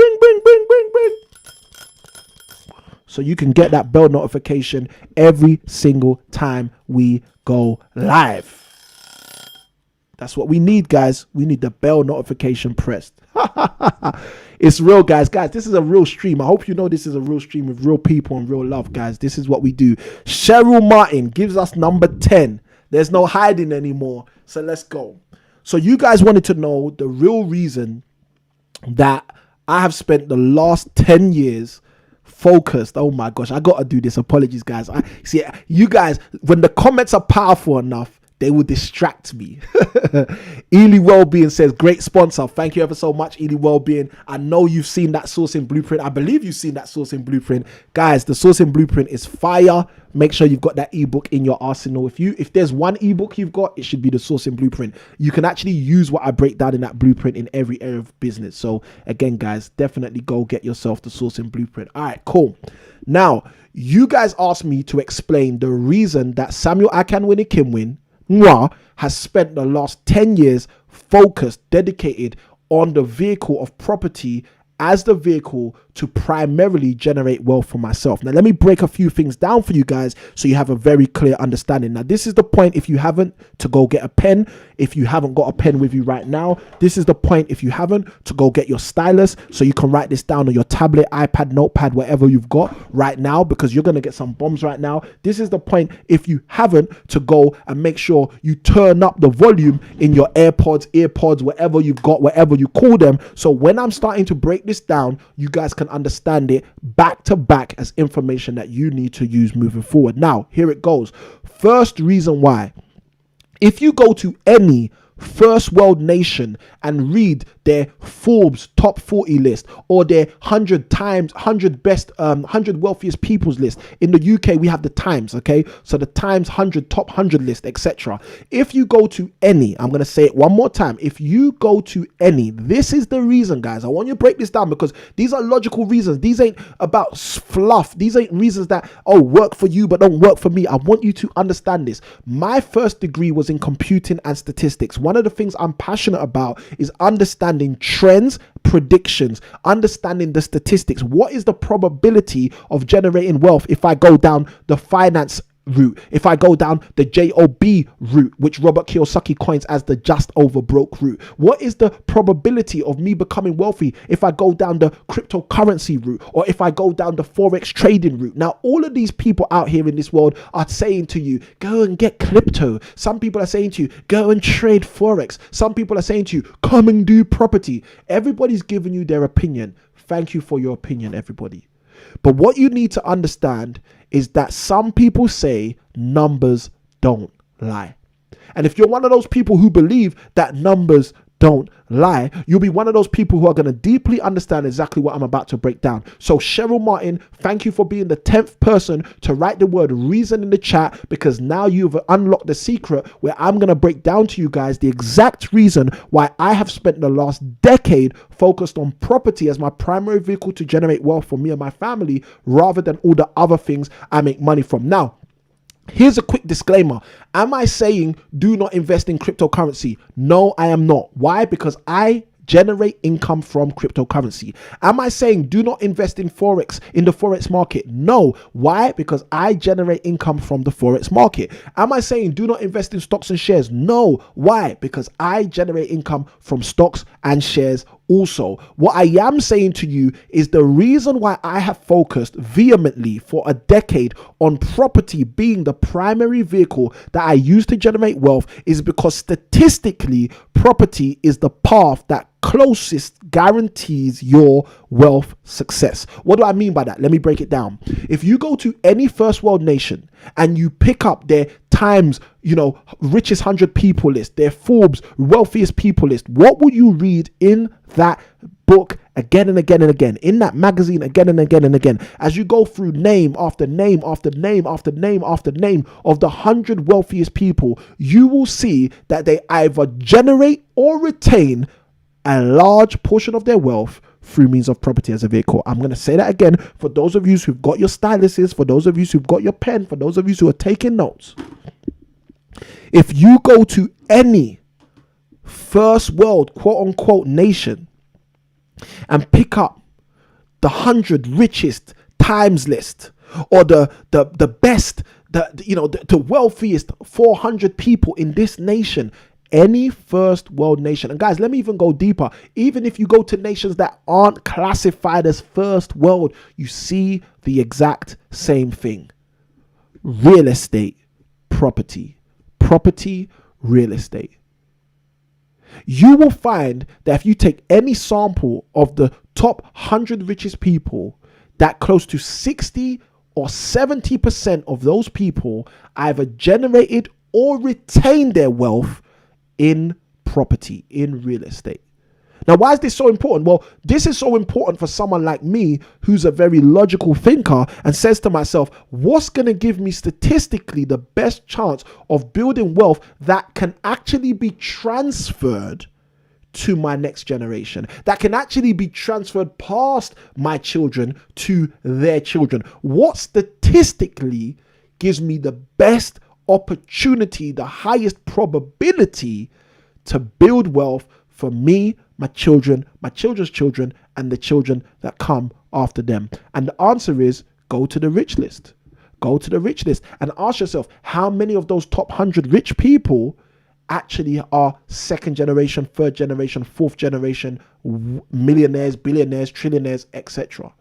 So you can get that bell notification every single time we go live. That's what we need, guys. We need the bell notification pressed. It's real, guys. Guys, this is a real stream. I hope you know this is a real stream with real people and real love, guys. This is what we do. Cheryl Martin gives us number 10. There's no hiding anymore. So let's go. So you guys wanted to know the real reason that I have spent the last 10 years focused. Oh my gosh, I got to do this. Apologies, guys. I see you guys, when the comments are powerful enough, they will distract me. Ely Wellbeing says, great sponsor. Thank you ever so much, Ely Wellbeing. I know you've seen that sourcing blueprint. I believe you've seen that sourcing blueprint. Guys, the sourcing blueprint is fire. Make sure you've got that ebook in your arsenal. If there's one ebook you've got, it should be the sourcing blueprint. You can actually use what I break down in that blueprint in every area of business. So again, guys, definitely go get yourself the sourcing blueprint. All right, cool. Now, you guys asked me to explain the reason that Samuel Ikhinmwin has spent the last 10 years focused, dedicated on the vehicle of property as the vehicle to primarily generate wealth for myself. Now, let me break a few things down for you guys so you have a very clear understanding. Now, this is the point, if you haven't, to go get a pen. If you haven't got a pen with you right now, this is the point, if you haven't, to go get your stylus so you can write this down on your tablet, iPad, notepad, whatever you've got right now, because you're going to get some bombs right now. This is the point, if you haven't, to go and make sure you turn up the volume in your AirPods, earpods, whatever you've got, whatever you call them. So when I'm starting to break this down, you guys can understand it back to back as information that you need to use moving forward. Now, here it goes. First reason why. If you go to any first world nation and read their Forbes top 40 list or their 100 wealthiest people's list. In the UK, we have the Times, okay? So the Times 100 top 100 list, etc. If you go to any, I'm going to say it one more time. If you go to any, this is the reason, guys. I want you to break this down because these are logical reasons. These ain't about fluff. These ain't reasons that, oh, work for you but don't work for me. I want you to understand this. My first degree was in computing and statistics. One of the things I'm passionate about is understanding trends, predictions, understanding the statistics. What is the probability of generating wealth if I go down the finance route, if I go down the JOB route, which Robert Kiyosaki coins as the just over broke route? What is the probability of me becoming wealthy if I go down the cryptocurrency route or if I go down the forex trading route? Now, all of these people out here in this world are saying to you, go and get crypto. Some people are saying to you, go and trade forex. Some people are saying to you, come and do property. Everybody's giving you their opinion. Thank you for your opinion, everybody. But what you need to understand is that some people say numbers don't lie. And if you're one of those people who believe that numbers don't lie, you'll be one of those people who are going to deeply understand exactly what I'm about to break down. So Cheryl Martin, thank you for being the 10th person to write the word reason in the chat, because now you've unlocked the secret where I'm going to break down to you guys the exact reason why I have spent the last decade focused on property as my primary vehicle to generate wealth for me and my family, rather than all the other things I make money from. Now, here's a quick disclaimer. Am I saying do not invest in cryptocurrency? No, I am not. Why? Because I generate income from cryptocurrency. Am I saying do not invest in forex, in the forex market? No. Why? Because I generate income from the forex market. Am I saying do not invest in stocks and shares? No. Why? Because I generate income from stocks and shares also. What I am saying to you is the reason why I have focused vehemently for a decade on property being the primary vehicle that I use to generate wealth is because statistically, property is the path that closest guarantees your wealth success. What do I mean by that? Let me break it down. If you go to any first world nation and you pick up their Times, richest 100 people list, their Forbes wealthiest people list, what will you read in that book again and again and again, in that magazine again and again and again, as you go through name after name after name after name after name of the 100 wealthiest people? You will see that they either generate or retain a large portion of their wealth through means of property as a vehicle. I'm going to say that again for those of you who've got your styluses, for those of you who've got your pen, for those of you who are taking notes. If you go to any first world quote unquote nation and pick up the 100 richest Times list or the best, the wealthiest 400 people in this nation, any first world nation, and guys, let me even go deeper. Even if you go to nations that aren't classified as first world, you see the exact same thing. Real estate, property, real estate. You will find that if you take any sample of the top 100 richest people, that close to 60 or 70% of those people either generated or retain their wealth in property, in real estate. Now, why is this so important? Well, this is so important for someone like me who's a very logical thinker and says to myself, what's going to give me statistically the best chance of building wealth that can actually be transferred to my next generation, that can actually be transferred past my children to their children? What statistically gives me the best opportunity, the highest probability to build wealth for me, my children, my children's children, and the children that come after them? And the answer is, go to the rich list. Go to the rich list and ask yourself, how many of those top 100 rich people actually are second generation, third generation, fourth generation millionaires, billionaires, trillionaires, etc.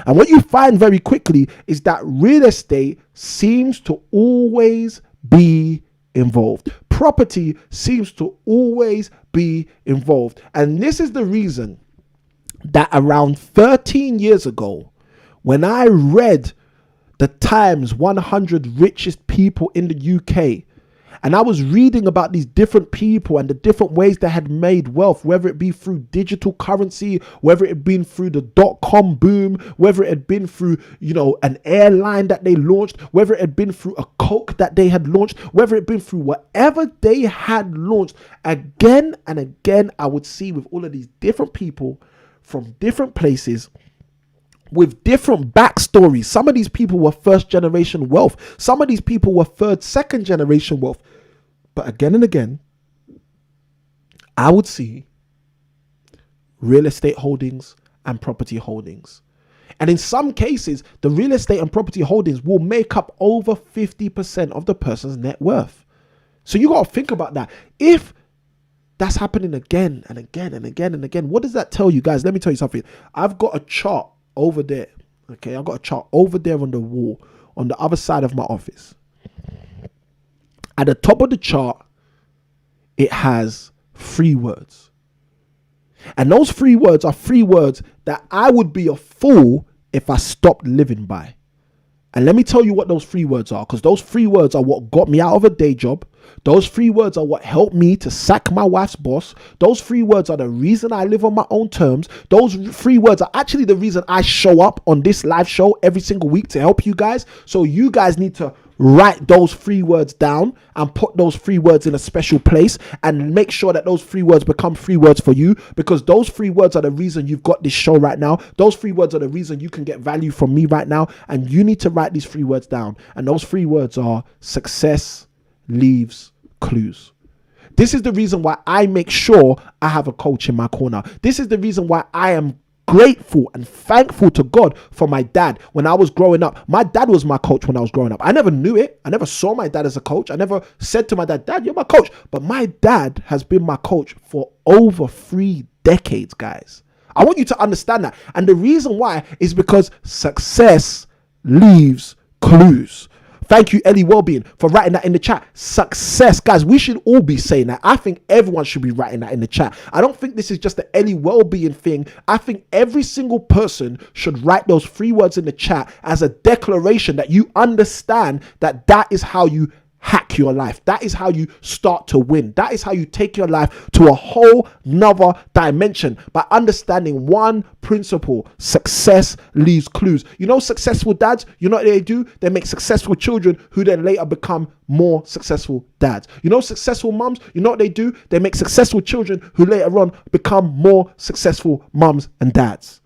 And what you find very quickly is that real estate seems to always be involved. Property seems to always be involved. And this is the reason that around 13 years ago, when I read the Times 100 richest people in the UK, and I was reading about these different people and the different ways they had made wealth, whether it be through digital currency, whether it had been through the .com boom, whether it had been through, an airline that they launched, whether it had been through a Coke that they had launched, whether it had been through whatever they had launched, again and again, I would see with all of these different people from different places with different backstories. Some of these people were first generation wealth. Some of these people were third, second generation wealth. But again and again, I would see real estate holdings and property holdings. And in some cases, the real estate and property holdings will make up over 50% of the person's net worth. So you got to think about that. If that's happening again and again and again and again, what does that tell you, guys? Let me tell you something. I've got a chart over there. Okay, I've got a chart over there on the wall on the other side of my office. At the top of the chart, it has 3 words. And those 3 words are 3 words that I would be a fool if I stopped living by. And let me tell you what those 3 words are, because those 3 words are what got me out of a day job. Those 3 words are what helped me to sack my wife's boss. Those 3 words are the reason I live on my own terms. Those 3 words are actually the reason I show up on this live show every single week to help you guys. So you guys need to write those 3 words down and put those 3 words in a special place and make sure that those 3 words become 3 words for you, because those 3 words are the reason you've got this show right now. Those 3 words are the reason you can get value from me right now, and you need to write these 3 words down. And those 3 words are success leaves clues. This is the reason why I make sure I have a coach in my corner. This is the reason why I am grateful and thankful to God for my dad. When I was growing up, my dad was my coach when I was growing up. I never knew it. I never saw my dad as a coach. I never said to my dad, "Dad, you're my coach." But my dad has been my coach for over 3 decades, guys. I want you to understand that. And the reason why is because success leaves clues. Thank you, Ellie Wellbeing, for writing that in the chat. Success, guys, we should all be saying that. I think everyone should be writing that in the chat. I don't think this is just the Ellie Wellbeing thing. I think every single person should write those 3 words in the chat as a declaration that you understand that that is how you hack your life. That is how you start to win. That is how you take your life to a whole nother dimension, by understanding one principle: success leaves clues. You know, successful dads, you know what they do? They make successful children who then later become more successful dads. You know, successful mums, you know what they do? They make successful children who later on become more successful mums and dads.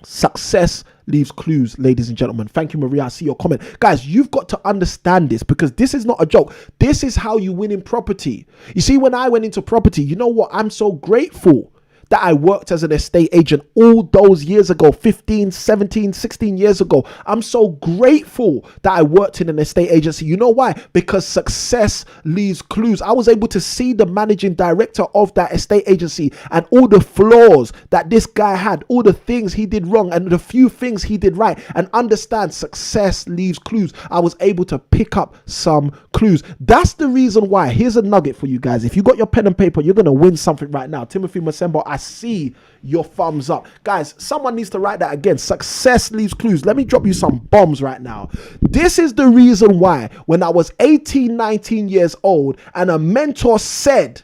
Success leaves clues, ladies and gentlemen. Thank you, Maria. I see your comment. Guys, you've got to understand this, because this is not a joke. This is how you win in property. You see, when I went into property, you know what? I'm so grateful that I worked as an estate agent all those years ago, 15, 17, 16 years ago. I'm so grateful that I worked in an estate agency. You know why? Because success leaves clues. I was able to see the managing director of that estate agency and all the flaws that this guy had, all the things he did wrong and the few things he did right, and understand success leaves clues. I was able to pick up some clues. That's the reason why. Here's a nugget for you guys. If you got your pen and paper, you're going to win something right now. Timothy Masembo, I I see your thumbs up. Guys, someone needs to write that again. Success leaves clues. Let me drop you some bombs right now. This is the reason why when I was 18, 19 years old and a mentor said,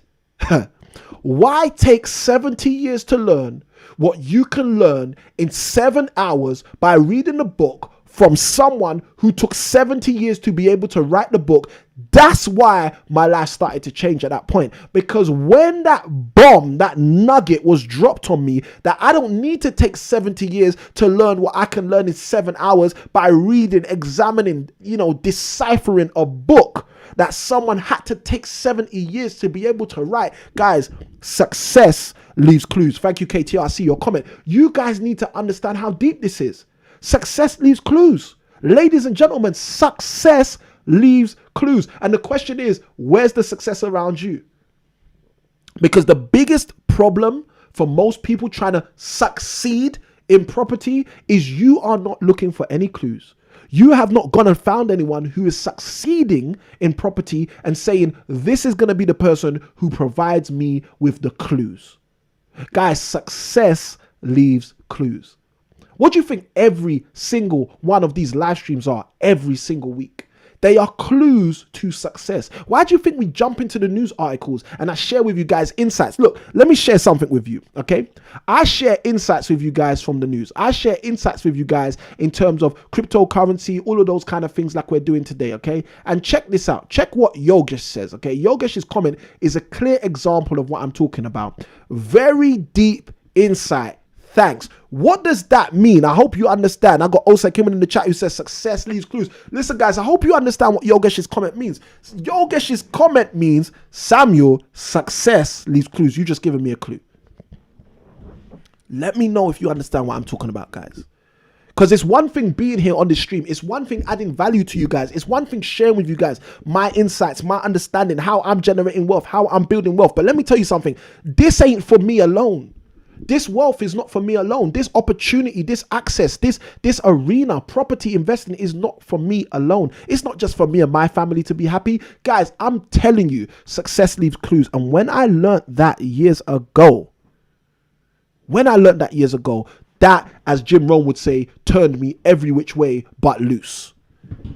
why take 70 years to learn what you can learn in 7 hours by reading a book from someone who took 70 years to be able to write the book? That's why my life started to change at that point. Because when that bomb, that nugget was dropped on me, that I don't need to take 70 years to learn what I can learn in 7 hours by reading, examining, deciphering a book that someone had to take 70 years to be able to write. Guys, success leaves clues. Thank you, KTR. I see your comment. You guys need to understand how deep this is. Success leaves clues. Ladies and gentlemen, success leaves clues. And the question is, where's the success around you? Because the biggest problem for most people trying to succeed in property is you are not looking for any clues. You have not gone and found anyone who is succeeding in property and saying, this is going to be the person who provides me with the clues. Guys, success leaves clues. What do you think every single one of these live streams are every single week? They are clues to success. Why do you think we jump into the news articles and I share with you guys insights? Look, let me share something with you, okay? I share insights with you guys from the news. I share insights with you guys in terms of cryptocurrency, all of those kind of things like we're doing today, okay? And check this out. Check what Yogesh says, okay? Yogesh's comment is a clear example of what I'm talking about. Very deep insight. Thanks. What does that mean? I hope you understand. I got Osa Ikhinmwin in the chat who says success leaves clues. Listen, guys, I hope you understand what Yogesh's comment means. Yogesh's comment means, Samuel, success leaves clues. You just given me a clue. Let me know if you understand what I'm talking about, guys. Because it's one thing being here on this stream. It's one thing adding value to you guys. It's one thing sharing with you guys my insights, my understanding, how I'm generating wealth, how I'm building wealth. But let me tell you something. This ain't for me alone. This wealth is not for me alone. This opportunity, this access, this arena, property investing is not for me alone. It's not just for me and my family to be happy. Guys, I'm telling you, success leaves clues. And when I learned that years ago, that, as Jim Rohn would say, turned me every which way but loose.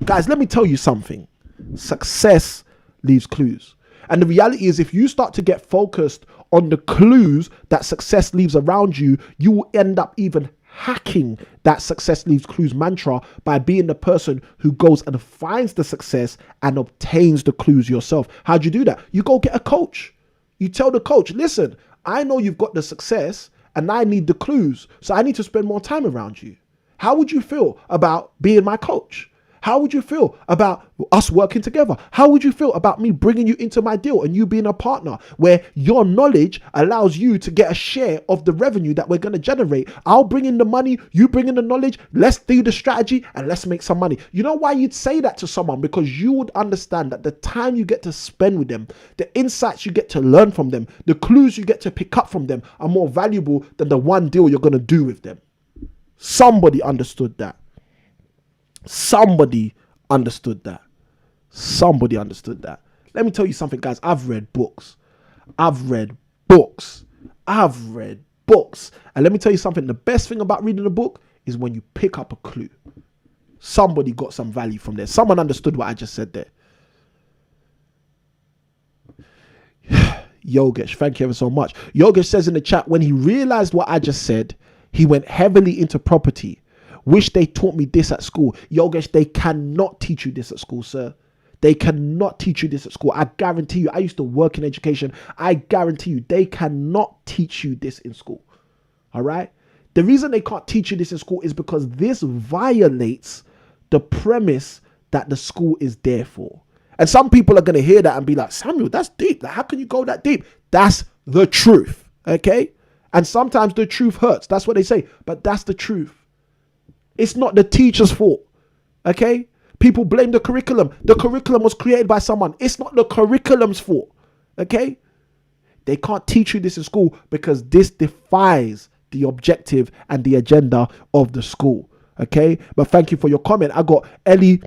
Guys, let me tell you something. Success leaves clues. And the reality is, if you start to get focused on the clues that success leaves around you, you will end up even hacking that success leaves clues mantra by being the person who goes and finds the success and obtains the clues yourself. How do you do that? You go get a coach. You tell the coach, listen, I know you've got the success and I need the clues, so I need to spend more time around you. How would you feel about being my coach? How would you feel about us working together? How would you feel about me bringing you into my deal and you being a partner where your knowledge allows you to get a share of the revenue that we're going to generate? I'll bring in the money, you bring in the knowledge, let's do the strategy and let's make some money. You know why you'd say that to someone? Because you would understand that the time you get to spend with them, the insights you get to learn from them, the clues you get to pick up from them are more valuable than the one deal you're going to do with them. Somebody understood that. Somebody understood that. Let me tell you something, guys. I've read books. And let me tell you something. The best thing about reading a book is when you pick up a clue. Somebody got some value from there. Someone understood what I just said there. Yogesh, thank you ever so much. Yogesh says in the chat, when he realized what I just said, he went heavily into property. Wish they taught me this at school. Yogesh, they cannot teach you this at school, sir. They cannot teach you this at school. I guarantee you, I used to work in education. I guarantee you, they cannot teach you this in school. All right? The reason they can't teach you this in school is because this violates the premise that the school is there for. And some people are going to hear that and be like, Samuel, that's deep. Like, how can you go that deep? That's the truth. Okay? And sometimes the truth hurts. That's what they say. But that's the truth. It's not the teacher's fault, okay? People blame the curriculum. The curriculum was created by someone. It's not the curriculum's fault, okay? They can't teach you this in school because this defies the objective and the agenda of the school, okay? But thank you for your comment. I got Ellie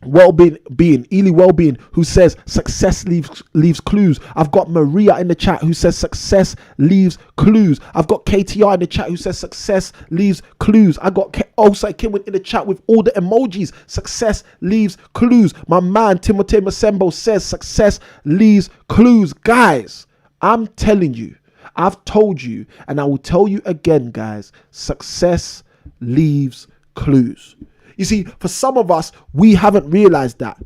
Ely Wellbeing, who says success leaves clues. I've got Maria in the chat who says success leaves clues. I've got KTR in the chat who says success leaves clues. I got also Ikhinmwin in the chat with all the emojis. Success leaves clues. My man Timothy Masembo says success leaves clues. Guys, I'm telling you, I've told you, and I will tell you again, guys, success leaves clues. You see, for some of us, we haven't realized that.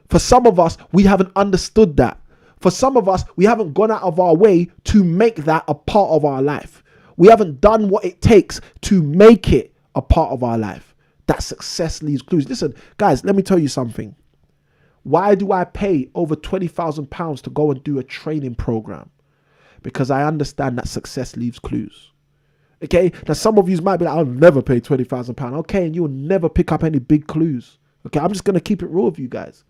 For some of us, we haven't understood that. For some of us, we haven't gone out of our way to make that a part of our life. We haven't done what it takes to make it a part of our life. That success leaves clues. Listen, guys, let me tell you something. Why do I pay over £20,000 to go and do a training program? Because I understand that success leaves clues. Okay, now some of you might be like, I'll never pay £20,000. Okay, and you'll never pick up any big clues. Okay, I'm just going to keep it real with you guys.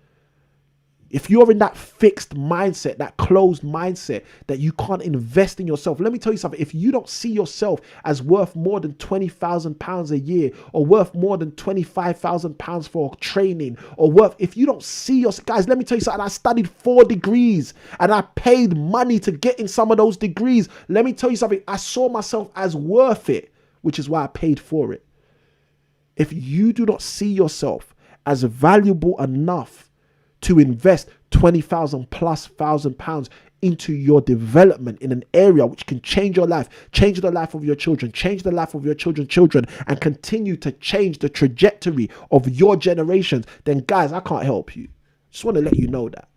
If you're in that fixed mindset, that closed mindset that you can't invest in yourself, let me tell you something. If you don't see yourself as worth more than £20,000 a year, or worth more than £25,000 for training, or if you don't see yourself, guys, let me tell you something. I studied 4 degrees and I paid money to get in some of those degrees. Let me tell you something. I saw myself as worth it, which is why I paid for it. If you do not see yourself as valuable enough to invest £20,000+ into your development in an area which can change your life, change the life of your children, change the life of your children's children, and continue to change the trajectory of your generations, then guys, I can't help you. Just want to let you know that.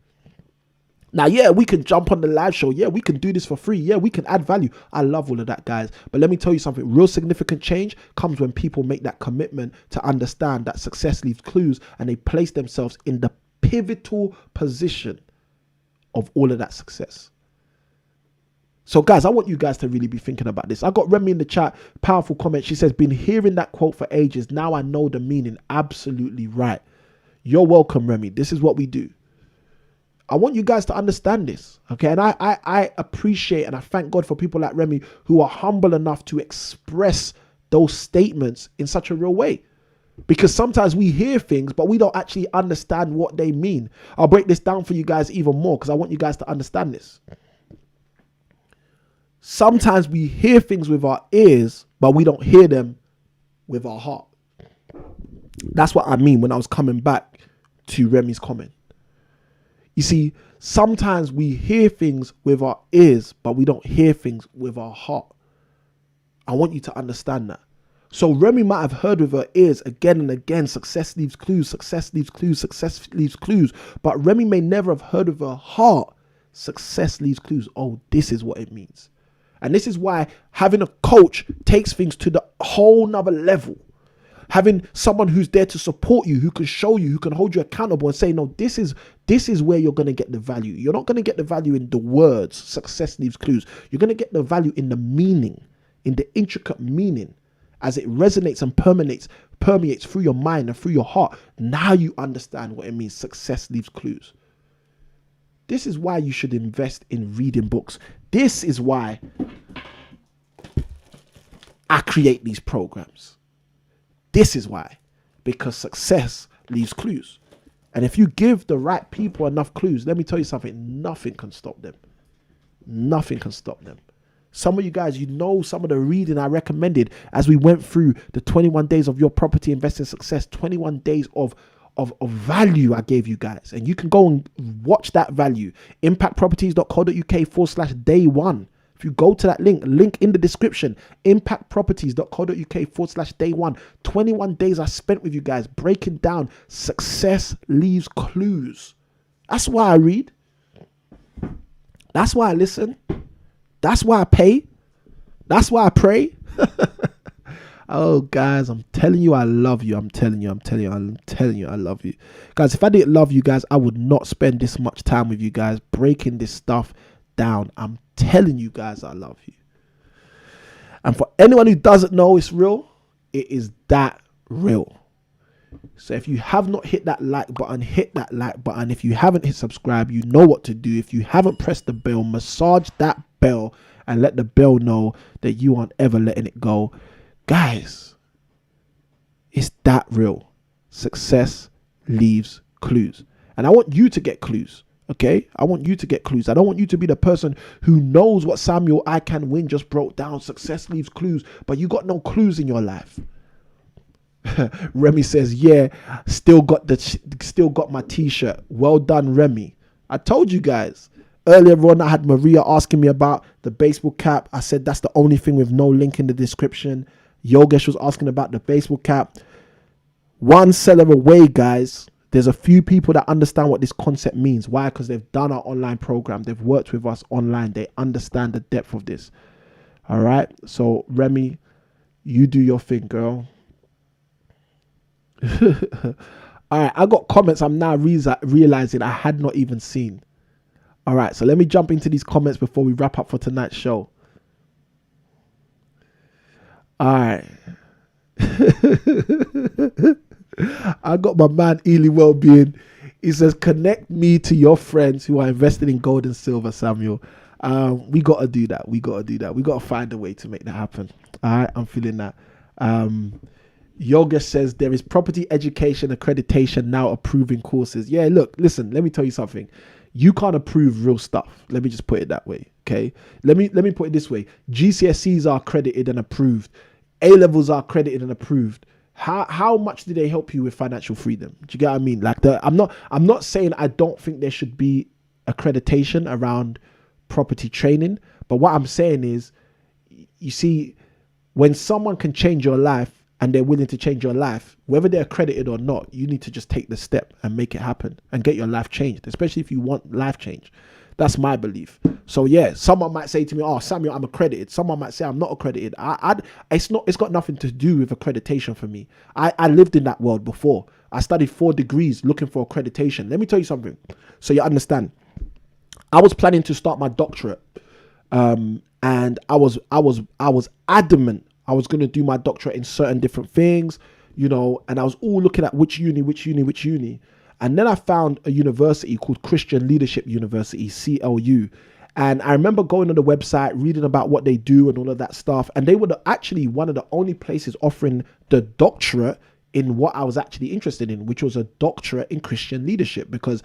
Now, yeah, we can jump on the live show. Yeah, we can do this for free. Yeah, we can add value. I love all of that, guys. But let me tell you something. Real significant change comes when people make that commitment to understand that success leaves clues, and they place themselves in the pivotal position of all of that success. So guys, I want you guys to really be thinking about this. I got Remy in the chat, powerful comment. She says, been hearing that quote for ages. Now I know the meaning. Absolutely right. You're welcome, Remy. This is what we do. I want you guys to understand this. Okay. And I appreciate and I thank God for people like Remy who are humble enough to express those statements in such a real way. Because sometimes we hear things, but we don't actually understand what they mean. I'll break this down for you guys even more because I want you guys to understand this. Sometimes we hear things with our ears, but we don't hear them with our heart. That's what I mean when I was coming back to Remy's comment. You see, sometimes we hear things with our ears, but we don't hear things with our heart. I want you to understand that. So Remy might have heard with her ears again and again, success leaves clues, success leaves clues, success leaves clues. But Remy may never have heard with her heart, success leaves clues. Oh, this is what it means. And this is why having a coach takes things to the whole nother level. Having someone who's there to support you, who can show you, who can hold you accountable and say, no, this is where you're going to get the value. You're not going to get the value in the words, success leaves clues. You're going to get the value in the meaning, in the intricate meaning. As it resonates and permeates through your mind and through your heart. Now you understand what it means. Success leaves clues. This is why you should invest in reading books. This is why I create these programs. This is why. Because success leaves clues. And if you give the right people enough clues, let me tell you something, nothing can stop them. Nothing can stop them. Some of you guys, you know some of the reading I recommended as we went through the 21 days of your property investing success, 21 days of value I gave you guys. And you can go and watch that value. impactproperties.co.uk/day1. If you go to that link in the description, impactproperties.co.uk/day1. 21 days I spent with you guys breaking down success leaves clues. That's why I read. That's why I listen. That's why I pay. That's why I pray. Oh, guys, I'm telling you, I love you. I'm telling you, I love you. Guys, if I didn't love you guys, I would not spend this much time with you guys breaking this stuff down. I'm telling you guys, I love you. And for anyone who doesn't know it's real, it is that real. So if you have not hit that like button, hit that like button. If you haven't hit subscribe, you know what to do. If you haven't pressed the bell, massage that bell and let the bell know that you aren't ever letting it go. Guys, it's that real. Success leaves clues. And I want you to get clues. Okay, I want you to get clues. I don't want you to be the person who knows what Samuel Ikhinmwin just broke down. Success leaves clues, but you got no clues in your life. Remy says, "Yeah, still got my T-shirt. Well done, Remy." I told you guys earlier on. I had Maria asking me about the baseball cap. I said that's the only thing with no link in the description. Yogesh was asking about the baseball cap. One seller away, guys. There's a few people that understand what this concept means. Why? Because they've done our online program. They've worked with us online. They understand the depth of this. All right. So Remy, you do your thing, girl. All right. I got comments I'm now realizing I had not even seen. All right. So let me jump into these comments before we wrap up for tonight's show. All right. I got my man Ely Wellbeing. He says, connect me to your friends who are invested in gold and silver, Samuel. We got to do that. We got to find a way to make that happen. All right. I'm feeling that. Yogesh says there is property education accreditation now approving courses. Yeah, look, listen, let me tell you something. You can't approve real stuff. Let me just put it that way. Okay. Let me put it this way. GCSEs are accredited and approved. A-levels are accredited and approved. How much do they help you with financial freedom? Do you get what I mean? Like I'm not saying I don't think there should be accreditation around property training, but what I'm saying is, you see, when someone can change your life and they're willing to change your life, whether they're accredited or not, you need to just take the step and make it happen and get your life changed, especially if you want life change. That's my belief. So yeah, someone might say to me, "Oh, Samuel, I'm accredited." Someone might say I'm not accredited. It's got nothing to do with accreditation for me. I lived in that world before. I studied 4 degrees looking for accreditation. Let me tell you something, so you understand. I was planning to start my doctorate, and I was adamant I was going to do my doctorate in certain different things, and I was all looking at which uni. And then I found a university called Christian Leadership University, CLU. And I remember going on the website, reading about what they do and all of that stuff. And they were actually one of the only places offering the doctorate in what I was actually interested in, which was a doctorate in Christian leadership. Because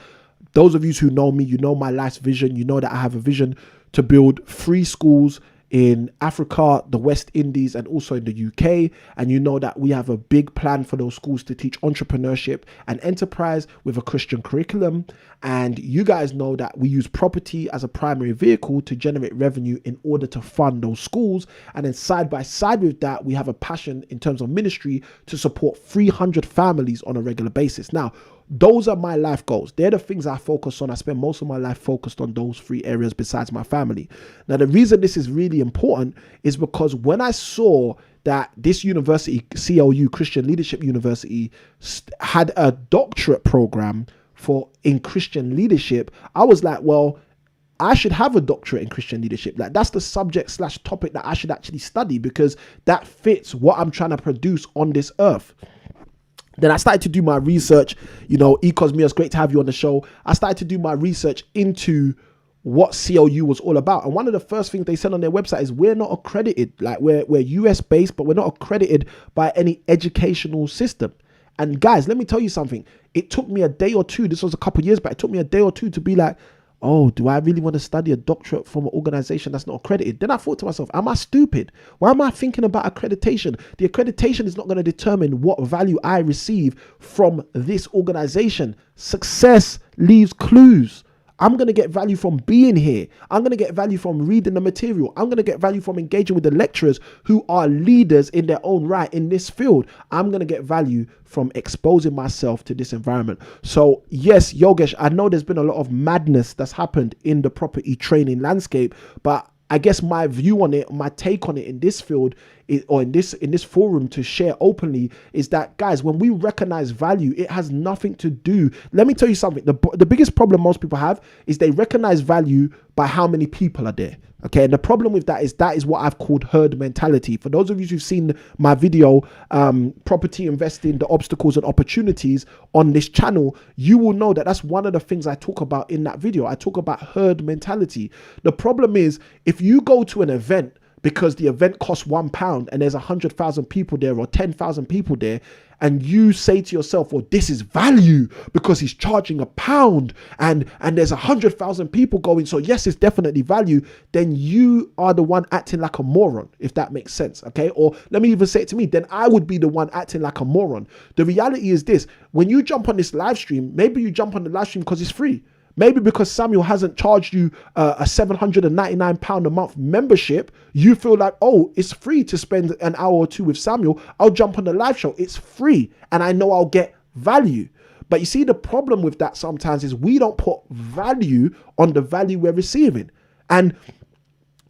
those of you who know me, you know my life's vision. You know that I have a vision to build free schools in Africa, the West Indies, and also in the UK. And you know that we have a big plan for those schools to teach entrepreneurship and enterprise with a Christian curriculum. And you guys know that we use property as a primary vehicle to generate revenue in order to fund those schools. And then side by side with that, we have a passion in terms of ministry to support 300 families on a regular basis. Now, those are my life goals. They're the things I focus on. I spend most of my life focused on those 3 areas besides my family. Now, the reason this is really important is because when I saw that this university, CLU, Christian Leadership University, had a doctorate program in Christian leadership, I was like, well, I should have a doctorate in Christian leadership. Like, that's the subject/topic that I should actually study, because that fits what I'm trying to produce on this earth. Then I started to do my research, Ecosmia, it's great to have you on the show. I started to do my research into what CLU was all about. And one of the first things they said on their website is we're not accredited. Like, we're US based, but we're not accredited by any educational system. And guys, let me tell you something. It took me a day or two. This was a couple of years back. It took me a day or two to be like, oh, do I really want to study a doctorate from an organization that's not accredited? Then I thought to myself, am I stupid? Why am I thinking about accreditation? The accreditation is not going to determine what value I receive from this organization. Success leaves clues. I'm going to get value from being here. I'm going to get value from reading the material. I'm going to get value from engaging with the lecturers who are leaders in their own right in this field. I'm going to get value from exposing myself to this environment. So yes, Yogesh, I know there's been a lot of madness that's happened in the property training landscape, but I guess my view on it, my take on it in this field or in this forum to share openly is that, guys, when we recognize value, it has nothing to do. Let me tell you something. The biggest problem most people have is they recognize value by how many people are there. Okay, and the problem with that is what I've called herd mentality. For those of you who've seen my video, property investing, the obstacles and opportunities on this channel, you will know that that's one of the things I talk about in that video. I talk about herd mentality. The problem is, if you go to an event because the event costs £1 and there's 100,000 people there or 10,000 people there, and you say to yourself, well, this is value because he's charging £1 and there's 100,000 people going, so yes, it's definitely value, then you are the one acting like a moron, if that makes sense, okay? Or let me even say it to me, then I would be the one acting like a moron. The reality is this: when you jump on this live stream, maybe you jump on the live stream because it's free. Maybe because Samuel hasn't charged you a £799 a month membership, you feel like, oh, it's free to spend an hour or two with Samuel. I'll jump on the live show. It's free and I know I'll get value. But you see, the problem with that sometimes is we don't put value on the value we're receiving. And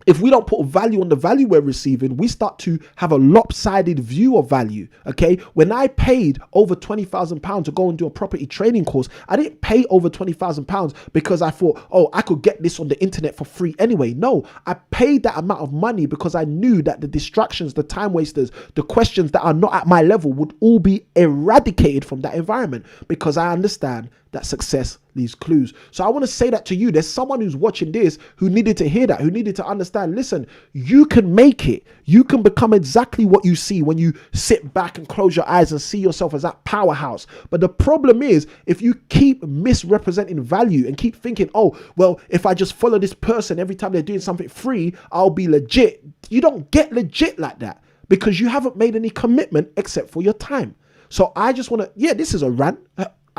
if we don't put value on the value we're receiving, we start to have a lopsided view of value, okay? When I paid over £20,000 to go and do a property training course, I didn't pay over £20,000 because I thought, oh, I could get this on the internet for free anyway. No, I paid that amount of money because I knew that the distractions, the time wasters, the questions that are not at my level would all be eradicated from that environment, because I understand that success leaves clues. So I want to say that to you. There's someone who's watching this who needed to hear that, who needed to understand, listen, you can make it. You can become exactly what you see when you sit back and close your eyes and see yourself as that powerhouse. But the problem is, if you keep misrepresenting value and keep thinking, oh, well, if I just follow this person every time they're doing something free, I'll be legit. You don't get legit like that because you haven't made any commitment except for your time. So I just want to, yeah, this is a rant.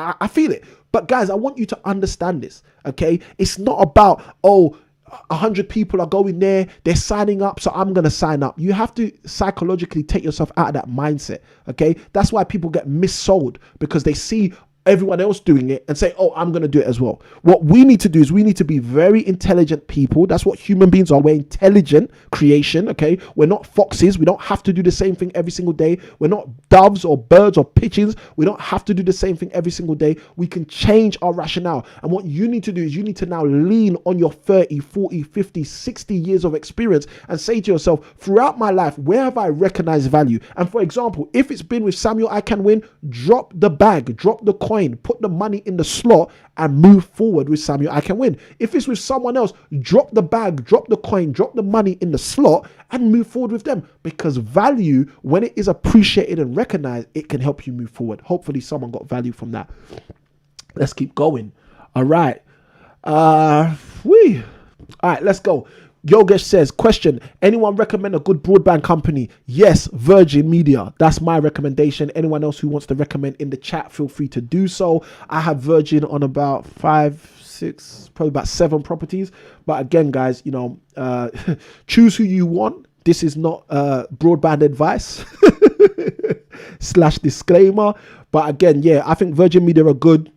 I feel it. But guys, I want you to understand this, okay? It's not about, oh, 100 people are going there, they're signing up, so I'm going to sign up. You have to psychologically take yourself out of that mindset, okay? That's why people get missold, because they see everyone else doing it and say, oh, I'm going to do it as well. What we need to do is we need to be very intelligent people. That's what human beings are. We're intelligent creation, okay? We're not foxes. We don't have to do the same thing every single day. We're not doves or birds or pigeons. We don't have to do the same thing every single day. We can change our rationale. And what you need to do is you need to now lean on your 30, 40, 50, 60 years of experience and say to yourself, throughout my life, where have I recognized value? And for example, if it's been with Samuel Ikhinmwin, drop the bag, drop the coin, put the money in the slot and move forward with Samuel Ikhinmwin. If it's with someone else, drop the bag, drop the coin, drop the money in the slot and move forward with them, because value, when it is appreciated and recognized, it can help you move forward. Hopefully someone got value from that. Let's keep going. All right. All right, let's go. Yogesh says, question, anyone recommend a good broadband company? Yes, Virgin Media. That's my recommendation. Anyone else who wants to recommend in the chat, feel free to do so. I have Virgin on about 5, 6, probably about 7 properties. But again, guys, you know, choose who you want. This is not broadband advice / disclaimer. But again, yeah, I think Virgin Media are good,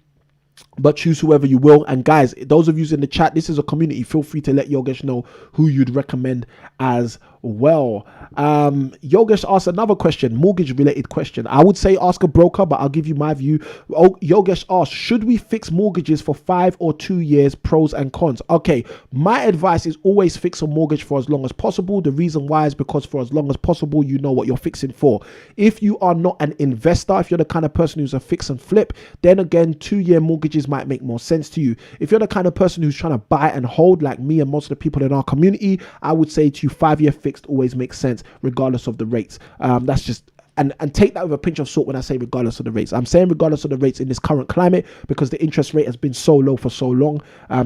but choose whoever you will. And guys, those of you in the chat, this is a community. Feel free to let Yogesh know who you'd recommend as well. Yogesh asked another question, mortgage related question. I would say ask a broker, but I'll give you my view. Yogesh asked, should we fix mortgages for 5 or 2 years, pros and cons? Okay, my advice is always fix a mortgage for as long as possible. The reason why is because for as long as possible, you know what you're fixing for. If you are not an investor, if you're the kind of person who's a fix and flip, then again, 2-year mortgages might make more sense to you. If you're the kind of person who's trying to buy and hold like me and most of the people in our community, I would say to you, 5-year fixed always makes sense regardless of the rates. That's just, and take that with a pinch of salt when I say regardless of the rates. I'm saying regardless of the rates in this current climate because the interest rate has been so low for so long.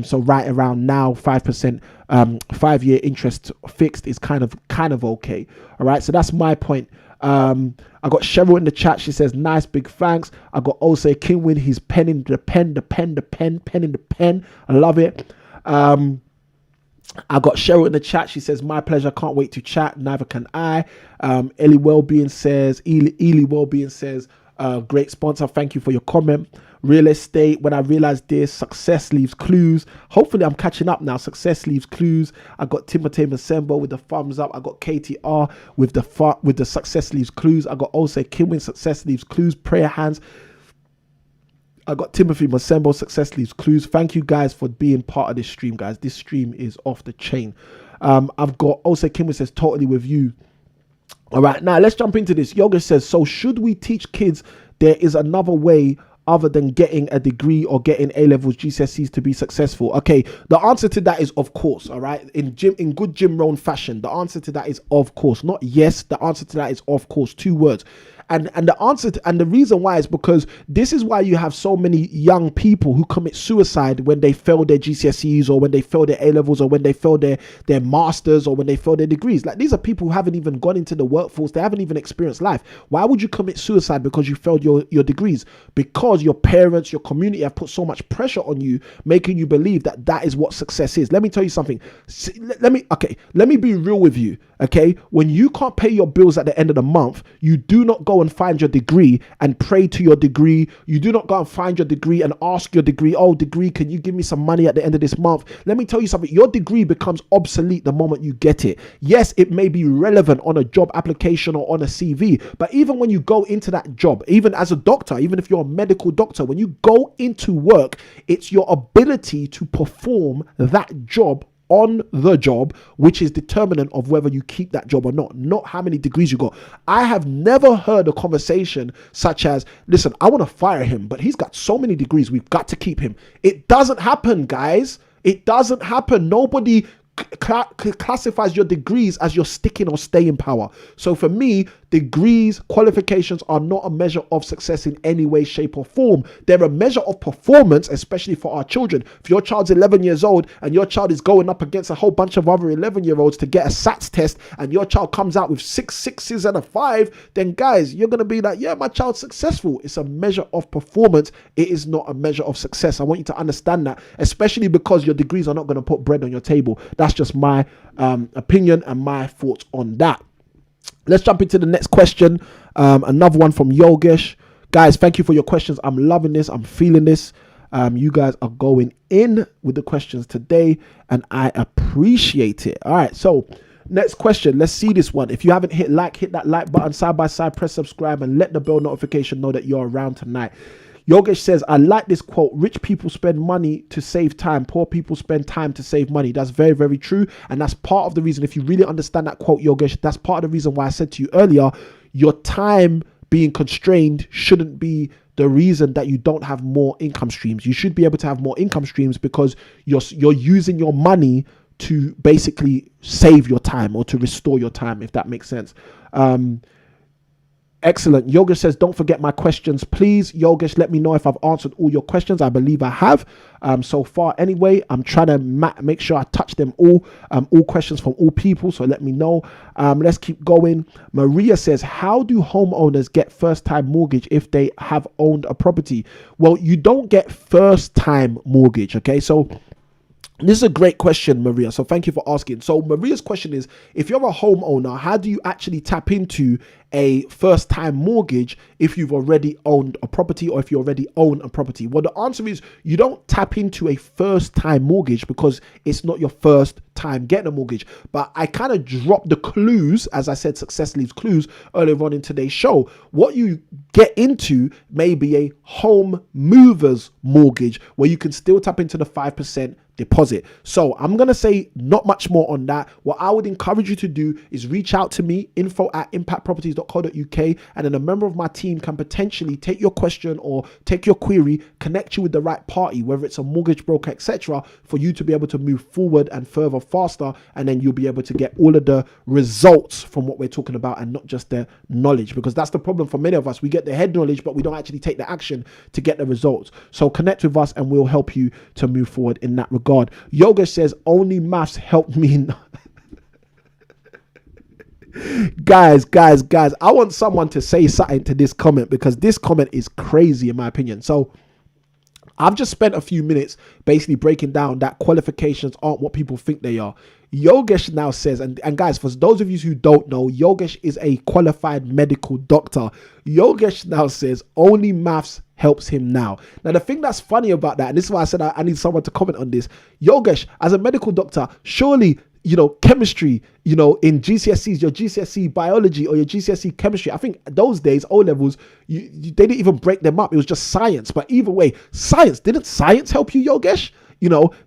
So right around now, 5%, 5-year interest fixed is kind of okay. All right, so that's my point. I got Cheryl in the chat. She says, nice, big thanks. I got also Ikhinmwin. He's penning the pen. I love it. I got Cheryl in the chat. She says, my pleasure. Can't wait to chat. Neither can I. Ely Wellbeing says, great sponsor. Thank you for your comment. Real estate. When I realized this, success leaves clues. Hopefully I'm catching up now. Success leaves clues. I got Timothy Masembo with the thumbs up. I got KTR with the success leaves clues. I got also Ikhinmwin, success leaves clues, prayer hands. I got Timothy Masembo, success leaves clues. Thank you guys for being part of this stream, guys. This stream is off the chain. I've got also Ikhinmwin says, totally with you. All right, now let's jump into this. Yoga says, so should we teach kids there is another way other than getting a degree or getting A-levels, GCSEs to be successful? Okay, the answer to that is of course, all right? In good Jim Rohn fashion, the answer to that is of course, not yes. The answer to that is of course, 2 words. And the answer to, and the reason why is because this is why you have so many young people who commit suicide when they fail their GCSEs or when they fail their A-levels or when they fail their masters or when they fail their degrees. Like, these are people who haven't even gone into the workforce. They haven't even experienced life. Why would you commit suicide because you failed your degrees? Because your parents, your community have put so much pressure on you, making you believe that that is what success is. Let me tell you something. Let me be real with you. Okay, when you can't pay your bills at the end of the month, you do not go and find your degree and pray to your degree. You do not go and find your degree and ask your degree, oh, degree, can you give me some money at the end of this month? Let me tell you something. Your degree becomes obsolete the moment you get it. Yes, it may be relevant on a job application or on a CV, but even when you go into that job, even as a doctor, even if you're a medical doctor, when you go into work, it's your ability to perform that job on the job which is determinant of whether you keep that job or not how many degrees you got. I have never heard a conversation such as, listen, I want to fire him, but he's got so many degrees, we've got to keep him. It doesn't happen, guys. It doesn't happen. Nobody classifies your degrees as your sticking or staying power. So for me, degrees, qualifications are not a measure of success in any way, shape or form. They're a measure of performance, especially for our children. If your child's 11 years old and your child is going up against a whole bunch of other 11-year-olds to get a SATs test and your child comes out with 6 6s and a 5, then guys, you're going to be like, yeah, my child's successful. It's a measure of performance. It is not a measure of success. I want you to understand that, especially because your degrees are not going to put bread on your table. That's just my opinion and my thoughts on that. Let's jump into the next question. Another one from Yogesh. Guys, thank you for your questions. I'm loving this. I'm feeling this. You guys are going in with the questions today, and I appreciate it. All right, so next question. Let's see this one. If you haven't hit that like button, side by side, press subscribe, and let the bell notification know that you're around tonight. Yogesh says, I like this quote. Rich people spend money to save time. Poor people spend time to save money. That's very, very true. And that's part of the reason, if you really understand that quote, Yogesh, that's part of the reason why I said to you earlier, your time being constrained shouldn't be the reason that you don't have more income streams. You should be able to have more income streams because you're using your money to basically save your time or to restore your time, if that makes sense. Excellent. Yogesh says, don't forget my questions, please. Yogesh, let me know if I've answered all your questions. I believe I have so far. Anyway, I'm trying to make sure I touch them all questions from all people. So let me know. Let's keep going. Maria says, how do homeowners get first-time mortgage if they have owned a property? Well, you don't get first-time mortgage. Okay, so this is a great question, Maria. So thank you for asking. So Maria's question is, if you're a homeowner, how do you actually tap into a first-time mortgage if you've already owned a property or if you already own a property? Well, the answer is you don't tap into a first-time mortgage because it's not your first time getting a mortgage. But I kind of dropped the clues, as I said, success leaves clues earlier on in today's show. What you get into may be a home movers mortgage where you can still tap into the 5% deposit. So I'm going to say not much more on that. What I would encourage you to do is reach out to me, info@impactproperties.co.uk, and then a member of my team can potentially take your question or take your query, connect you with the right party, whether it's a mortgage broker, etc., for you to be able to move forward and further faster, and then you'll be able to get all of the results from what we're talking about and not just the knowledge, because that's the problem for many of us. We get the head knowledge, but we don't actually take the action to get the results. So connect with us and we'll help you to move forward in that regard. Yoga says, only maths helped me. Guys, I want someone to say something to this comment because this comment is crazy in my opinion. So I've just spent a few minutes basically breaking down that qualifications aren't what people think they are. Yogesh now says, and guys, for those of you who don't know, Yogesh is a qualified medical doctor. Yogesh now says only maths helps him now. Now, the thing that's funny about that, and this is why I said I need someone to comment on this. Yogesh, as a medical doctor, surely, chemistry, in GCSEs, your GCSE biology or your GCSE chemistry, I think those days, O-levels, they didn't even break them up. It was just science. But either way, didn't science help you, Yogesh?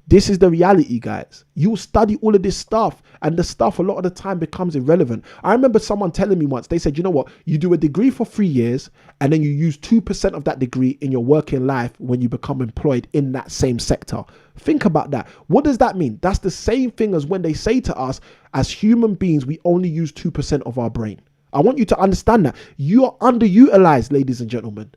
This is the reality, guys. You study all of this stuff, and the stuff a lot of the time becomes irrelevant. I remember someone telling me once, they said, you know what, you do a degree for 3 years and then you use 2% of that degree in your working life when you become employed in that same sector. Think about that. What does that mean? That's the same thing as when they say to us, as human beings, we only use 2% of our brain. I want you to understand that. You are underutilized, ladies and gentlemen.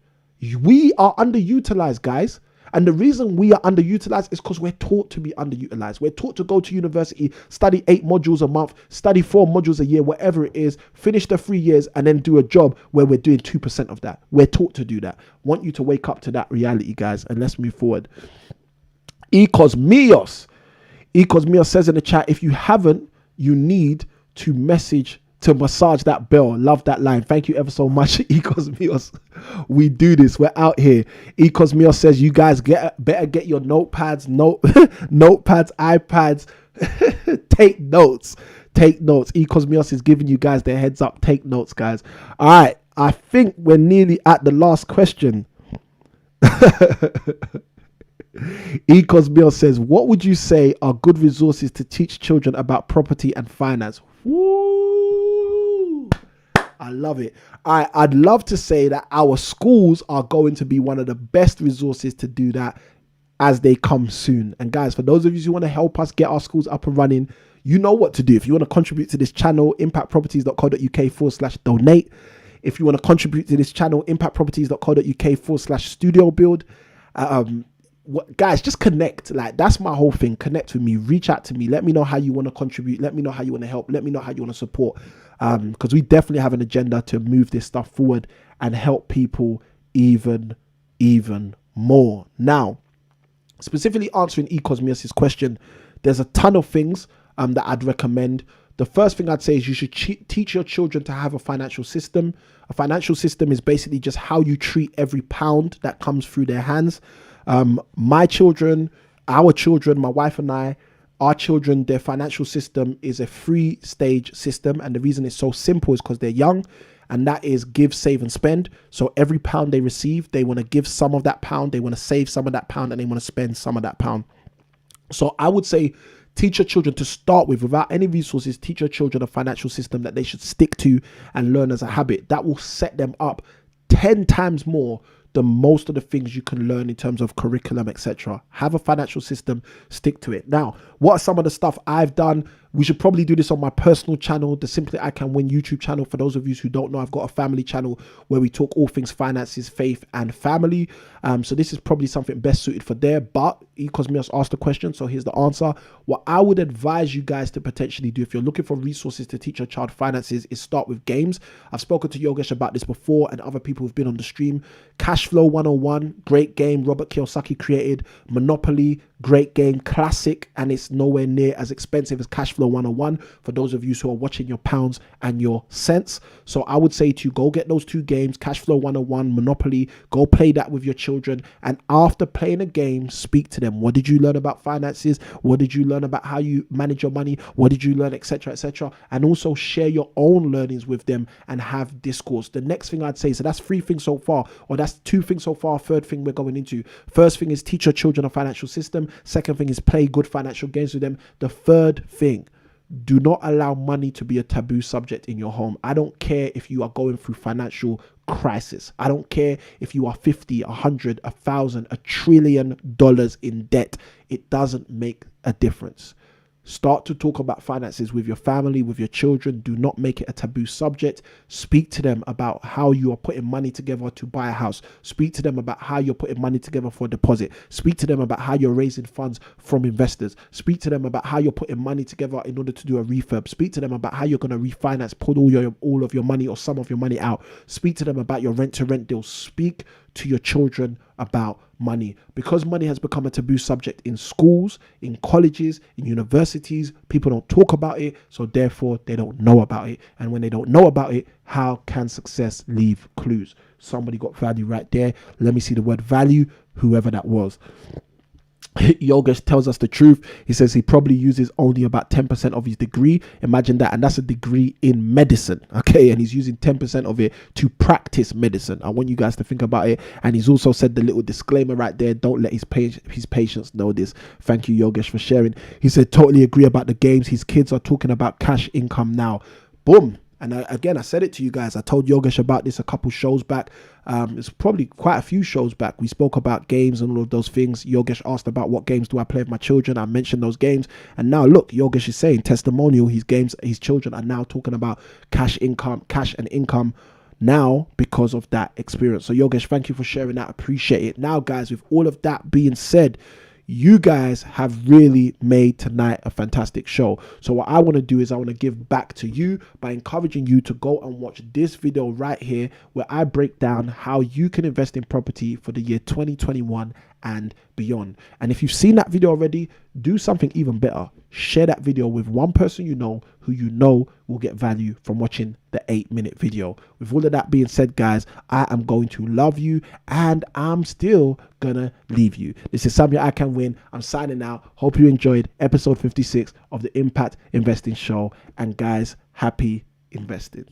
We are underutilized, guys. And the reason we are underutilized is because we're taught to be underutilized. We're taught to go to university, study 8 modules a month, study 4 modules a year, whatever it is, finish the 3 years, and then do a job where we're doing 2% of that. We're taught to do that. Want you to wake up to that reality, guys, and let's move forward. Ikhinmwin says in the chat, if you haven't, you need to massage that bell. Love that line. Thank you ever so much, Ikhinmwin. We do this. We're out here. Ikhinmwin says, you guys better get your notepads, iPads. Take notes. Ikhinmwin is giving you guys the heads up. Take notes, guys. All right. I think we're nearly at the last question. Ikhinmwin says, what would you say are good resources to teach children about property and finance? Woo! I love it. I'd love to say that our schools are going to be one of the best resources to do that as they come soon. And guys, for those of you who want to help us get our schools up and running, you know what to do. If you want to contribute to this channel, impactproperties.co.uk/donate. If you want to contribute to this channel, impactproperties.co.uk/studio build. Guys, just connect. Like, that's my whole thing. Connect with me, reach out to me, let me know how you want to contribute, let me know how you want to help, let me know how you want to support, because we definitely have an agenda to move this stuff forward and help people even more. Now, specifically answering Ikhinmwin's question, there's a ton of things that I'd recommend. The first thing I'd say is you should teach your children to have a financial system. A financial system is basically just how you treat every pound that comes through their hands. My children, our children, my wife and I, our children, their financial system is a 3-stage system. And the reason it's so simple is because they're young, and that is give, save, and spend. So every pound they receive, they want to give some of that pound, they want to save some of that pound, and they want to spend some of that pound. So I would say teach your children to start with, without any resources, teach your children a financial system that they should stick to and learn as a habit. That will set them up 10 times more than most of the things you can learn in terms of curriculum, etc. Have a financial system, stick to it. Now, what are some of the stuff I've done? We should probably do this on my personal channel, the Simply I Can Win YouTube channel. For those of you who don't know, I've got a family channel where we talk all things finances, faith, and family. So this is probably something best suited for there. But Ikhinmwin asked the question, so here's the answer. What I would advise you guys to potentially do if you're looking for resources to teach your child finances is start with games. I've spoken to Yogesh about this before, and other people who've been on the stream. Cashflow 101, great game, Robert Kiyosaki created. Monopoly, great game, classic, and it's nowhere near as expensive as Cashflow 101 for those of you who are watching your pounds and your cents. So I would say to you, go get those 2 games, Cashflow 101, Monopoly, go play that with your children. And after playing a game, speak to them. What did you learn about finances? What did you learn about how you manage your money? What did you learn, etc., etc.? And also share your own learnings with them and have discourse. The next thing I'd say, so that's 3 things so far, or that's 2 things so far. Third thing we're going into. First thing is teach your children a financial system. Second thing is play good financial games with them. The third thing, do not allow money to be a taboo subject in your home. I don't care if you are going through financial crisis. I don't care if you are 50, 100, 1,000, $1 trillion in debt. It doesn't make a difference. Start to talk about finances with your family, with your children. Do not make it a taboo subject. Speak to them about how you are putting money together to buy a house. Speak to them about how you're putting money together for a deposit. Speak to them about how you're raising funds from investors. Speak to them about how you're putting money together in order to do a refurb. Speak to them about how you're going to refinance, pull all of your money or some of your money out. Speak to them about your rent-to-rent deals. Speak to your children about money, because money has become a taboo subject in schools, in colleges, in universities. People don't talk about it, so therefore they don't know about it. And when they don't know about it, how can success leave clues? Somebody got value right there. Let me see the word value, whoever that was. Yogesh tells us the truth. He says he probably uses only about 10% of his degree. Imagine that. And that's a degree in medicine. Okay. And he's using 10% of it to practice medicine. I want you guys to think about it. And he's also said the little disclaimer right there. Don't let his patients know this. Thank you, Yogesh, for sharing. He said, totally agree about the games. His kids are talking about cash income now. Boom. And again, I said it to you guys. I told Yogesh about this a couple shows back. It's probably quite a few shows back. We spoke about games and all of those things. Yogesh asked about what games do I play with my children. I mentioned those games. And now look, Yogesh is saying testimonial. His children are now talking about cash and income now because of that experience. So Yogesh, thank you for sharing that. Appreciate it. Now, guys, with all of that being said, you guys have really made tonight a fantastic show. So what I want to do is I want to give back to you by encouraging you to go and watch this video right here, where I break down how you can invest in property for the year 2021 and beyond. And if you've seen that video already, do something even better. Share that video with one person you know who you know will get value from watching the 8-minute video. With all of that being said, guys, I am going to love you and I'm still gonna leave you. This is Samuel Ikhinmwin. I'm signing out. Hope you enjoyed episode 56 of the Impact Investing Show. And guys, happy investing.